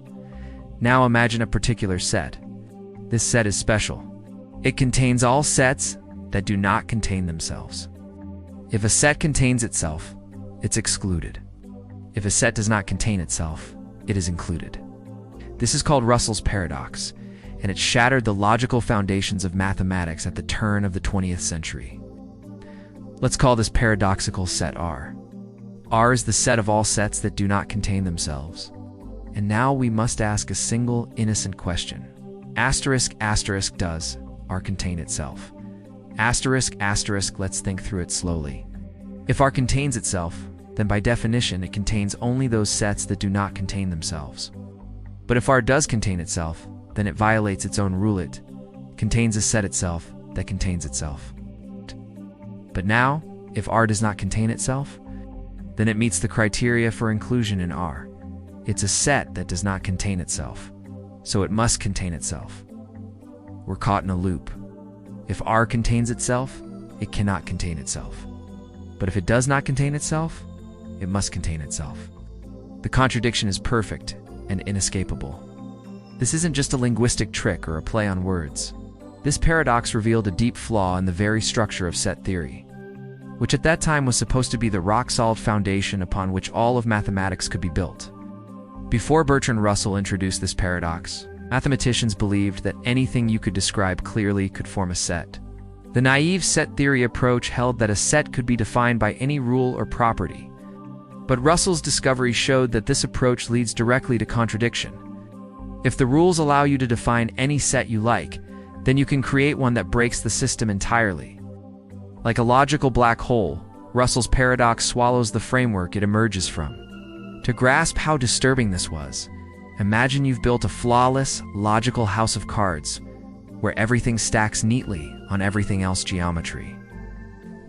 Now imagine a particular set. This set is special. It contains all sets that do not contain themselves. If a set contains itself, it's excluded. If a set does not contain itself, it is included. This is called Russell's paradox, and it shattered the logical foundations of mathematics at the turn of the 20th century. Let's call this paradoxical set R. R is the set of all sets that do not contain themselves. And now we must ask a single innocent question. Asterisk, asterisk, does R contain itself? Asterisk, asterisk, let's think through it slowly. If R contains itself, then by definition it contains only those sets that do not contain themselves. But if R does contain itself, then it violates its own rule. It contains a set itself that contains itself. But now, if R does not contain itself, then it meets the criteria for inclusion in R. It's a set that does not contain itself, so it must contain itself. We're caught in a loop. If R contains itself, it cannot contain itself. But if it does not contain itself, it must contain itself. The contradiction is perfect and inescapable. This isn't just a linguistic trick or a play on words. This paradox revealed a deep flaw in the very structure of set theory, which at that time was supposed to be the rock-solid foundation upon which all of mathematics could be built. Before Bertrand Russell introduced this paradox, mathematicians believed that anything you could describe clearly could form a set. The naive set theory approach held that a set could be defined by any rule or property. But Russell's discovery showed that this approach leads directly to contradiction. If the rules allow you to define any set you like, then you can create one that breaks the system entirely. Like a logical black hole, Russell's paradox swallows the framework it emerges from. To grasp how disturbing this was, imagine you've built a flawless, logical house of cards, where everything stacks neatly on everything else geometry.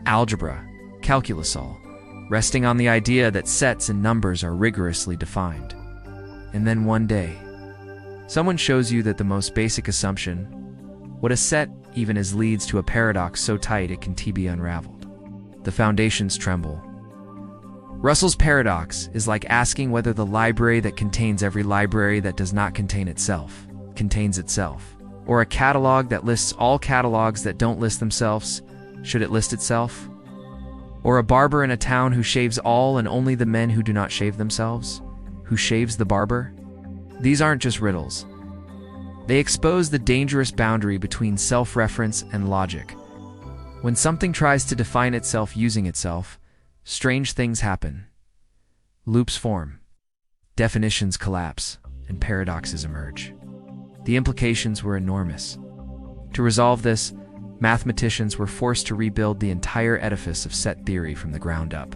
Algebra, calculus all, resting on the idea that sets and numbers are rigorously defined. And then one day, someone shows you that the most basic assumption, what a set even is, leads to a paradox so tight it can be unraveled. The foundations tremble. Russell's paradox is like asking whether the library that contains every library that does not contain itself, contains itself, or a catalog that lists all catalogs that don't list themselves, should it list itself? Or a barber in a town who shaves all and only the men who do not shave themselves, who shaves the barber? These aren't just riddles. They expose the dangerous boundary between self-reference and logic. When something tries to define itself using itself, strange things happen. Loops form, definitions collapse, and paradoxes emerge. The implications were enormous. To resolve this, mathematicians were forced to rebuild the entire edifice of set theory from the ground up.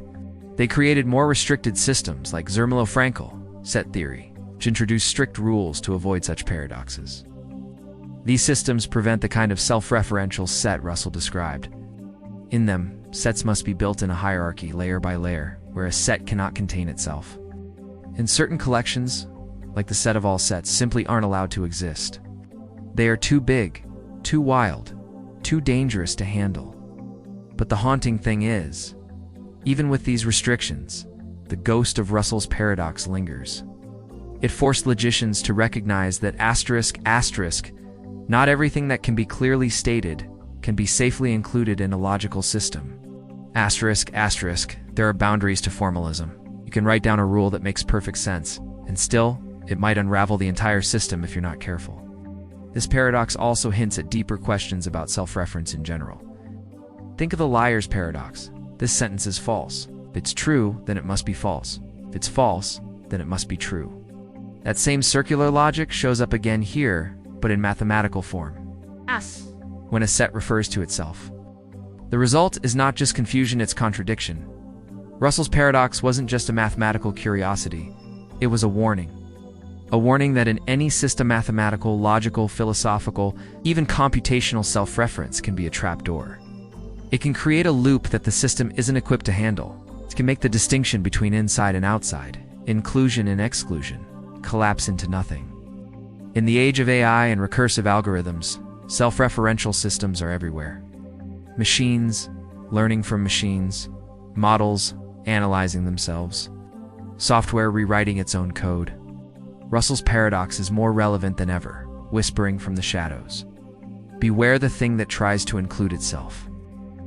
They created more restricted systems like Zermelo-Fraenkel set theory, which introduced strict rules to avoid such paradoxes. These systems prevent the kind of self-referential set Russell described. In them, sets must be built in a hierarchy, layer by layer, where a set cannot contain itself. And certain collections, like the set of all sets, simply aren't allowed to exist. They are too big, too wild, too dangerous to handle. But the haunting thing is, even with these restrictions, the ghost of Russell's paradox lingers. It forced logicians to recognize that not everything that can be clearly stated can be safely included in a logical system. There are boundaries to formalism. You can write down a rule that makes perfect sense, and still, it might unravel the entire system if you're not careful. This paradox also hints at deeper questions about self-reference in general. Think of the liar's paradox. This sentence is false. If it's true, then it must be false. If it's false, then it must be true. That same circular logic shows up again here, but in mathematical form. When a set refers to itself. The result is not just confusion, it's contradiction. Russell's paradox wasn't just a mathematical curiosity, it was a warning. A warning that in any system, mathematical, logical, philosophical, even computational self-reference can be a trapdoor. It can create a loop that the system isn't equipped to handle. It can make the distinction between inside and outside, inclusion and exclusion, collapse into nothing. In the age of AI and recursive algorithms, self-referential systems are everywhere. Machines, learning from machines, models, analyzing themselves, software rewriting its own code. Russell's paradox is more relevant than ever, whispering from the shadows. Beware the thing that tries to include itself.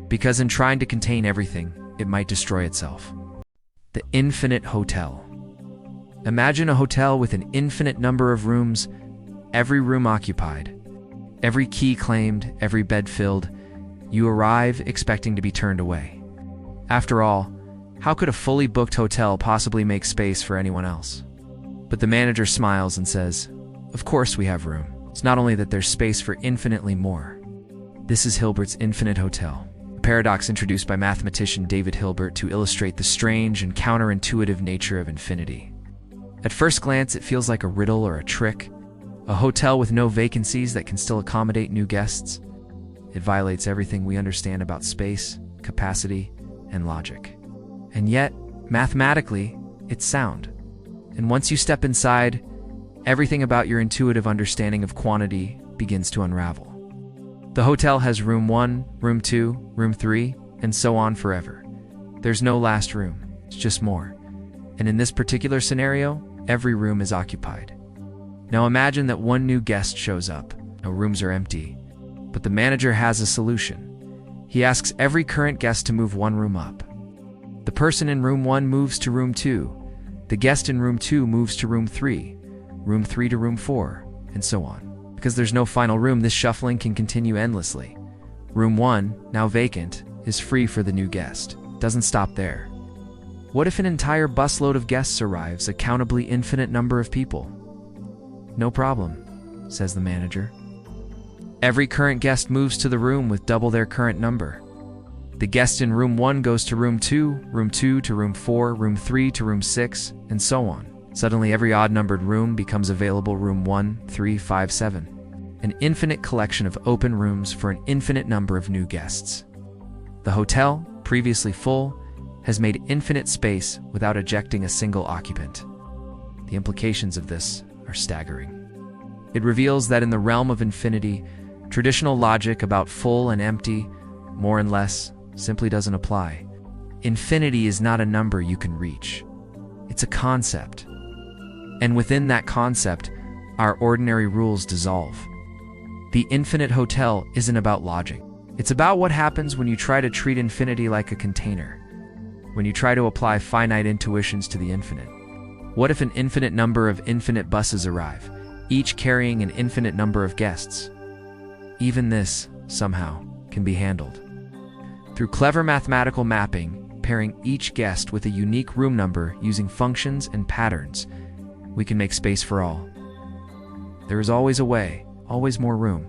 Because in trying to contain everything, it might destroy itself. The infinite hotel. Imagine a hotel with an infinite number of rooms, every room occupied, every key claimed, every bed filled. You arrive expecting to be turned away. After all, how could a fully booked hotel possibly make space for anyone else? But the manager smiles and says, "Of course we have room. It's not only that there's space for infinitely more." This is Hilbert's infinite hotel, a paradox introduced by mathematician David Hilbert to illustrate the strange and counterintuitive nature of infinity. At first glance, it feels like a riddle or a trick, a hotel with no vacancies that can still accommodate new guests. It violates everything we understand about space, capacity, and logic. And yet, mathematically, it's sound. And once you step inside, everything about your intuitive understanding of quantity begins to unravel. The hotel has room 1, room 2, room 3, and so on forever. There's no last room, it's just more. And in this particular scenario, every room is occupied. Now imagine that one new guest shows up. No rooms are empty, but the manager has a solution. He asks every current guest to move one room up. The person in room 1 moves to room 2. The guest in room 2 moves to room 3 to room 4, and so on. Because there's no final room, this shuffling can continue endlessly. Room 1, now vacant, is free for the new guest. It doesn't stop there. What if an entire busload of guests arrives, a countably infinite number of people? No problem, says the manager. Every current guest moves to the room with double their current number. The guest in room 1 goes to room 2 to room 4, room 3 to room 6, and so on. Suddenly every odd-numbered room becomes available: room 1, 3, 5, 7. An infinite collection of open rooms for an infinite number of new guests. The hotel, previously full, has made infinite space without ejecting a single occupant. The implications of this are staggering. It reveals that in the realm of infinity, traditional logic about full and empty, more and less, simply doesn't apply. Infinity is not a number you can reach. It's a concept. And within that concept, our ordinary rules dissolve. The infinite hotel isn't about logic. It's about what happens when you try to treat infinity like a container. When you try to apply finite intuitions to the infinite. What if an infinite number of infinite buses arrive, each carrying an infinite number of guests? Even this, somehow, can be handled. Through clever mathematical mapping, pairing each guest with a unique room number using functions and patterns, we can make space for all. There is always a way, always more room.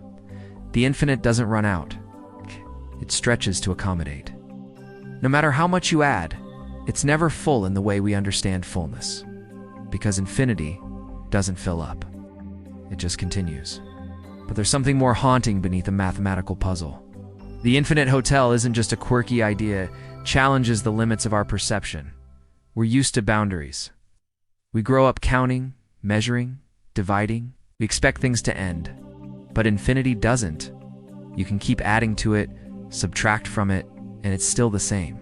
The infinite doesn't run out. It stretches to accommodate. No matter how much you add, it's never full in the way we understand fullness. Because infinity doesn't fill up. It just continues. But there's something more haunting beneath a mathematical puzzle. The infinite hotel isn't just a quirky idea, it challenges the limits of our perception. We're used to boundaries. We grow up counting, measuring, dividing. We expect things to end. But infinity doesn't. You can keep adding to it, subtract from it, and it's still the same.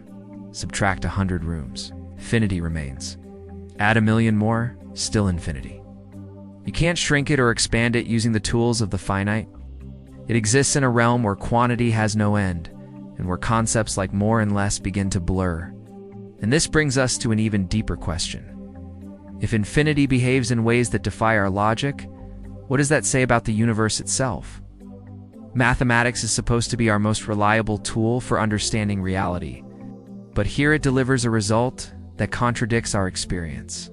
Subtract 100 rooms. infinity remains. Add a million more, still infinity. You can't shrink it or expand it using the tools of the finite. It exists in a realm where quantity has no end, and where concepts like more and less begin to blur. And this brings us to an even deeper question. If infinity behaves in ways that defy our logic, what does that say about the universe itself? Mathematics is supposed to be our most reliable tool for understanding reality, but here it delivers a result that contradicts our experience.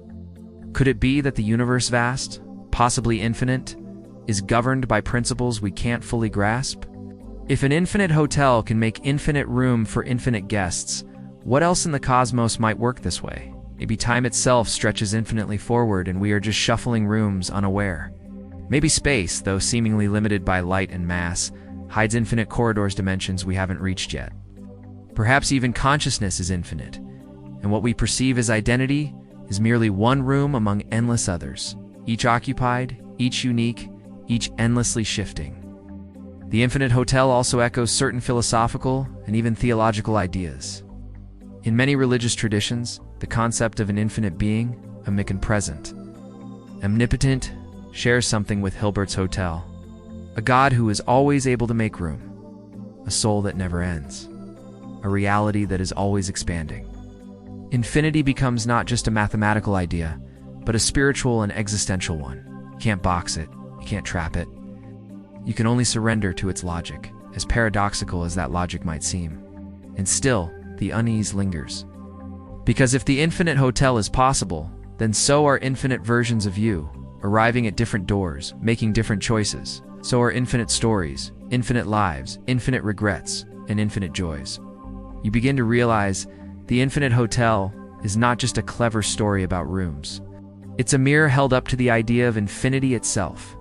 Could it be that the universe vast, possibly infinite, is governed by principles we can't fully grasp? If an infinite hotel can make infinite room for infinite guests, what else in the cosmos might work this way? Maybe time itself stretches infinitely forward and we are just shuffling rooms unaware. Maybe space, though seemingly limited by light and mass, hides infinite corridors, dimensions we haven't reached yet. Perhaps even consciousness is infinite, and what we perceive as identity is merely one room among endless others, each occupied, each unique, each endlessly shifting. The infinite hotel also echoes certain philosophical and even theological ideas. In many religious traditions, the concept of an infinite being, omnipresent, omnipotent, shares something with Hilbert's hotel, a God who is always able to make room, a soul that never ends, a reality that is always expanding. Infinity becomes not just a mathematical idea, but a spiritual and existential one. You can't box it, you can't trap it. You can only surrender to its logic, as paradoxical as that logic might seem. And still, the unease lingers. Because if the infinite hotel is possible, then so are infinite versions of you, arriving at different doors, making different choices. So are infinite stories, infinite lives, infinite regrets, and infinite joys. You begin to realize the infinite hotel is not just a clever story about rooms. It's a mirror held up to the idea of infinity itself,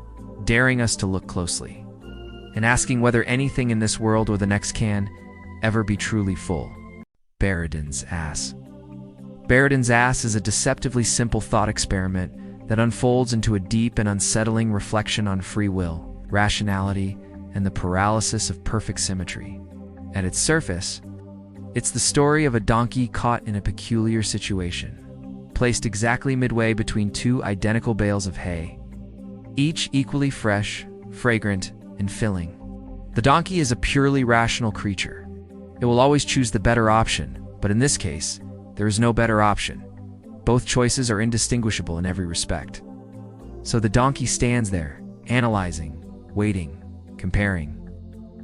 daring us to look closely, and asking whether anything in this world or the next can ever be truly full. Buridan's ass. Buridan's ass is a deceptively simple thought experiment that unfolds into a deep and unsettling reflection on free will, rationality, and the paralysis of perfect symmetry. At its surface, it's the story of a donkey caught in a peculiar situation, placed exactly midway between two identical bales of hay, each equally fresh, fragrant, and filling. The donkey is a purely rational creature. It will always choose the better option, but in this case, there is no better option. Both choices are indistinguishable in every respect. So the donkey stands there, analyzing, waiting, comparing.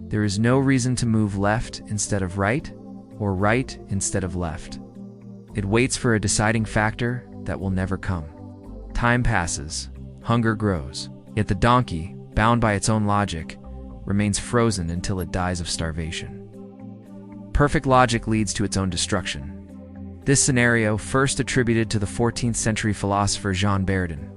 There is no reason to move left instead of right, or right instead of left. It waits for a deciding factor that will never come. Time passes, hunger grows, yet the donkey, bound by its own logic, remains frozen until it dies of starvation. Perfect logic leads to its own destruction. This scenario, first attributed to the 14th century philosopher Jean Buridan,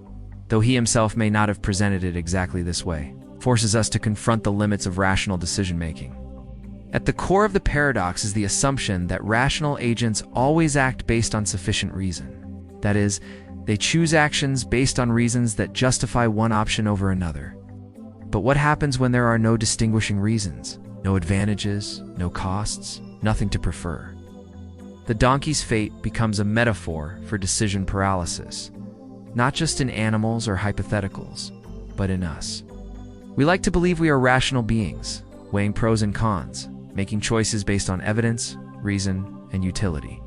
though he himself may not have presented it exactly this way, forces us to confront the limits of rational decision-making. At the core of the paradox is the assumption that rational agents always act based on sufficient reason. That is, they choose actions based on reasons that justify one option over another. But what happens when there are no distinguishing reasons, no advantages, no costs, nothing to prefer? The donkey's fate becomes a metaphor for decision paralysis, not just in animals or hypotheticals, but in us. We like to believe we are rational beings, weighing pros and cons, making choices based on evidence, reason, and utility.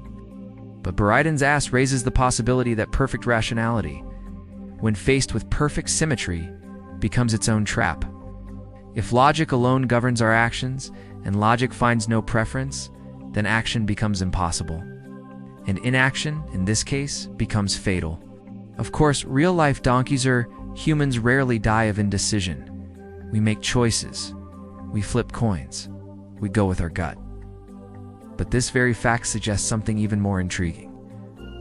But Buridan's ass raises the possibility that perfect rationality, when faced with perfect symmetry, becomes its own trap. If logic alone governs our actions, and logic finds no preference, then action becomes impossible. And inaction, in this case, becomes fatal. Of course, real-life donkeys or humans rarely die of indecision. We make choices. We flip coins. We go with our gut. But this very fact suggests something even more intriguing.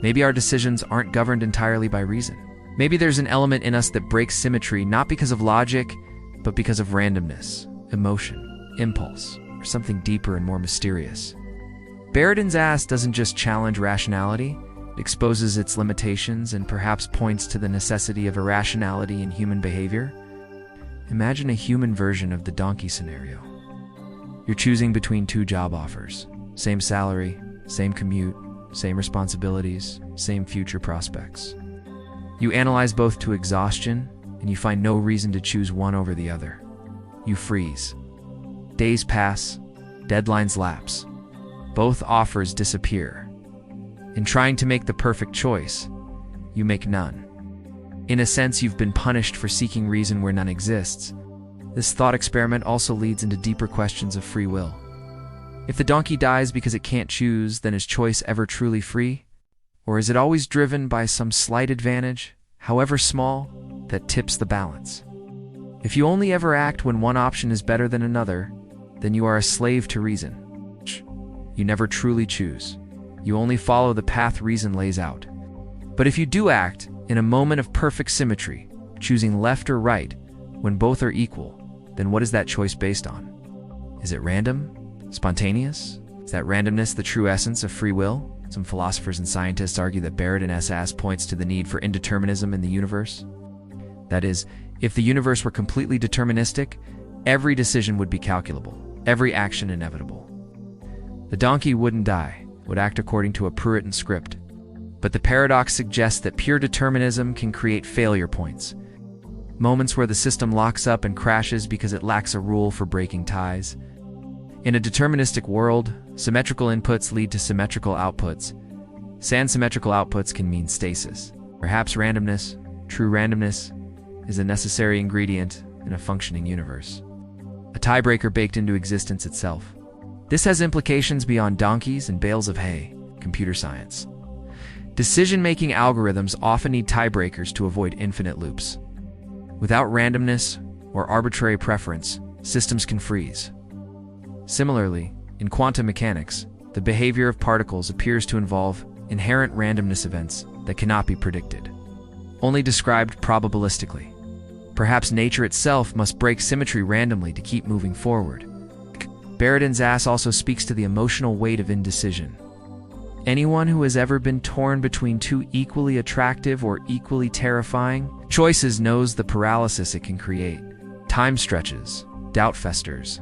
Maybe our decisions aren't governed entirely by reason. Maybe there's an element in us that breaks symmetry not because of logic, but because of randomness, emotion, impulse, or something deeper and more mysterious. Buridan's ass doesn't just challenge rationality, it exposes its limitations and perhaps points to the necessity of irrationality in human behavior. Imagine a human version of the donkey scenario. You're choosing between two job offers, same salary, same commute, same responsibilities, same future prospects. You analyze both to exhaustion, and you find no reason to choose one over the other. You freeze. Days pass, deadlines lapse. Both offers disappear. In trying to make the perfect choice, you make none. In a sense, you've been punished for seeking reason where none exists. This thought experiment also leads into deeper questions of free will. If the donkey dies because it can't choose, then is choice ever truly free? Or is it always driven by some slight advantage, however small, that tips the balance? If you only ever act when one option is better than another, then you are a slave to reason. You never truly choose. You only follow the path reason lays out. But if you do act in a moment of perfect symmetry, choosing left or right, when both are equal, then what is that choice based on? Is it random? Spontaneous? Is that randomness the true essence of free will? Some philosophers and scientists argue that bedtime points to the need for indeterminism in the universe. That is, if the universe were completely deterministic, every decision would be calculable, every action inevitable. The donkey wouldn't die, would act according to a Puritan script. But the paradox suggests that pure determinism can create failure points, moments where the system locks up and crashes because it lacks a rule for breaking ties. In a deterministic world, symmetrical inputs lead to symmetrical outputs. Symmetrical outputs can mean stasis. Perhaps randomness, true randomness, is a necessary ingredient in a functioning universe. A tiebreaker baked into existence itself. This has implications beyond donkeys and bales of hay, computer science. Decision-making algorithms often need tiebreakers to avoid infinite loops. Without randomness or arbitrary preference, systems can freeze. Similarly, in quantum mechanics, the behavior of particles appears to involve inherent randomness events that cannot be predicted, only described probabilistically. Perhaps nature itself must break symmetry randomly to keep moving forward. Bedtime's ass also speaks to the emotional weight of indecision. Anyone who has ever been torn between two equally attractive or equally terrifying choices knows the paralysis it can create. Time stretches, doubt festers.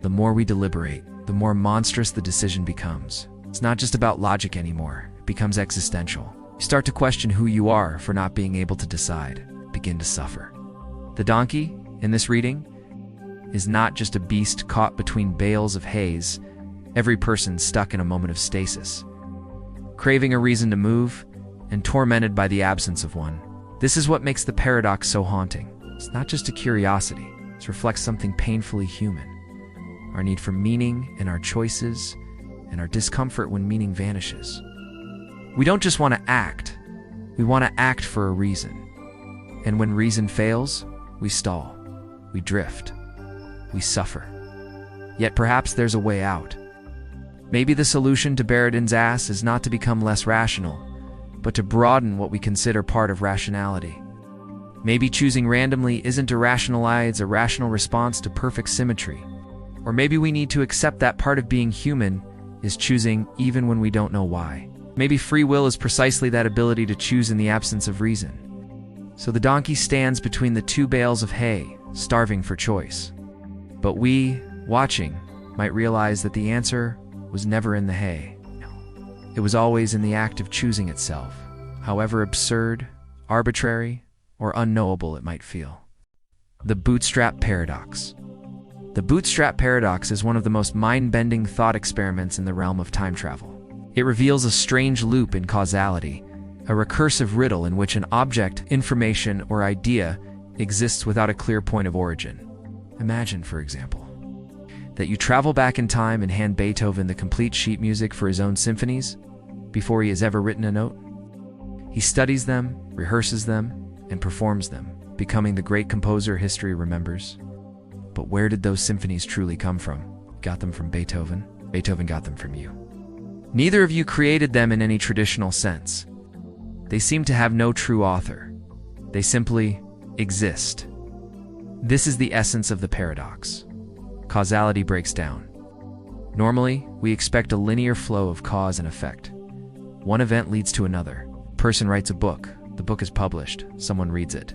The more we deliberate, the more monstrous the decision becomes. It's not just about logic anymore. It becomes existential. You start to question who you are for not being able to decide, begin to suffer. The donkey, in this reading, is not just a beast caught between bales of hay. Every person stuck in a moment of stasis, craving a reason to move and tormented by the absence of one. This is what makes the paradox so haunting. It's not just a curiosity. It reflects something painfully human. Our need for meaning in our choices and our discomfort when meaning vanishes. We don't just want to act. We want to act for a reason. And when reason fails, we stall. We drift. We suffer. Yet perhaps there's a way out. Maybe the solution to Bedtime's ass is not to become less rational, but to broaden what we consider part of rationality. Maybe choosing randomly isn't a rational response to perfect symmetry. Or maybe we need to accept that part of being human is choosing even when we don't know why. Maybe free will is precisely that ability to choose in the absence of reason. So the donkey stands between the two bales of hay, starving for choice. But we, watching, might realize that the answer was never in the hay. It was always in the act of choosing itself, however absurd, arbitrary, or unknowable it might feel. The bootstrap paradox. The bootstrap paradox is one of the most mind-bending thought experiments in the realm of time travel. It reveals a strange loop in causality, a recursive riddle in which an object, information, or idea exists without a clear point of origin. Imagine, for example, that you travel back in time and hand Beethoven the complete sheet music for his own symphonies before he has ever written a note. He studies them, rehearses them, and performs them, becoming the great composer history remembers. But where did those symphonies truly come from? You got them from Beethoven. Beethoven got them from you. Neither of you created them in any traditional sense. They seem to have no true author. They simply exist. This is the essence of the paradox. Causality breaks down. Normally, we expect a linear flow of cause and effect. One event leads to another. A person writes a book. The book is published. Someone reads it.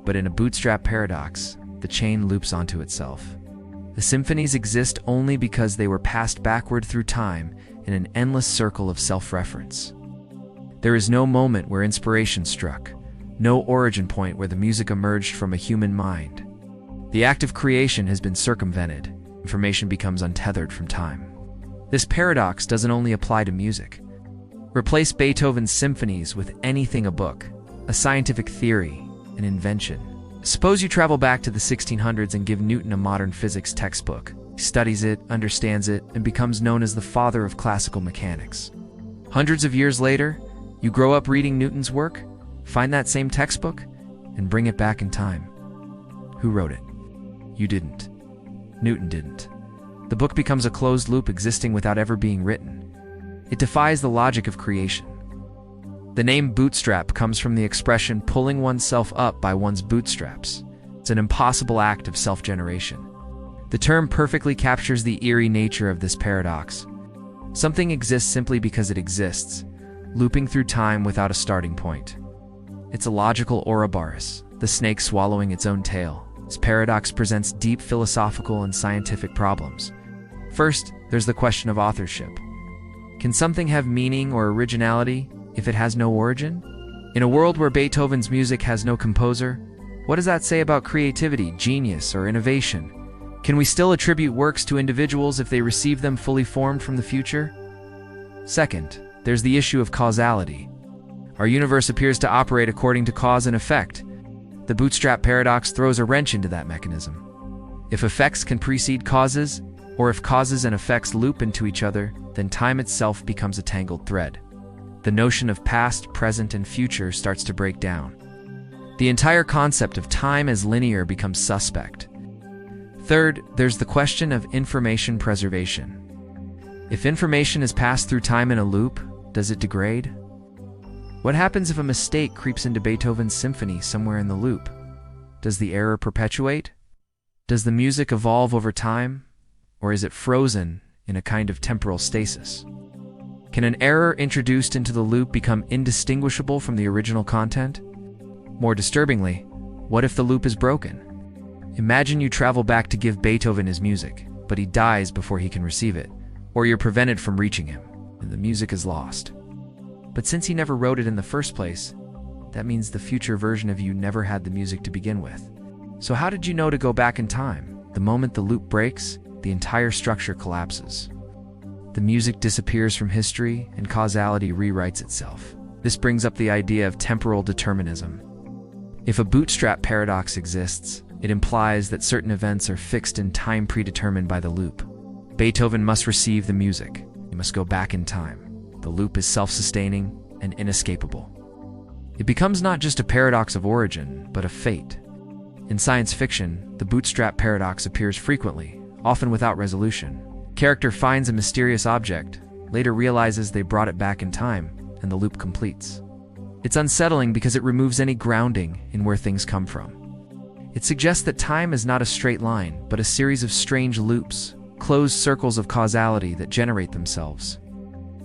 But in a bootstrap paradox, the chain loops onto itself. The symphonies exist only because they were passed backward through time in an endless circle of self-reference. There is no moment where inspiration struck, no origin point where the music emerged from a human mind. The act of creation has been circumvented. Information becomes untethered from time. This paradox doesn't only apply to music. Replace Beethoven's symphonies with anything: a book, a scientific theory, an invention. Suppose you travel back to the 1600s and give Newton a modern physics textbook. He studies it, understands it, and becomes known as the father of classical mechanics. Hundreds of years later, you grow up reading Newton's work, find that same textbook, and bring it back in time. Who wrote it? You didn't. Newton didn't. The book becomes a closed loop existing without ever being written. It defies the logic of creation. The name bootstrap comes from the expression pulling oneself up by one's bootstraps. It's an impossible act of self-generation. The term perfectly captures the eerie nature of this paradox. Something exists simply because it exists, looping through time without a starting point. It's a logical Ouroboros, the snake swallowing its own tail. This paradox presents deep philosophical and scientific problems. First, there's the question of authorship. Can something have meaning or originality if it has no origin? In a world where Beethoven's music has no composer, what does that say about creativity, genius, or innovation? Can we still attribute works to individuals if they receive them fully formed from the future? Second, there's the issue of causality. Our universe appears to operate according to cause and effect. The bootstrap paradox throws a wrench into that mechanism. If effects can precede causes, or if causes and effects loop into each other, then time itself becomes a tangled thread. The notion of past, present, and future starts to break down. The entire concept of time as linear becomes suspect. Third, there's the question of information preservation. If information is passed through time in a loop, does it degrade? What happens if a mistake creeps into Beethoven's symphony somewhere in the loop? Does the error perpetuate? Does the music evolve over time? Or is it frozen in a kind of temporal stasis? Can an error introduced into the loop become indistinguishable from the original content? More disturbingly, what if the loop is broken? Imagine you travel back to give Beethoven his music, but he dies before he can receive it, or you're prevented from reaching him, and the music is lost. But since he never wrote it in the first place, that means the future version of you never had the music to begin with. So how did you know to go back in time? The moment the loop breaks, the entire structure collapses. The music disappears from history, and causality rewrites itself. This brings up the idea of temporal determinism. If a bootstrap paradox exists, it implies that certain events are fixed in time predetermined by the loop. Beethoven must receive the music. He must go back in time. The loop is self-sustaining and inescapable. It becomes not just a paradox of origin, but of fate. In science fiction, the bootstrap paradox appears frequently, often without resolution. Character finds a mysterious object, later realizes they brought it back in time, and the loop completes. It's unsettling because it removes any grounding in where things come from. It suggests that time is not a straight line, but a series of strange loops, closed circles of causality that generate themselves.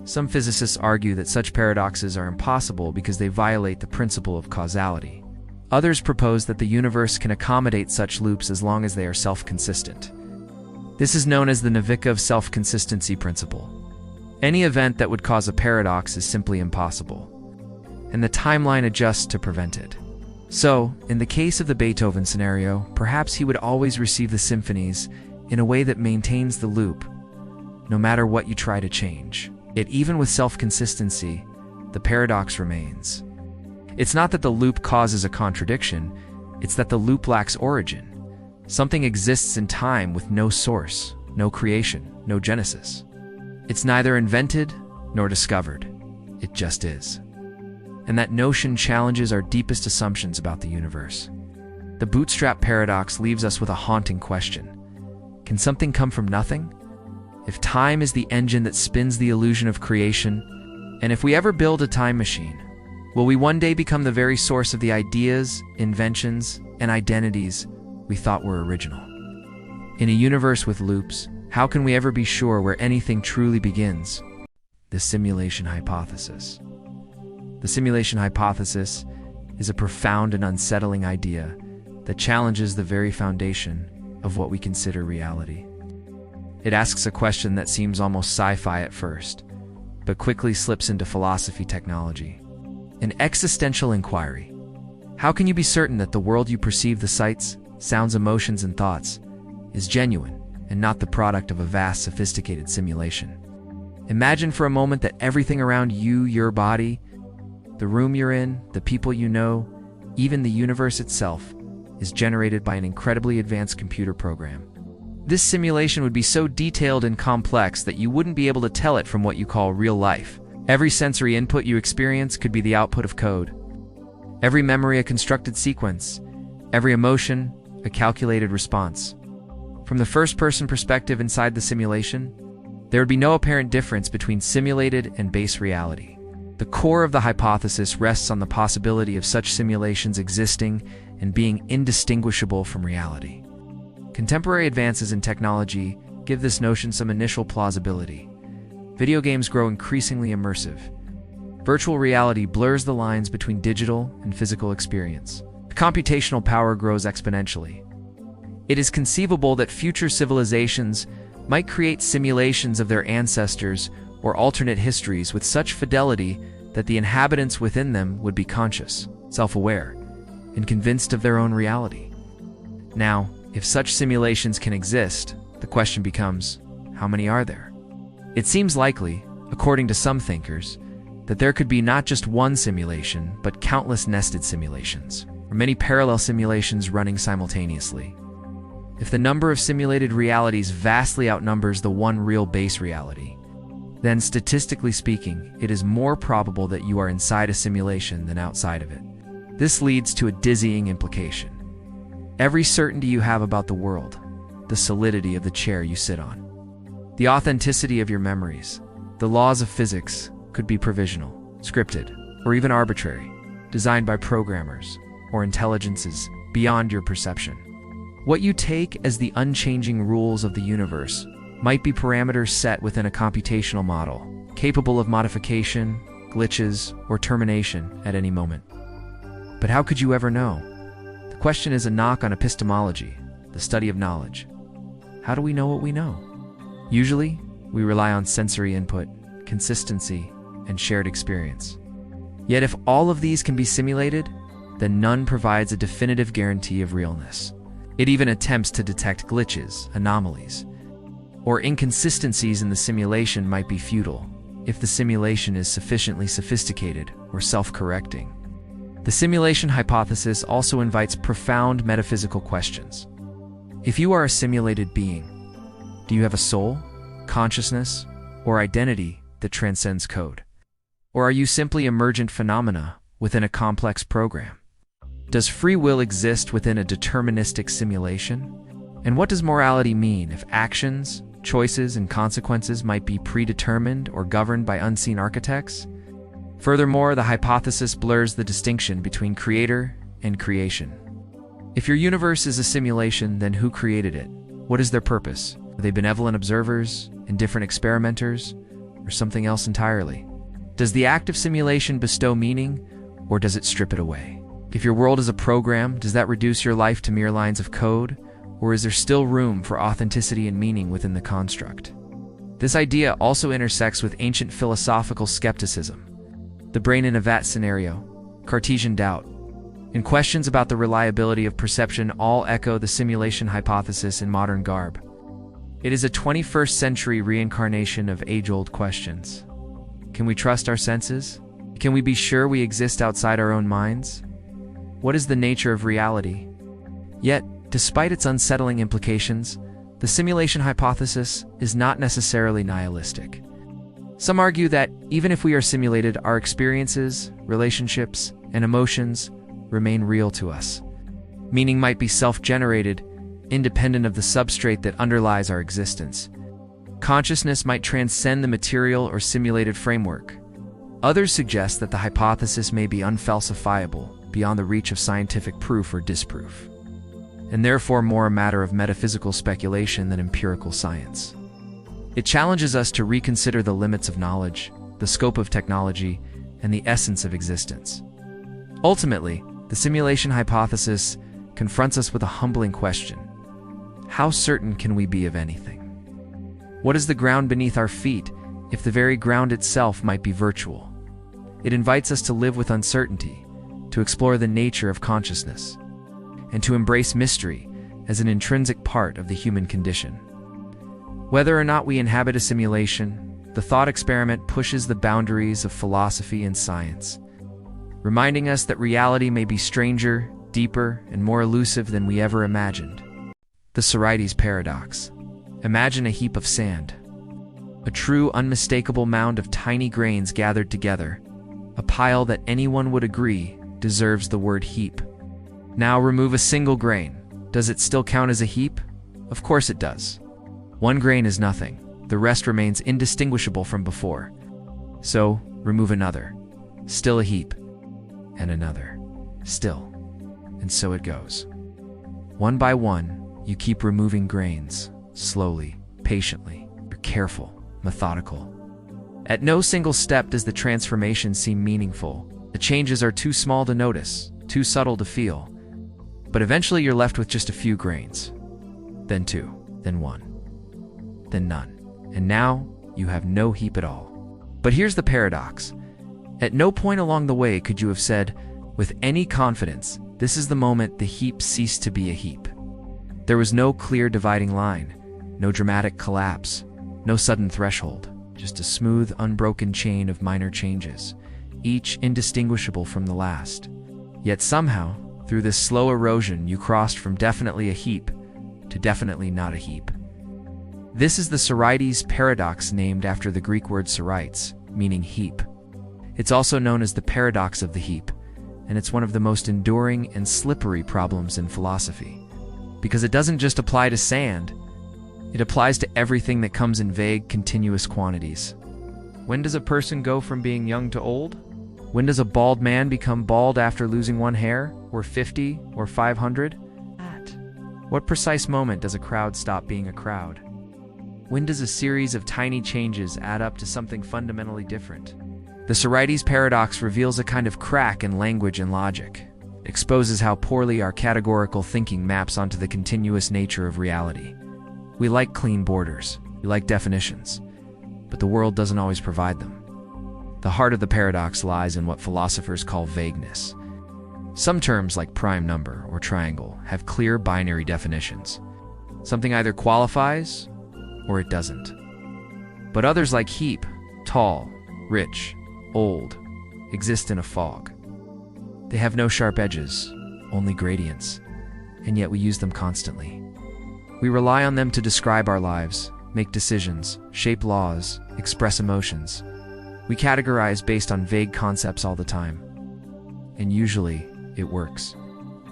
Some physicists argue that such paradoxes are impossible because they violate the principle of causality. Others propose that the universe can accommodate such loops as long as they are self-consistent. This is known as the Novikov self-consistency principle. Any event that would cause a paradox is simply impossible, and the timeline adjusts to prevent it. So, in the case of the Beethoven scenario, perhaps he would always receive the symphonies in a way that maintains the loop, no matter what you try to change. Yet even with self-consistency, the paradox remains. It's not that the loop causes a contradiction, it's that the loop lacks origin. Something exists in time with no source, no creation, no genesis. It's neither invented nor discovered. It just is. And that notion challenges our deepest assumptions about the universe. The bootstrap paradox leaves us with a haunting question. Can something come from nothing? If time is the engine that spins the illusion of creation, and if we ever build a time machine, will we one day become the very source of the ideas, inventions, and identities we thought were original? In a universe with loops, how can we ever be sure where anything truly begins? The simulation hypothesis. The simulation hypothesis is a profound and unsettling idea that challenges the very foundation of what we consider reality. It asks a question that seems almost sci-fi at first. but quickly slips into philosophy technology. An existential inquiry. How can you be certain that the world you perceive, the sights, sounds, emotions, and thoughts, is genuine and not the product of a vast, sophisticated simulation? Imagine for a moment that everything around you, your body, the room you're in, the people you know, even the universe itself, is generated by an incredibly advanced computer program. This simulation would be so detailed and complex that you wouldn't be able to tell it from what you call real life. Every sensory input you experience could be the output of code. Every memory a constructed sequence. Every emotion a calculated response. From the first-person perspective inside the simulation, there would be no apparent difference between simulated and base reality. The core of the hypothesis rests on the possibility of such simulations existing and being indistinguishable from reality. Contemporary advances in technology give this notion some initial plausibility. Video games grow increasingly immersive. Virtual reality blurs the lines between digital and physical experience. Computational power grows exponentially. It is conceivable that future civilizations might create simulations of their ancestors or alternate histories with such fidelity that the inhabitants within them would be conscious, self-aware, and convinced of their own reality. Now, if such simulations can exist, the question becomes, how many are there? It seems likely, according to some thinkers, that there could be not just one simulation, but countless nested simulations, or many parallel simulations running simultaneously. If the number of simulated realities vastly outnumbers the one real base reality, then statistically speaking, it is more probable that you are inside a simulation than outside of it. This leads to a dizzying implication. Every certainty you have about the world, the solidity of the chair you sit on, the authenticity of your memories, the laws of physics could be provisional, scripted, or even arbitrary, designed by programmers or intelligences beyond your perception. What you take as the unchanging rules of the universe might be parameters set within a computational model, capable of modification, glitches, or termination at any moment. But how could you ever know? The question is a knock on epistemology, the study of knowledge. How do we know what we know? Usually, we rely on sensory input, consistency, and shared experience. Yet if all of these can be simulated, then none provides a definitive guarantee of realness. It even attempts to detect glitches, anomalies, or inconsistencies in the simulation might be futile if the simulation is sufficiently sophisticated or self-correcting. The simulation hypothesis also invites profound metaphysical questions. If you are a simulated being, do you have a soul, consciousness, or identity that transcends code? Or are you simply emergent phenomena within a complex program? Does free will exist within a deterministic simulation? And what does morality mean if actions, choices, and consequences might be predetermined or governed by unseen architects? Furthermore, the hypothesis blurs the distinction between creator and creation. If your universe is a simulation, then who created it? What is their purpose? Are they benevolent observers, indifferent experimenters, or something else entirely? Does the act of simulation bestow meaning, or does it strip it away? If your world is a program, does that reduce your life to mere lines of code, or is there still room for authenticity and meaning within the construct? This idea also intersects with ancient philosophical skepticism, the brain in a vat scenario, Cartesian doubt, and questions about the reliability of perception all echo the simulation hypothesis in modern garb. It is a 21st century reincarnation of age-old questions. Can we trust our senses? Can we be sure we exist outside our own minds? What is the nature of reality? Yet, despite its unsettling implications, the simulation hypothesis is not necessarily nihilistic. Some argue that even if we are simulated, our experiences, relationships, and emotions remain real to us. Meaning might be self-generated, independent of the substrate that underlies our existence. Consciousness might transcend the material or simulated framework. Others suggest that the hypothesis may be unfalsifiable, beyond the reach of scientific proof or disproof, and therefore more a matter of metaphysical speculation than empirical science. It challenges us to reconsider the limits of knowledge, the scope of technology, and the essence of existence. Ultimately, the simulation hypothesis confronts us with a humbling question. How certain can we be of anything? What is the ground beneath our feet if the very ground itself might be virtual. It invites us to live with uncertainty, to explore the nature of consciousness, and to embrace mystery as an intrinsic part of the human condition. Whether or not we inhabit a simulation, the thought experiment pushes the boundaries of philosophy and science, reminding us that reality may be stranger, deeper, and more elusive than we ever imagined. The Sorites paradox. Imagine a heap of sand, a true, unmistakable mound of tiny grains gathered together, a pile that anyone would agree deserves the word heap. Now remove a single grain. Does it still count as a heap? Of course it does. One grain is nothing. The rest remains indistinguishable from before. So, remove another. Still a heap. And another. Still. And so it goes. One by one, you keep removing grains. Slowly, patiently. You're careful, methodical. At no single step does the transformation seem meaningful. The changes are too small to notice, too subtle to feel. But eventually you're left with just a few grains. Then two, then one, then none. And now you have no heap at all. But here's the paradox. At no point along the way could you have said, with any confidence, this is the moment the heap ceased to be a heap. There was no clear dividing line, no dramatic collapse, no sudden threshold, just a smooth, unbroken chain of minor changes, each indistinguishable from the last. Yet somehow, through this slow erosion, you crossed from definitely a heap to definitely not a heap. This is the Sorites paradox, named after the Greek word sorites, meaning heap. It's also known as the paradox of the heap, and it's one of the most enduring and slippery problems in philosophy. Because it doesn't just apply to sand, it applies to everything that comes in vague, continuous quantities. When does a person go from being young to old? When does a bald man become bald after losing one hair, or 50, or 500? At what precise moment does a crowd stop being a crowd? When does a series of tiny changes add up to something fundamentally different? The Sorites paradox reveals a kind of crack in language and logic. It exposes how poorly our categorical thinking maps onto the continuous nature of reality. We like clean borders, we like definitions, but the world doesn't always provide them. The heart of the paradox lies in what philosophers call vagueness. Some terms like prime number or triangle have clear binary definitions. Something either qualifies or it doesn't. But others like heap, tall, rich, old, exist in a fog. They have no sharp edges, only gradients, and yet we use them constantly. We rely on them to describe our lives, make decisions, shape laws, express emotions. We categorize based on vague concepts all the time. And usually, it works.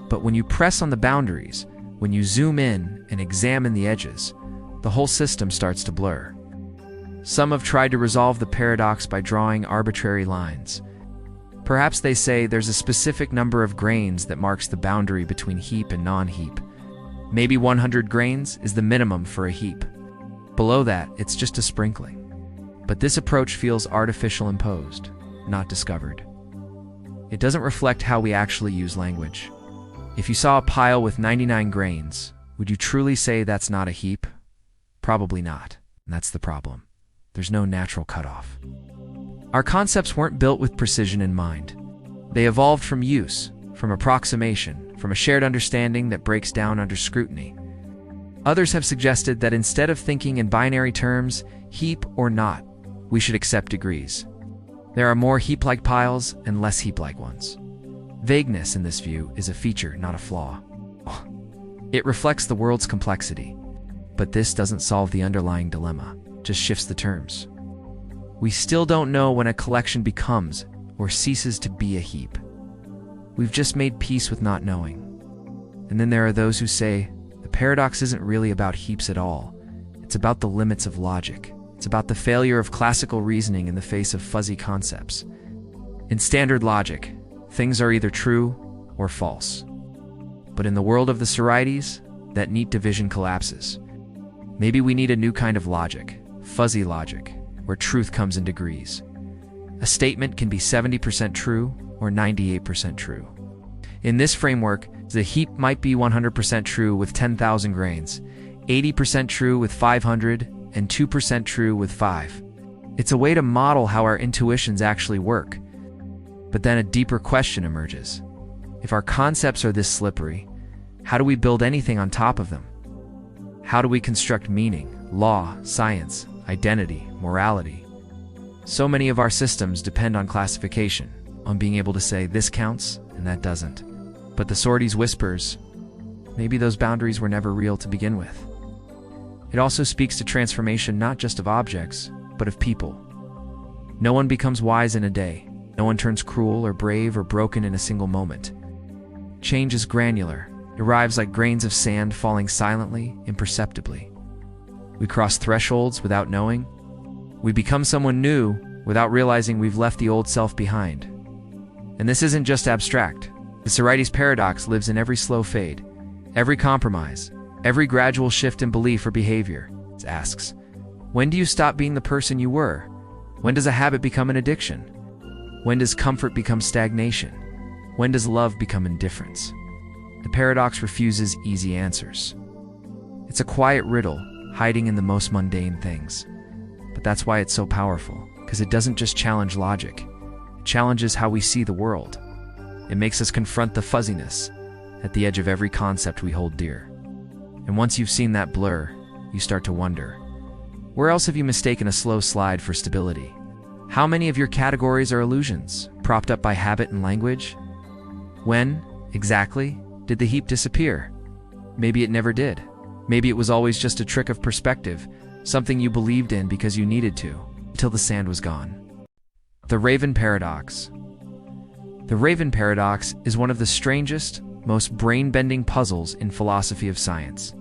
But when you press on the boundaries, when you zoom in and examine the edges, the whole system starts to blur. Some have tried to resolve the paradox by drawing arbitrary lines. Perhaps they say there's a specific number of grains that marks the boundary between heap and non-heap. Maybe 100 grains is the minimum for a heap. Below that, it's just a sprinkling. But this approach feels artificial, imposed, not discovered. It doesn't reflect how we actually use language. If you saw a pile with 99 grains, would you truly say that's not a heap? Probably not. And that's the problem. There's no natural cutoff. Our concepts weren't built with precision in mind. They evolved from use, from approximation, from a shared understanding that breaks down under scrutiny. Others have suggested that instead of thinking in binary terms, heap or not, we should accept degrees. There are more heap-like piles and less heap-like ones. Vagueness in this view is a feature, not a flaw. It reflects the world's complexity, but this doesn't solve the underlying dilemma, just shifts the terms. We still don't know when a collection becomes or ceases to be a heap. We've just made peace with not knowing. And then there are those who say, the paradox isn't really about heaps at all. It's about the limits of logic. It's about the failure of classical reasoning in the face of fuzzy concepts. In standard logic, things are either true or false. But in the world of the Sorites, that neat division collapses. Maybe we need a new kind of logic, fuzzy logic, where truth comes in degrees. A statement can be 70% true or 98% true. In this framework, the heap might be 100% true with 10,000 grains, 80% true with 500, and 2% true with 5. It's a way to model how our intuitions actually work. But then a deeper question emerges. If our concepts are this slippery, how do we build anything on top of them? How do we construct meaning, law, science, identity, morality? So many of our systems depend on classification, on being able to say this counts and that doesn't. But the Swordies whispers, maybe those boundaries were never real to begin with. It also speaks to transformation not just of objects, but of people. No one becomes wise in a day. No one turns cruel or brave or broken in a single moment. Change is granular. It arrives like grains of sand falling silently, imperceptibly. We cross thresholds without knowing. We become someone new without realizing we've left the old self behind. And this isn't just abstract. The Sorites paradox lives in every slow fade, every compromise, every gradual shift in belief or behavior. It asks, when do you stop being the person you were? When does a habit become an addiction? When does comfort become stagnation? When does love become indifference? The paradox refuses easy answers. It's a quiet riddle, hiding in the most mundane things. But that's why it's so powerful, because it doesn't just challenge logic. It challenges how we see the world. It makes us confront the fuzziness at the edge of every concept we hold dear. And once you've seen that blur, you start to wonder, where else have you mistaken a slow slide for stability? How many of your categories are illusions, propped up by habit and language? When, exactly, did the heap disappear? Maybe it never did. Maybe it was always just a trick of perspective, something you believed in because you needed to, until the sand was gone. The Raven Paradox. The Raven Paradox is one of the strangest, most brain-bending puzzles in philosophy of science.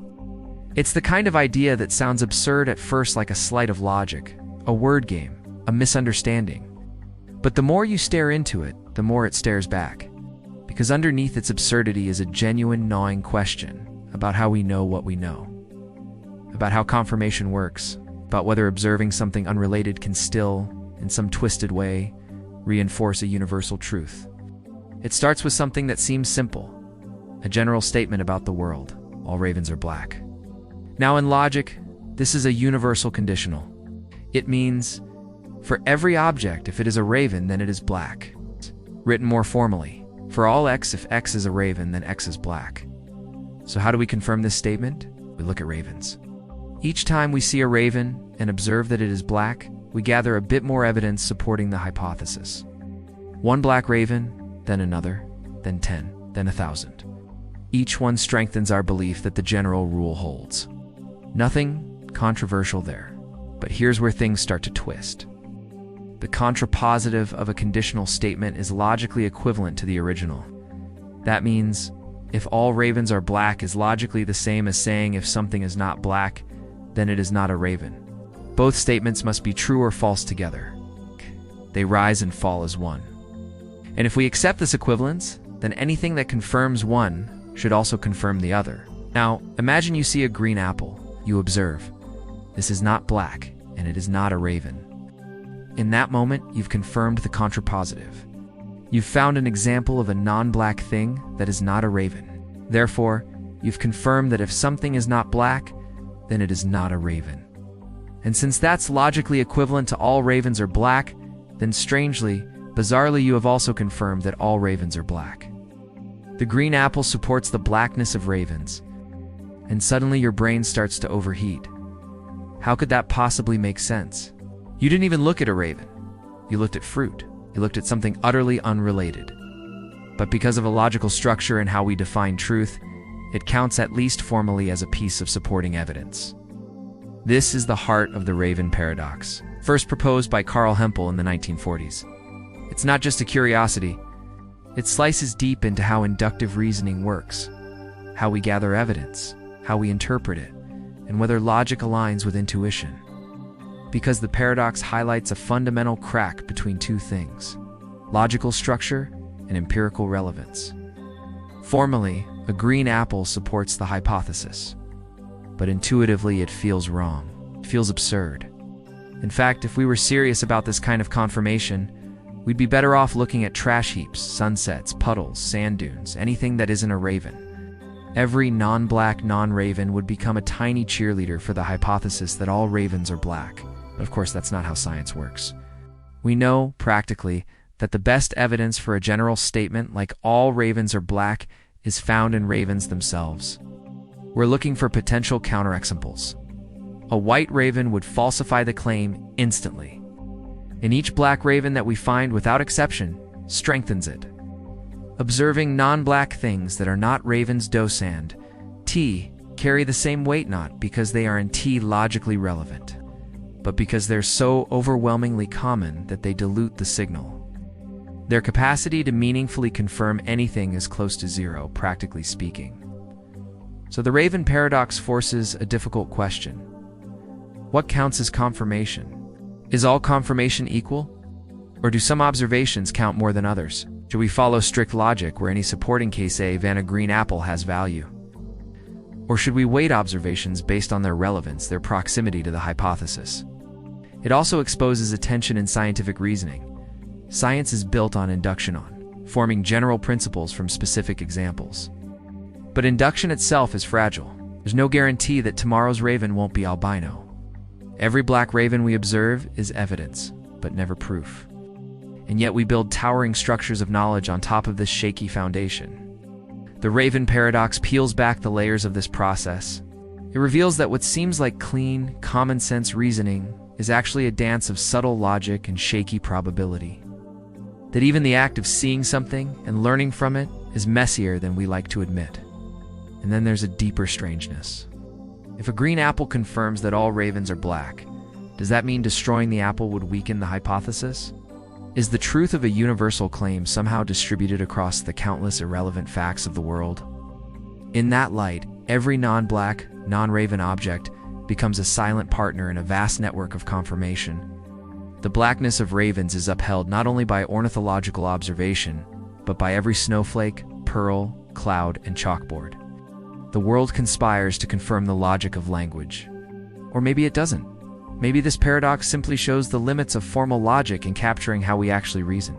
It's the kind of idea that sounds absurd at first, like a sleight of logic, a word game, a misunderstanding. But the more you stare into it, the more it stares back. Because underneath its absurdity is a genuine gnawing question about how we know what we know, about how confirmation works, about whether observing something unrelated can still, in some twisted way, reinforce a universal truth. It starts with something that seems simple, a general statement about the world. All ravens are black. Now in logic, this is a universal conditional. It means, for every object, if it is a raven, then it is black. Written more formally, for all x, if x is a raven, then x is black. So how do we confirm this statement? We look at ravens. Each time we see a raven and observe that it is black, we gather a bit more evidence supporting the hypothesis. One black raven, then another, then 10, then 1,000. Each one strengthens our belief that the general rule holds. Nothing controversial there, but here's where things start to twist. The contrapositive of a conditional statement is logically equivalent to the original. That means, if all ravens are black is logically the same as saying if something is not black, then it is not a raven. Both statements must be true or false together. They rise and fall as one. And if we accept this equivalence, then anything that confirms one should also confirm the other. Now, imagine you see a green apple. You observe, this is not black, and it is not a raven. In that moment, you've confirmed the contrapositive. You've found an example of a non-black thing that is not a raven. Therefore, you've confirmed that if something is not black, then it is not a raven. And since that's logically equivalent to all ravens are black, then strangely, bizarrely, you have also confirmed that all ravens are black. The green apple supports the blackness of ravens, and suddenly your brain starts to overheat. How could that possibly make sense? You didn't even look at a raven. You looked at fruit. You looked at something utterly unrelated. But because of a logical structure and how we define truth, it counts at least formally as a piece of supporting evidence. This is the heart of the Raven Paradox, first proposed by Carl Hempel in the 1940s. It's not just a curiosity. It slices deep into how inductive reasoning works, how we gather evidence, how we interpret it, and whether logic aligns with intuition. Because the paradox highlights a fundamental crack between two things: logical structure and empirical relevance. Formally, a green apple supports the hypothesis, but intuitively it feels wrong. It feels absurd. In fact, if we were serious about this kind of confirmation, we'd be better off looking at trash heaps, sunsets, puddles, sand dunes, anything that isn't a raven. Every non-black non-raven would become a tiny cheerleader for the hypothesis that all ravens are black. But of course, that's not how science works. We know, practically, that the best evidence for a general statement like all ravens are black is found in ravens themselves. We're looking for potential counterexamples. A white raven would falsify the claim instantly. And each black raven that we find, without exception, strengthens it. Observing non-black things that are not ravens dosand, T, carry the same weight not because they are in T logically relevant, but because they're so overwhelmingly common that they dilute the signal. Their capacity to meaningfully confirm anything is close to zero, practically speaking. So the Raven paradox forces a difficult question. What counts as confirmation? Is all confirmation equal? Or do some observations count more than others? Should we follow strict logic where any supporting case A than a green apple has value? Or should we weight observations based on their relevance, their proximity to the hypothesis? It also exposes a tension in scientific reasoning. Science is built on induction, forming general principles from specific examples. But induction itself is fragile. There's no guarantee that tomorrow's raven won't be albino. Every black raven we observe is evidence, but never proof. And yet we build towering structures of knowledge on top of this shaky foundation. The Raven paradox peels back the layers of this process. It reveals that what seems like clean, common-sense reasoning is actually a dance of subtle logic and shaky probability. That even the act of seeing something and learning from it is messier than we like to admit. And then there's a deeper strangeness. If a green apple confirms that all ravens are black, does that mean destroying the apple would weaken the hypothesis? Is the truth of a universal claim somehow distributed across the countless irrelevant facts of the world? In that light, every non-black, non-raven object becomes a silent partner in a vast network of confirmation. The blackness of ravens is upheld not only by ornithological observation, but by every snowflake, pearl, cloud, and chalkboard. The world conspires to confirm the logic of language. Or maybe it doesn't. Maybe this paradox simply shows the limits of formal logic in capturing how we actually reason.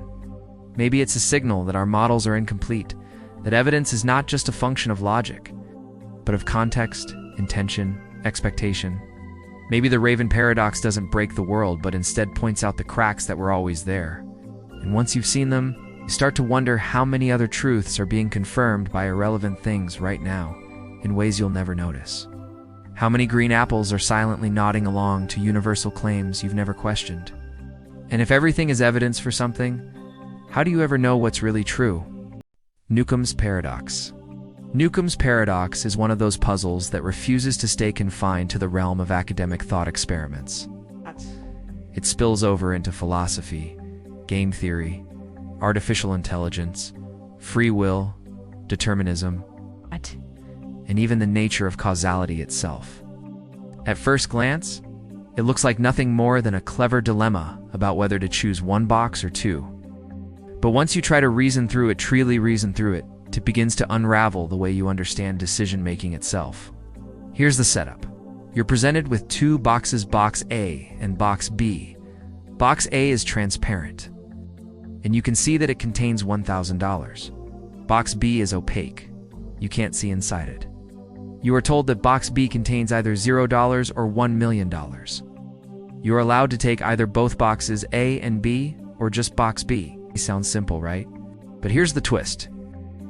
Maybe it's a signal that our models are incomplete, that evidence is not just a function of logic, but of context, intention, expectation. Maybe the Raven paradox doesn't break the world, but instead points out the cracks that were always there. And once you've seen them, you start to wonder how many other truths are being confirmed by irrelevant things right now, in ways you'll never notice. How many green apples are silently nodding along to universal claims you've never questioned? And if everything is evidence for something, how do you ever know what's really true? Newcomb's paradox. Newcomb's paradox is one of those puzzles that refuses to stay confined to the realm of academic thought experiments. It spills over into philosophy, game theory, artificial intelligence, free will, determinism, and even the nature of causality itself. At first glance, it looks like nothing more than a clever dilemma about whether to choose one box or two. But once you try to truly reason through it, it begins to unravel the way you understand decision-making itself. Here's the setup. You're presented with two boxes, box A and box B. Box A is transparent, and you can see that it contains $1,000. Box B is opaque. You can't see inside it. You are told that box B contains either $0 or $1 million. You are allowed to take either both boxes A and B or just box B. Sounds simple, right? But here's the twist.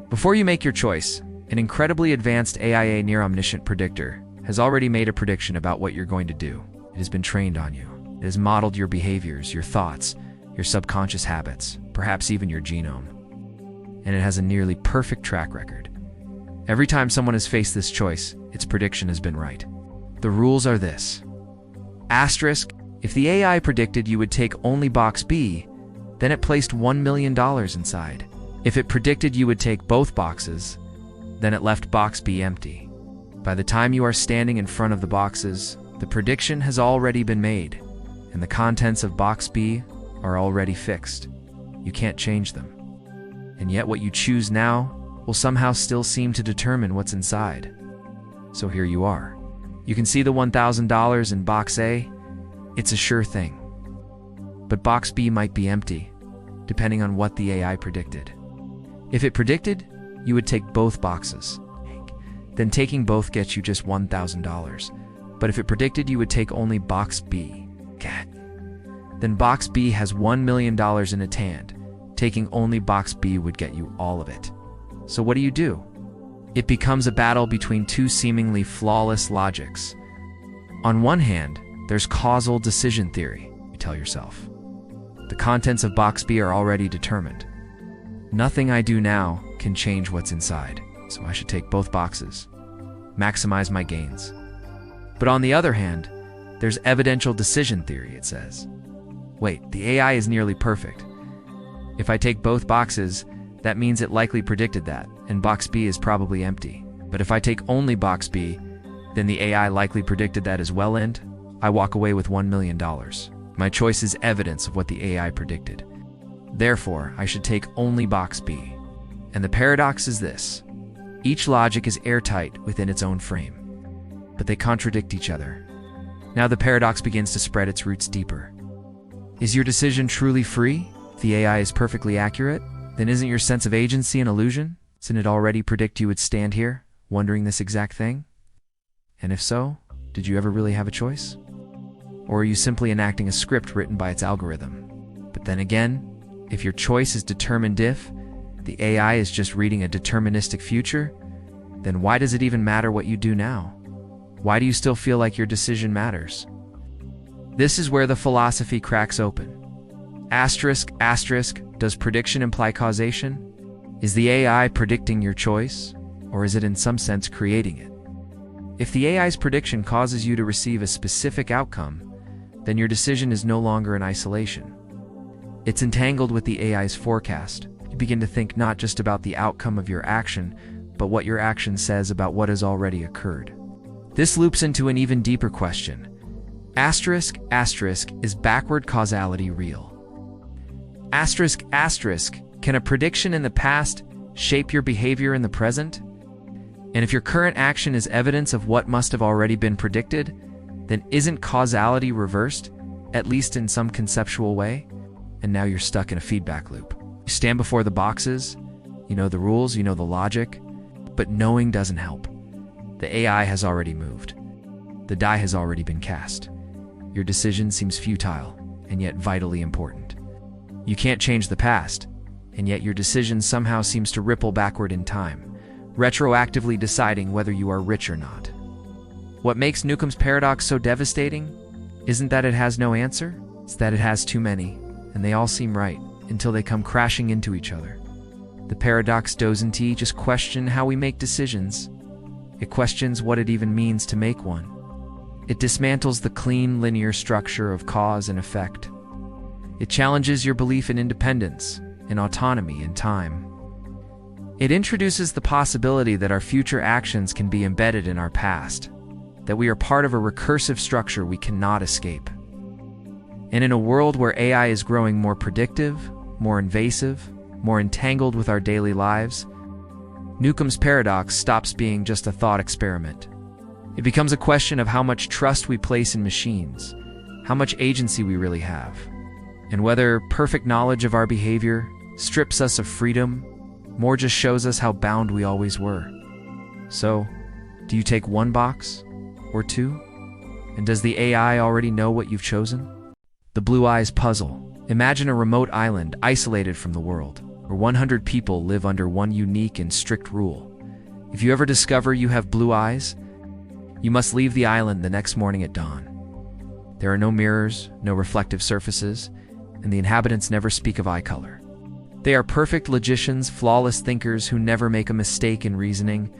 Before you make your choice, an incredibly advanced AIA near-omniscient predictor has already made a prediction about what you're going to do. It has been trained on you. It has modeled your behaviors, your thoughts, your subconscious habits, perhaps even your genome. And it has a nearly perfect track record. Every time someone has faced this choice, its prediction has been right. The rules are this. Asterisk, if the AI predicted you would take only box B, then it placed $1 million inside. If it predicted you would take both boxes, then it left box B empty. By the time you are standing in front of the boxes, the prediction has already been made, and the contents of box B are already fixed. You can't change them. And yet what you choose now will somehow still seem to determine what's inside. So here you are. You can see the $1,000 in box A. It's a sure thing. But box B might be empty, depending on what the AI predicted. If it predicted you would take both boxes, then taking both gets you just $1,000. But if it predicted you would take only box B, Cat. Then box B has $1 million in its hand. Taking only box B would get you all of it. So what do? It becomes a battle between two seemingly flawless logics. On one hand, there's causal decision theory, you tell yourself. The contents of box B are already determined. Nothing I do now can change what's inside, so I should take both boxes. Maximize my gains. But on the other hand, there's evidential decision theory, it says. Wait, the AI is nearly perfect. If I take both boxes, that means it likely predicted that, and box B is probably empty. But if I take only box B, then the AI likely predicted that as well, and I walk away with $1 million. My choice is evidence of what the AI predicted. Therefore, I should take only box B. And the paradox is this. Each logic is airtight within its own frame, but they contradict each other. Now the paradox begins to spread its roots deeper. Is your decision truly free? If the AI is perfectly accurate, then isn't your sense of agency an illusion? Doesn't it already predict you would stand here, wondering this exact thing? And if so, did you ever really have a choice? Or are you simply enacting a script written by its algorithm? But then again, if your choice is determined if the AI is just reading a deterministic future, then why does it even matter what you do now? Why do you still feel like your decision matters? This is where the philosophy cracks open. Asterisk, does prediction imply causation? Is the AI predicting your choice, or is it in some sense creating it? If the AI's prediction causes you to receive a specific outcome, then your decision is no longer in isolation. It's entangled with the AI's forecast. You begin to think not just about the outcome of your action, but what your action says about what has already occurred. This loops into an even deeper question. Asterisk, is backward causality real? Asterisk, can a prediction in the past shape your behavior in the present? And if your current action is evidence of what must have already been predicted, then isn't causality reversed, at least in some conceptual way? And now you're stuck in a feedback loop. You stand before the boxes, you know the rules, you know the logic, but knowing doesn't help. The AI has already moved. The die has already been cast. Your decision seems futile, and yet vitally important. You can't change the past, and yet your decision somehow seems to ripple backward in time, retroactively deciding whether you are rich or not. What makes Newcomb's paradox so devastating isn't that it has no answer, it's that it has too many, and they all seem right until they come crashing into each other. The paradox doesn't just question how we make decisions. It questions what it even means to make one. It dismantles the clean, linear structure of cause and effect. It challenges your belief in independence, in autonomy, in time. It introduces the possibility that our future actions can be embedded in our past, that we are part of a recursive structure we cannot escape. And in a world where AI is growing more predictive, more invasive, more entangled with our daily lives, Newcomb's paradox stops being just a thought experiment. It becomes a question of how much trust we place in machines, how much agency we really have, and whether perfect knowledge of our behavior strips us of freedom, more just shows us how bound we always were. So, do you take one box or two? And does the AI already know what you've chosen? The Blue Eyes puzzle. Imagine a remote island isolated from the world, where 100 people live under one unique and strict rule. If you ever discover you have blue eyes, you must leave the island the next morning at dawn. There are no mirrors, no reflective surfaces, and the inhabitants never speak of eye color. They are perfect logicians, flawless thinkers who never make a mistake in reasoning,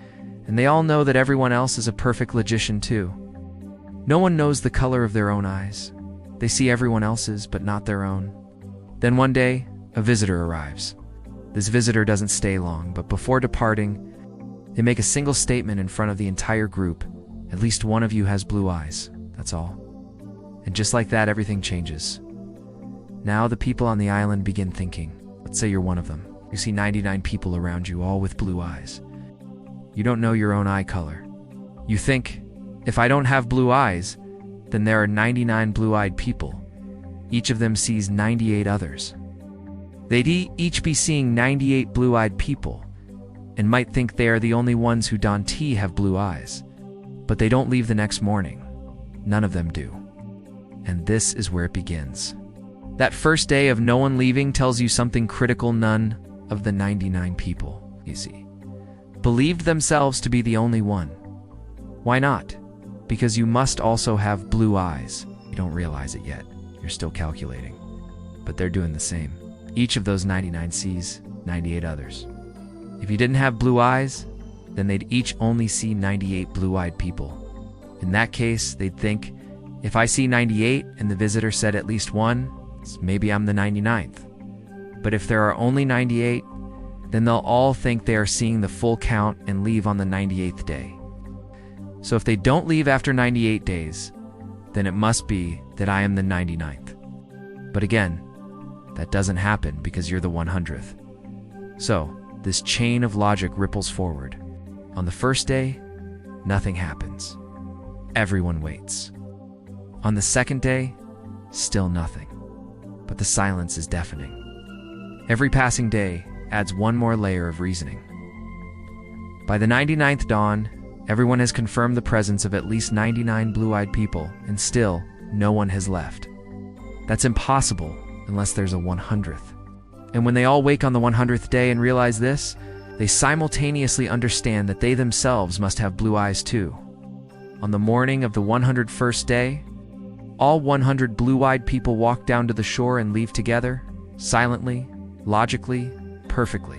and they all know that everyone else is a perfect logician too. No one knows the color of their own eyes. They see everyone else's, but not their own. Then one day, a visitor arrives. This visitor doesn't stay long, but before departing, they make a single statement in front of the entire group. At least one of you has blue eyes, that's all. And just like that, everything changes. Now the people on the island begin thinking. Let's say you're one of them. You see 99 people around you, all with blue eyes. You don't know your own eye color. You think, if I don't have blue eyes, then there are 99 blue-eyed people. Each of them sees 98 others. They'd each be seeing 98 blue-eyed people, and might think they are the only ones who don't have blue eyes. But they don't leave the next morning. None of them do. And this is where it begins. That first day of no one leaving tells you something critical. None of the 99 people, you see, believed themselves to be the only one. Why not? Because you must also have blue eyes. You don't realize it yet. You're still calculating. But they're doing the same. Each of those 99 sees 98 others. If you didn't have blue eyes, then they'd each only see 98 blue-eyed people. In that case, they'd think, if I see 98 and the visitor said at least one, maybe I'm the 99th. But if there are only 98, then they'll all think they are seeing the full count and leave on the 98th day. So if they don't leave after 98 days, then it must be that I am the 99th. But again, that doesn't happen because you're the 100th. So, this chain of logic ripples forward. On the first day, nothing happens. Everyone waits. On the second day, still nothing. But the silence is deafening. Every passing day adds one more layer of reasoning. By the 99th dawn, everyone has confirmed the presence of at least 99 blue-eyed people, and still, no one has left. That's impossible unless there's a 100th. And when they all wake on the 100th day and realize this, they simultaneously understand that they themselves must have blue eyes too. On the morning of the 101st day, all 100 blue-eyed people walk down to the shore and leave together, silently, logically, perfectly.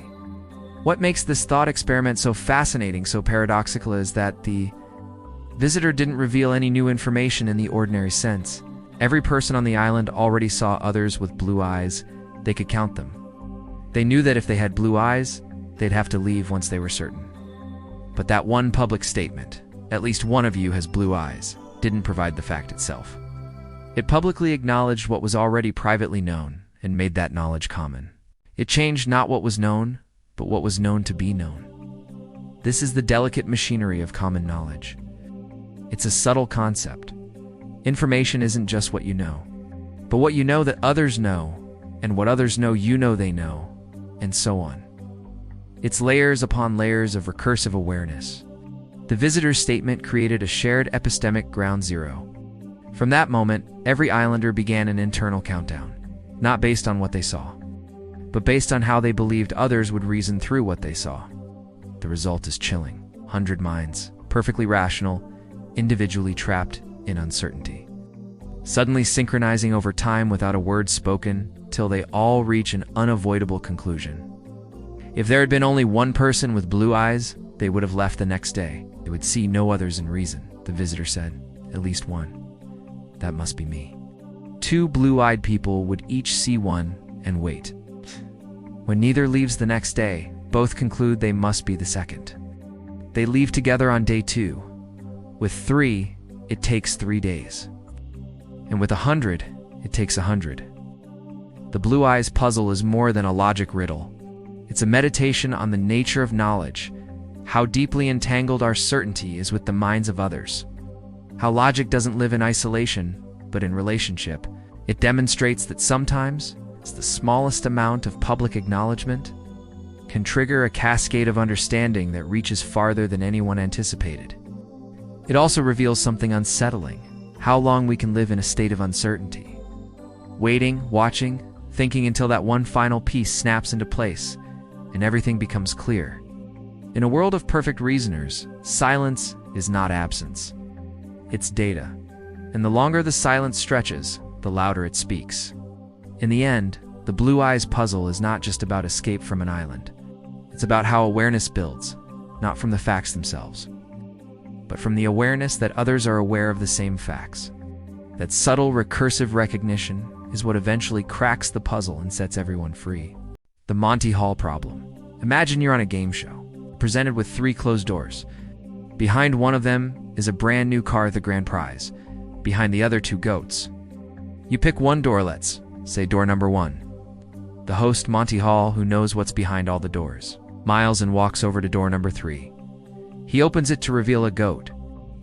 What makes this thought experiment so fascinating, so paradoxical, is that the visitor didn't reveal any new information in the ordinary sense. Every person on the island already saw others with blue eyes. They could count them. They knew that if they had blue eyes, they'd have to leave once they were certain. But that one public statement, at least one of you has blue eyes, didn't provide the fact itself. It publicly acknowledged what was already privately known and made that knowledge common. It changed not what was known, but what was known to be known. This is the delicate machinery of common knowledge. It's a subtle concept. Information isn't just what you know, but what you know that others know, and what others know you know they know, and so on. It's layers upon layers of recursive awareness. The visitor's statement created a shared epistemic ground zero. From that moment, every islander began an internal countdown, not based on what they saw, but based on how they believed others would reason through what they saw. The result is chilling. 100 minds, perfectly rational, individually trapped in uncertainty, suddenly synchronizing over time without a word spoken till they all reach an unavoidable conclusion. If there had been only one person with blue eyes, they would have left the next day. They would see no others in reason, the visitor said. At least one. That must be me. Two blue-eyed people would each see one and wait. When neither leaves the next day, both conclude they must be the second. They leave together on day 2. With 3, it takes 3 days. And with 100, it takes 100. The blue eyes puzzle is more than a logic riddle. It's a meditation on the nature of knowledge, how deeply entangled our certainty is with the minds of others, how logic doesn't live in isolation, but in relationship. It demonstrates that sometimes it's the smallest amount of public acknowledgement can trigger a cascade of understanding that reaches farther than anyone anticipated. It also reveals something unsettling, how long we can live in a state of uncertainty. Waiting, watching, thinking until that one final piece snaps into place, and everything becomes clear. In a world of perfect reasoners, silence is not absence. It's data. And the longer the silence stretches, the louder it speaks. In the end, the blue eyes puzzle is not just about escape from an island. It's about how awareness builds, not from the facts themselves, but from the awareness that others are aware of the same facts. That subtle, recursive recognition is what eventually cracks the puzzle and sets everyone free. The Monty Hall problem. Imagine you're on a game show, presented with 3 closed doors. Behind one of them is a brand new car, the grand prize. Behind the other 2 goats. You pick one door, let's say door number 1. The host, Monty Hall, who knows what's behind all the doors, miles and walks over to door number 3. He opens it to reveal a goat.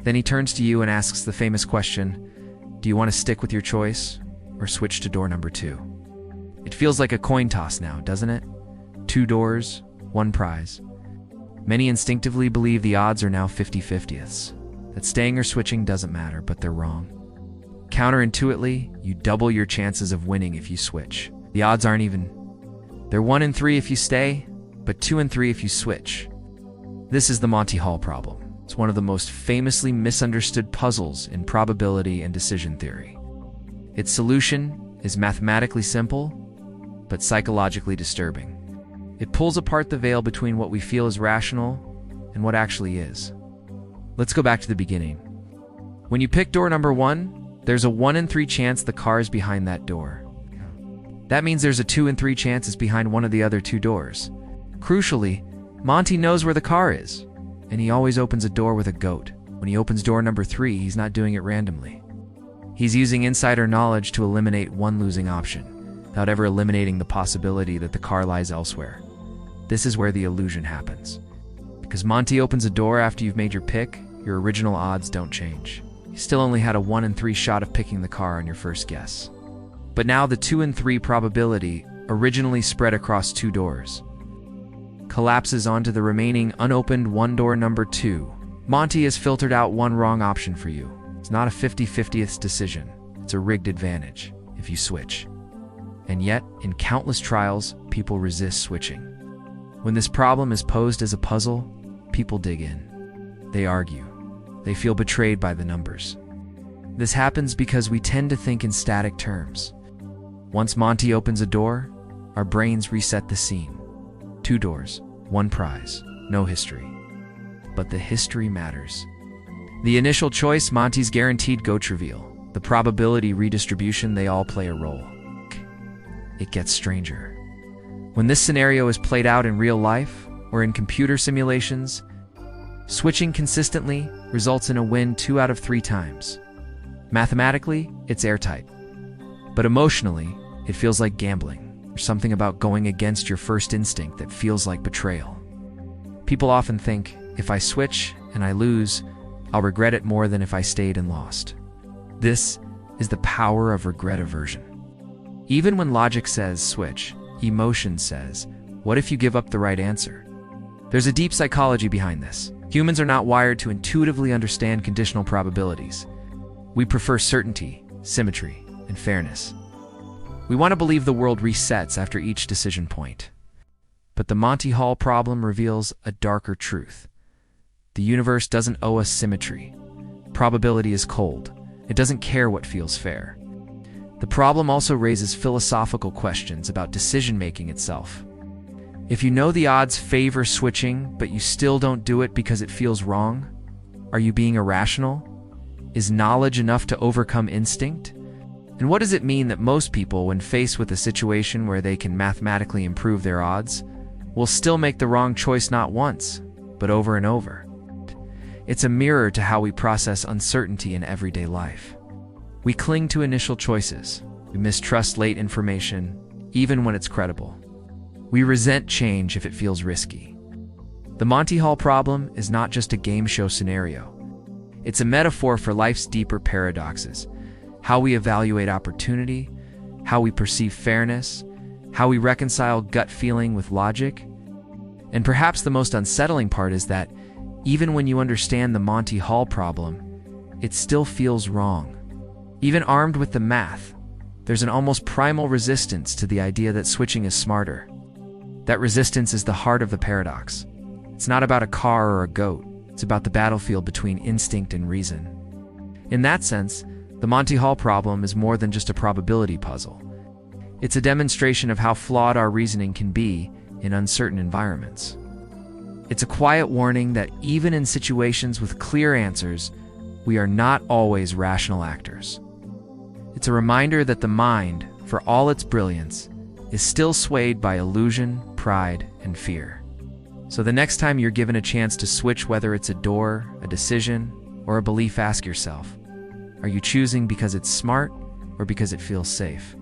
Then he turns to you and asks the famous question, do you want to stick with your choice or switch to door number 2? It feels like a coin toss now, doesn't it? 2 doors, 1 prize. Many instinctively believe the odds are now 50-50ths, that staying or switching doesn't matter, but they're wrong. Counterintuitively, you double your chances of winning if you switch. The odds aren't even. They're 1 in 3 if you stay, but 2 in 3 if you switch. This is the Monty Hall problem. It's one of the most famously misunderstood puzzles in probability and decision theory. Its solution is mathematically simple, but psychologically disturbing. It pulls apart the veil between what we feel is rational and what actually is. Let's go back to the beginning. When you pick door number 1, there's a 1 in 3 chance the car is behind that door. That means there's a 2 in 3 chance it's behind one of the other 2 doors. Crucially, Monty knows where the car is, and he always opens a door with a goat. When he opens door number 3, he's not doing it randomly. He's using insider knowledge to eliminate one losing option, without ever eliminating the possibility that the car lies elsewhere. This is where the illusion happens. Because Monty opens a door after you've made your pick, your original odds don't change. You still only had a 1 in 3 shot of picking the car on your first guess. But now the 2 in 3 probability, originally spread across 2 doors, collapses onto the remaining unopened 1 door number 2. Monty has filtered out one wrong option for you. It's not a 50-50th decision. It's a rigged advantage if you switch. And yet, in countless trials, people resist switching. When this problem is posed as a puzzle, people dig in. They argue. They feel betrayed by the numbers. This happens because we tend to think in static terms. Once Monty opens a door, our brains reset the scene. 2 doors, 1 prize, no history. But the history matters. The initial choice, Monty's guaranteed goat reveal. The probability redistribution, they all play a role. It gets stranger. When this scenario is played out in real life or in computer simulations, switching consistently results in a win 2 out of 3 times. Mathematically, it's airtight. But emotionally, it feels like gambling. There's something about going against your first instinct that feels like betrayal. People often think, if I switch and I lose, I'll regret it more than if I stayed and lost. This is the power of regret aversion. Even when logic says switch, emotion says, what if you give up the right answer? There's a deep psychology behind this. Humans are not wired to intuitively understand conditional probabilities. We prefer certainty, symmetry, and fairness. We want to believe the world resets after each decision point. But the Monty Hall problem reveals a darker truth. The universe doesn't owe us symmetry. Probability is cold. It doesn't care what feels fair. The problem also raises philosophical questions about decision-making itself. If you know the odds favor switching, but you still don't do it because it feels wrong, are you being irrational? Is knowledge enough to overcome instinct? And what does it mean that most people, when faced with a situation where they can mathematically improve their odds, will still make the wrong choice not once, but over and over? It's a mirror to how we process uncertainty in everyday life. We cling to initial choices. We mistrust late information, even when it's credible. We resent change if it feels risky. The Monty Hall problem is not just a game show scenario. It's a metaphor for life's deeper paradoxes. How we evaluate opportunity, how we perceive fairness, how we reconcile gut feeling with logic. And perhaps the most unsettling part is that even when you understand the Monty Hall problem, it still feels wrong. Even armed with the math, there's an almost primal resistance to the idea that switching is smarter. That resistance is the heart of the paradox. It's not about a car or a goat. It's about the battlefield between instinct and reason. In that sense, the Monty Hall problem is more than just a probability puzzle. It's a demonstration of how flawed our reasoning can be in uncertain environments. It's a quiet warning that even in situations with clear answers, we are not always rational actors. It's a reminder that the mind, for all its brilliance, is still swayed by illusion, pride, and fear. So the next time you're given a chance to switch, whether it's a door, a decision, or a belief, ask yourself, are you choosing because it's smart or because it feels safe?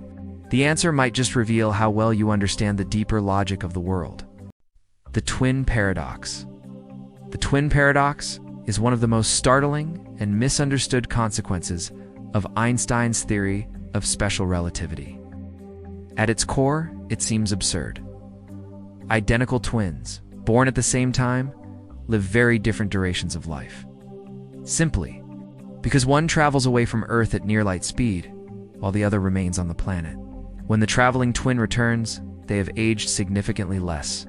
The answer might just reveal how well you understand the deeper logic of the world. The twin paradox. The twin paradox is one of the most startling and misunderstood consequences of Einstein's theory of special relativity. At its core, it seems absurd. Identical twins, born at the same time, live very different durations of life. Simply, because one travels away from Earth at near light speed, while the other remains on the planet. When the traveling twin returns, they have aged significantly less.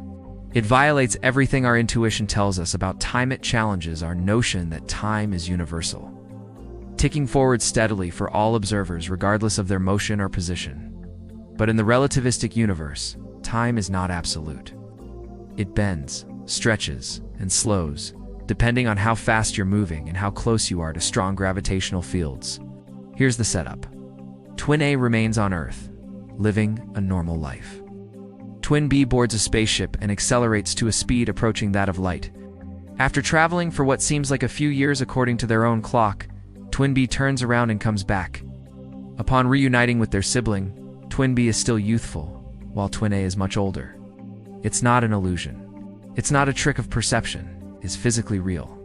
It violates everything our intuition tells us about time. It challenges our notion that time is universal, ticking forward steadily for all observers regardless of their motion or position. But in the relativistic universe, time is not absolute. It bends, stretches, and slows, depending on how fast you're moving and how close you are to strong gravitational fields. Here's the setup. Twin A remains on Earth, living a normal life. Twin B boards a spaceship and accelerates to a speed approaching that of light. After traveling for what seems like a few years according to their own clock, Twin B turns around and comes back. Upon reuniting with their sibling, Twin B is still youthful, while Twin A is much older. It's not an illusion. It's not a trick of perception. It's physically real.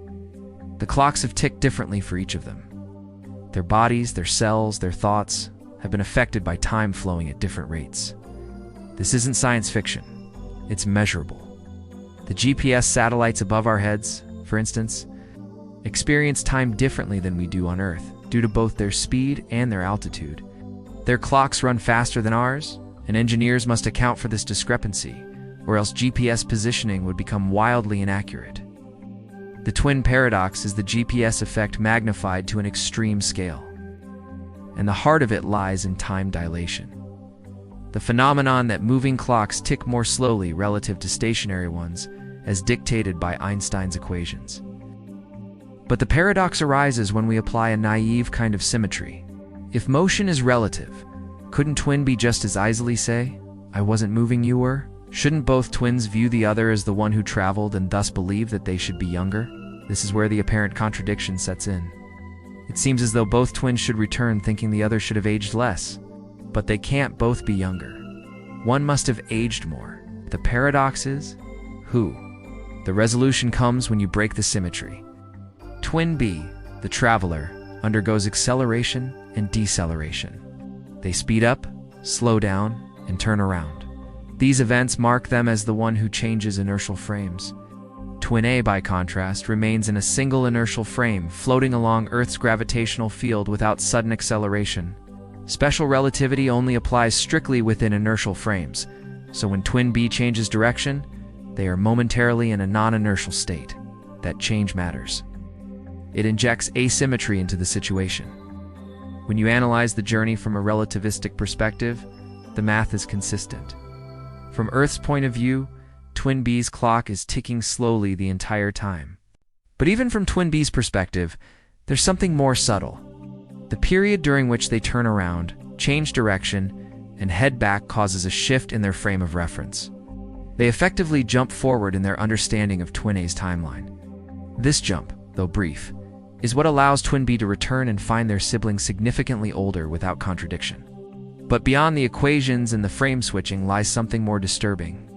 The clocks have ticked differently for each of them. Their bodies, their cells, their thoughts have been affected by time flowing at different rates. This isn't science fiction. It's measurable. The GPS satellites above our heads, for instance, experience time differently than we do on Earth due to both their speed and their altitude. Their clocks run faster than ours, and engineers must account for this discrepancy, or else GPS positioning would become wildly inaccurate. The twin paradox is the GPS effect magnified to an extreme scale, and the heart of it lies in time dilation. The phenomenon that moving clocks tick more slowly relative to stationary ones, as dictated by Einstein's equations. But the paradox arises when we apply a naive kind of symmetry. If motion is relative, couldn't twin be just as easily say, "I wasn't moving, you were"? Shouldn't both twins view the other as the one who traveled and thus believe that they should be younger? This is where the apparent contradiction sets in. It seems as though both twins should return thinking the other should have aged less. But they can't both be younger. One must have aged more. The paradox is, who? The resolution comes when you break the symmetry. Twin B, the traveler, undergoes acceleration and deceleration. They speed up, slow down, and turn around. These events mark them as the one who changes inertial frames. Twin A, by contrast, remains in a single inertial frame, floating along Earth's gravitational field without sudden acceleration. Special relativity only applies strictly within inertial frames, so when Twin B changes direction, they are momentarily in a non-inertial state. That change matters. It injects asymmetry into the situation. When you analyze the journey from a relativistic perspective, the math is consistent. From Earth's point of view, Twin B's clock is ticking slowly the entire time. But even from Twin B's perspective, there's something more subtle. The period during which they turn around, change direction, and head back causes a shift in their frame of reference. They effectively jump forward in their understanding of Twin A's timeline. This jump, though brief, is what allows Twin B to return and find their sibling significantly older without contradiction. But beyond the equations and the frame switching lies something more disturbing.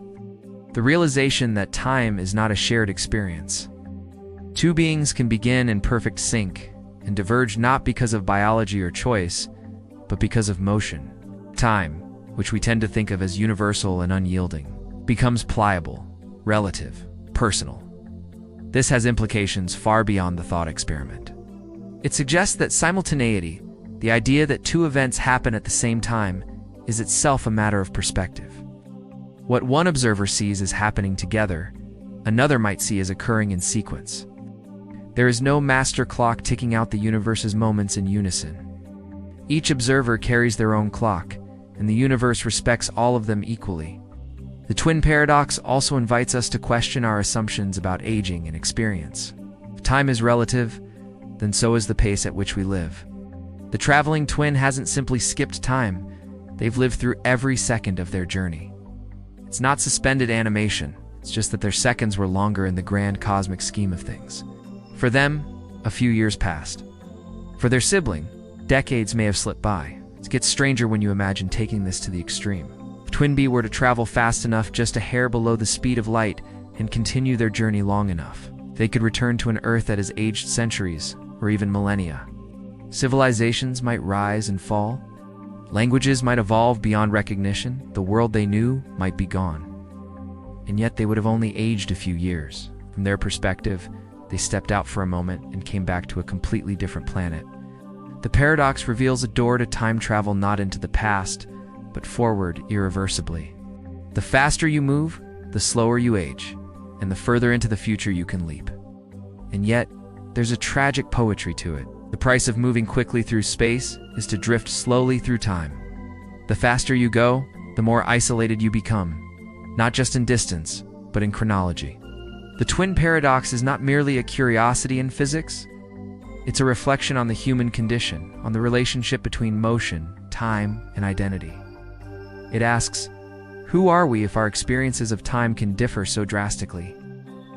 The realization that time is not a shared experience. Two beings can begin in perfect sync and diverge not because of biology or choice, but because of motion. Time, which we tend to think of as universal and unyielding, becomes pliable, relative, personal. This has implications far beyond the thought experiment. It suggests that simultaneity, the idea that two events happen at the same time, is itself a matter of perspective. What one observer sees as happening together, another might see as occurring in sequence. There is no master clock ticking out the universe's moments in unison. Each observer carries their own clock, and the universe respects all of them equally. The twin paradox also invites us to question our assumptions about aging and experience. If time is relative, then so is the pace at which we live. The traveling twin hasn't simply skipped time, they've lived through every second of their journey. It's not suspended animation, it's just that their seconds were longer in the grand cosmic scheme of things. For them, a few years passed. For their sibling, decades may have slipped by. It gets stranger when you imagine taking this to the extreme. If Twin B were to travel fast enough just a hair below the speed of light and continue their journey long enough, they could return to an Earth that has aged centuries or even millennia. Civilizations might rise and fall. Languages might evolve beyond recognition. The world they knew might be gone. And yet they would have only aged a few years. From their perspective, They stepped out for a moment and came back to a completely different planet. The paradox reveals a door to time travel not into the past, but forward irreversibly. The faster you move, the slower you age, and the further into the future you can leap. And yet, there's a tragic poetry to it. The price of moving quickly through space is to drift slowly through time. The faster you go, the more isolated you become, not just in distance, but in chronology. The twin paradox is not merely a curiosity in physics. It's a reflection on the human condition, on the relationship between motion, time, and identity. It asks, who are we if our experiences of time can differ so drastically?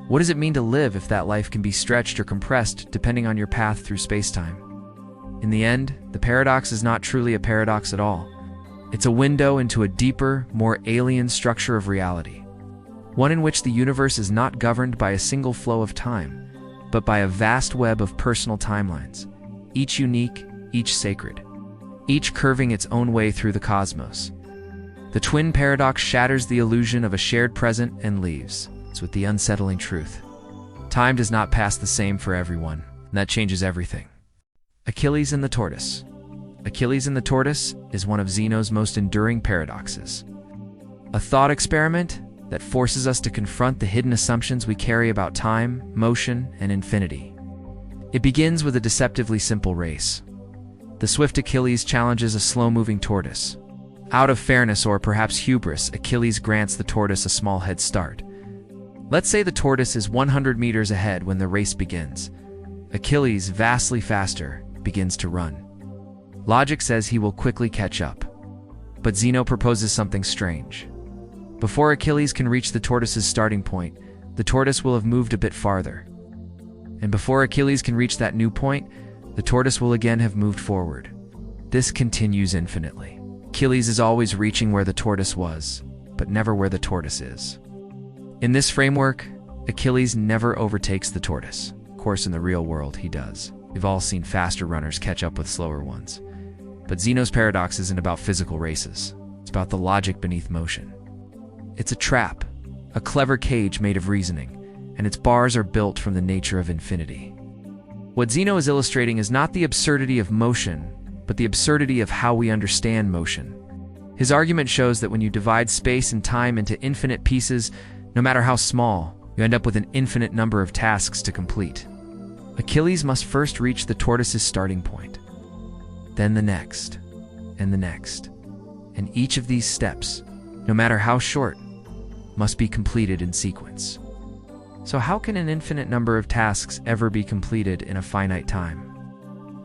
What does it mean to live if that life can be stretched or compressed depending on your path through space-time? In the end, the paradox is not truly a paradox at all. It's a window into a deeper, more alien structure of reality. One in which the universe is not governed by a single flow of time, but by a vast web of personal timelines, each unique, each sacred, each curving its own way through the cosmos. The twin paradox shatters the illusion of a shared present and leaves us with the unsettling truth. Time does not pass the same for everyone, and that changes everything. Achilles and the tortoise. Achilles and the tortoise is one of Zeno's most enduring paradoxes. A thought experiment that forces us to confront the hidden assumptions we carry about time, motion, and infinity. It begins with a deceptively simple race. The swift Achilles challenges a slow-moving tortoise. Out of fairness or perhaps hubris, Achilles grants the tortoise a small head start. Let's say the tortoise is 100 meters ahead when the race begins. Achilles, vastly faster, begins to run. Logic says he will quickly catch up. But Zeno proposes something strange. Before Achilles can reach the tortoise's starting point, the tortoise will have moved a bit farther. And before Achilles can reach that new point, the tortoise will again have moved forward. This continues infinitely. Achilles is always reaching where the tortoise was, but never where the tortoise is. In this framework, Achilles never overtakes the tortoise. Of course, in the real world, he does. We've all seen faster runners catch up with slower ones. But Zeno's paradox isn't about physical races. It's about the logic beneath motion. It's a trap, a clever cage made of reasoning, and its bars are built from the nature of infinity. What Zeno is illustrating is not the absurdity of motion, but the absurdity of how we understand motion. His argument shows that when you divide space and time into infinite pieces, no matter how small, you end up with an infinite number of tasks to complete. Achilles must first reach the tortoise's starting point, then the next, and the next. And each of these steps, no matter how short, must be completed in sequence. So how can an infinite number of tasks ever be completed in a finite time?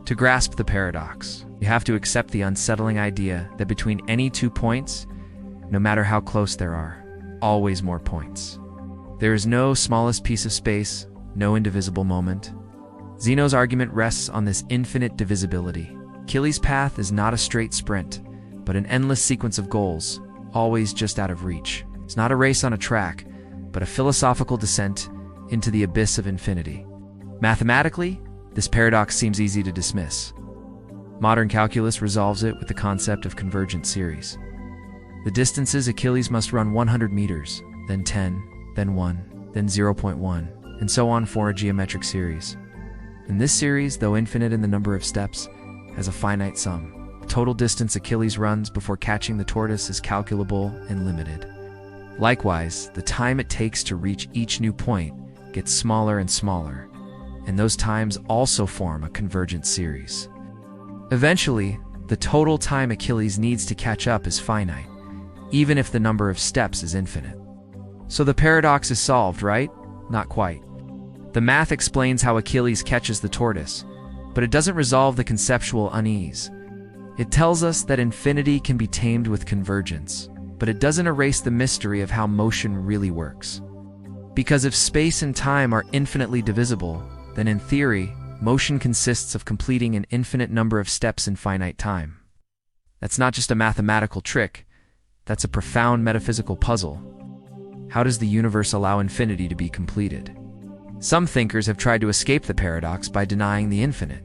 To grasp the paradox, you have to accept the unsettling idea that between any 2 points, no matter how close there are, always more points. There is no smallest piece of space, no indivisible moment. Zeno's argument rests on this infinite divisibility. Achilles' path is not a straight sprint, but an endless sequence of goals, always just out of reach. It's not a race on a track, but a philosophical descent into the abyss of infinity. Mathematically, this paradox seems easy to dismiss. Modern calculus resolves it with the concept of convergent series. The distances Achilles must run 100 meters, then 10, then 1, then 0.1, and so on for a geometric series. And this series, though infinite in the number of steps, has a finite sum. The total distance Achilles runs before catching the tortoise is calculable and limited. Likewise, the time it takes to reach each new point gets smaller and smaller, and those times also form a convergent series. Eventually, the total time Achilles needs to catch up is finite, even if the number of steps is infinite. So the paradox is solved, right? Not quite. The math explains how Achilles catches the tortoise, but it doesn't resolve the conceptual unease. It tells us that infinity can be tamed with convergence, but it doesn't erase the mystery of how motion really works. Because if space and time are infinitely divisible, then in theory, motion consists of completing an infinite number of steps in finite time. That's not just a mathematical trick, that's a profound metaphysical puzzle. How does the universe allow infinity to be completed? Some thinkers have tried to escape the paradox by denying the infinite.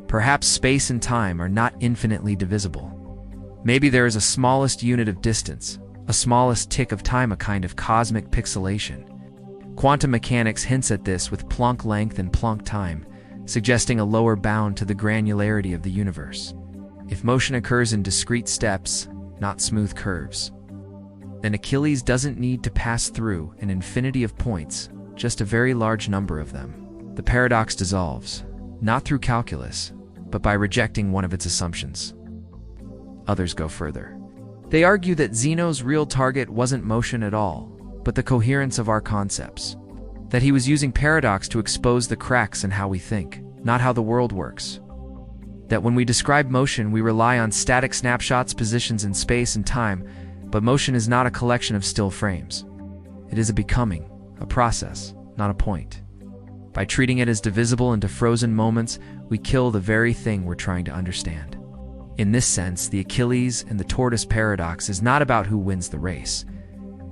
Perhaps space and time are not infinitely divisible. Maybe there is a smallest unit of distance, a smallest tick of time, a kind of cosmic pixelation. Quantum mechanics hints at this with Planck length and Planck time, suggesting a lower bound to the granularity of the universe. If motion occurs in discrete steps, not smooth curves, then Achilles doesn't need to pass through an infinity of points, just a very large number of them. The paradox dissolves, not through calculus, but by rejecting one of its assumptions. Others go further. They argue that Zeno's real target wasn't motion at all, but the coherence of our concepts. That he was using paradox to expose the cracks in how we think, not how the world works. That when we describe motion, we rely on static snapshots, positions in space and time, but motion is not a collection of still frames. It is a becoming, a process, not a point. By treating it as divisible into frozen moments, we kill the very thing we're trying to understand. In this sense, the Achilles and the tortoise paradox is not about who wins the race.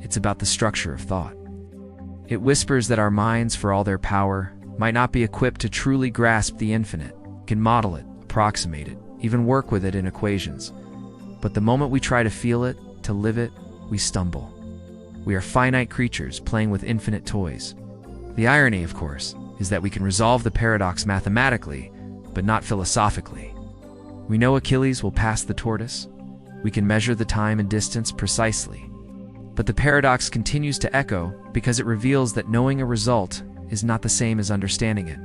It's about the structure of thought. It whispers that our minds, for all their power, might not be equipped to truly grasp the infinite, can model it, approximate it, even work with it in equations. But the moment we try to feel it, to live it, we stumble. We are finite creatures playing with infinite toys. The irony, of course, is that we can resolve the paradox mathematically, but not philosophically. We know Achilles will pass the tortoise. We can measure the time and distance precisely. But the paradox continues to echo because it reveals that knowing a result is not the same as understanding it.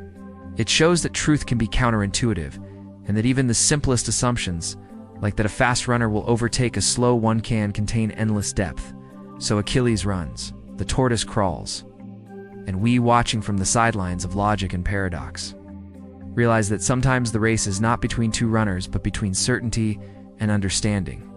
It shows that truth can be counterintuitive, and that even the simplest assumptions, like that a fast runner will overtake a slow one, can contain endless depth. So Achilles runs, the tortoise crawls, and we, watching from the sidelines of logic and paradox, realize that sometimes the race is not between two runners, but between certainty and understanding.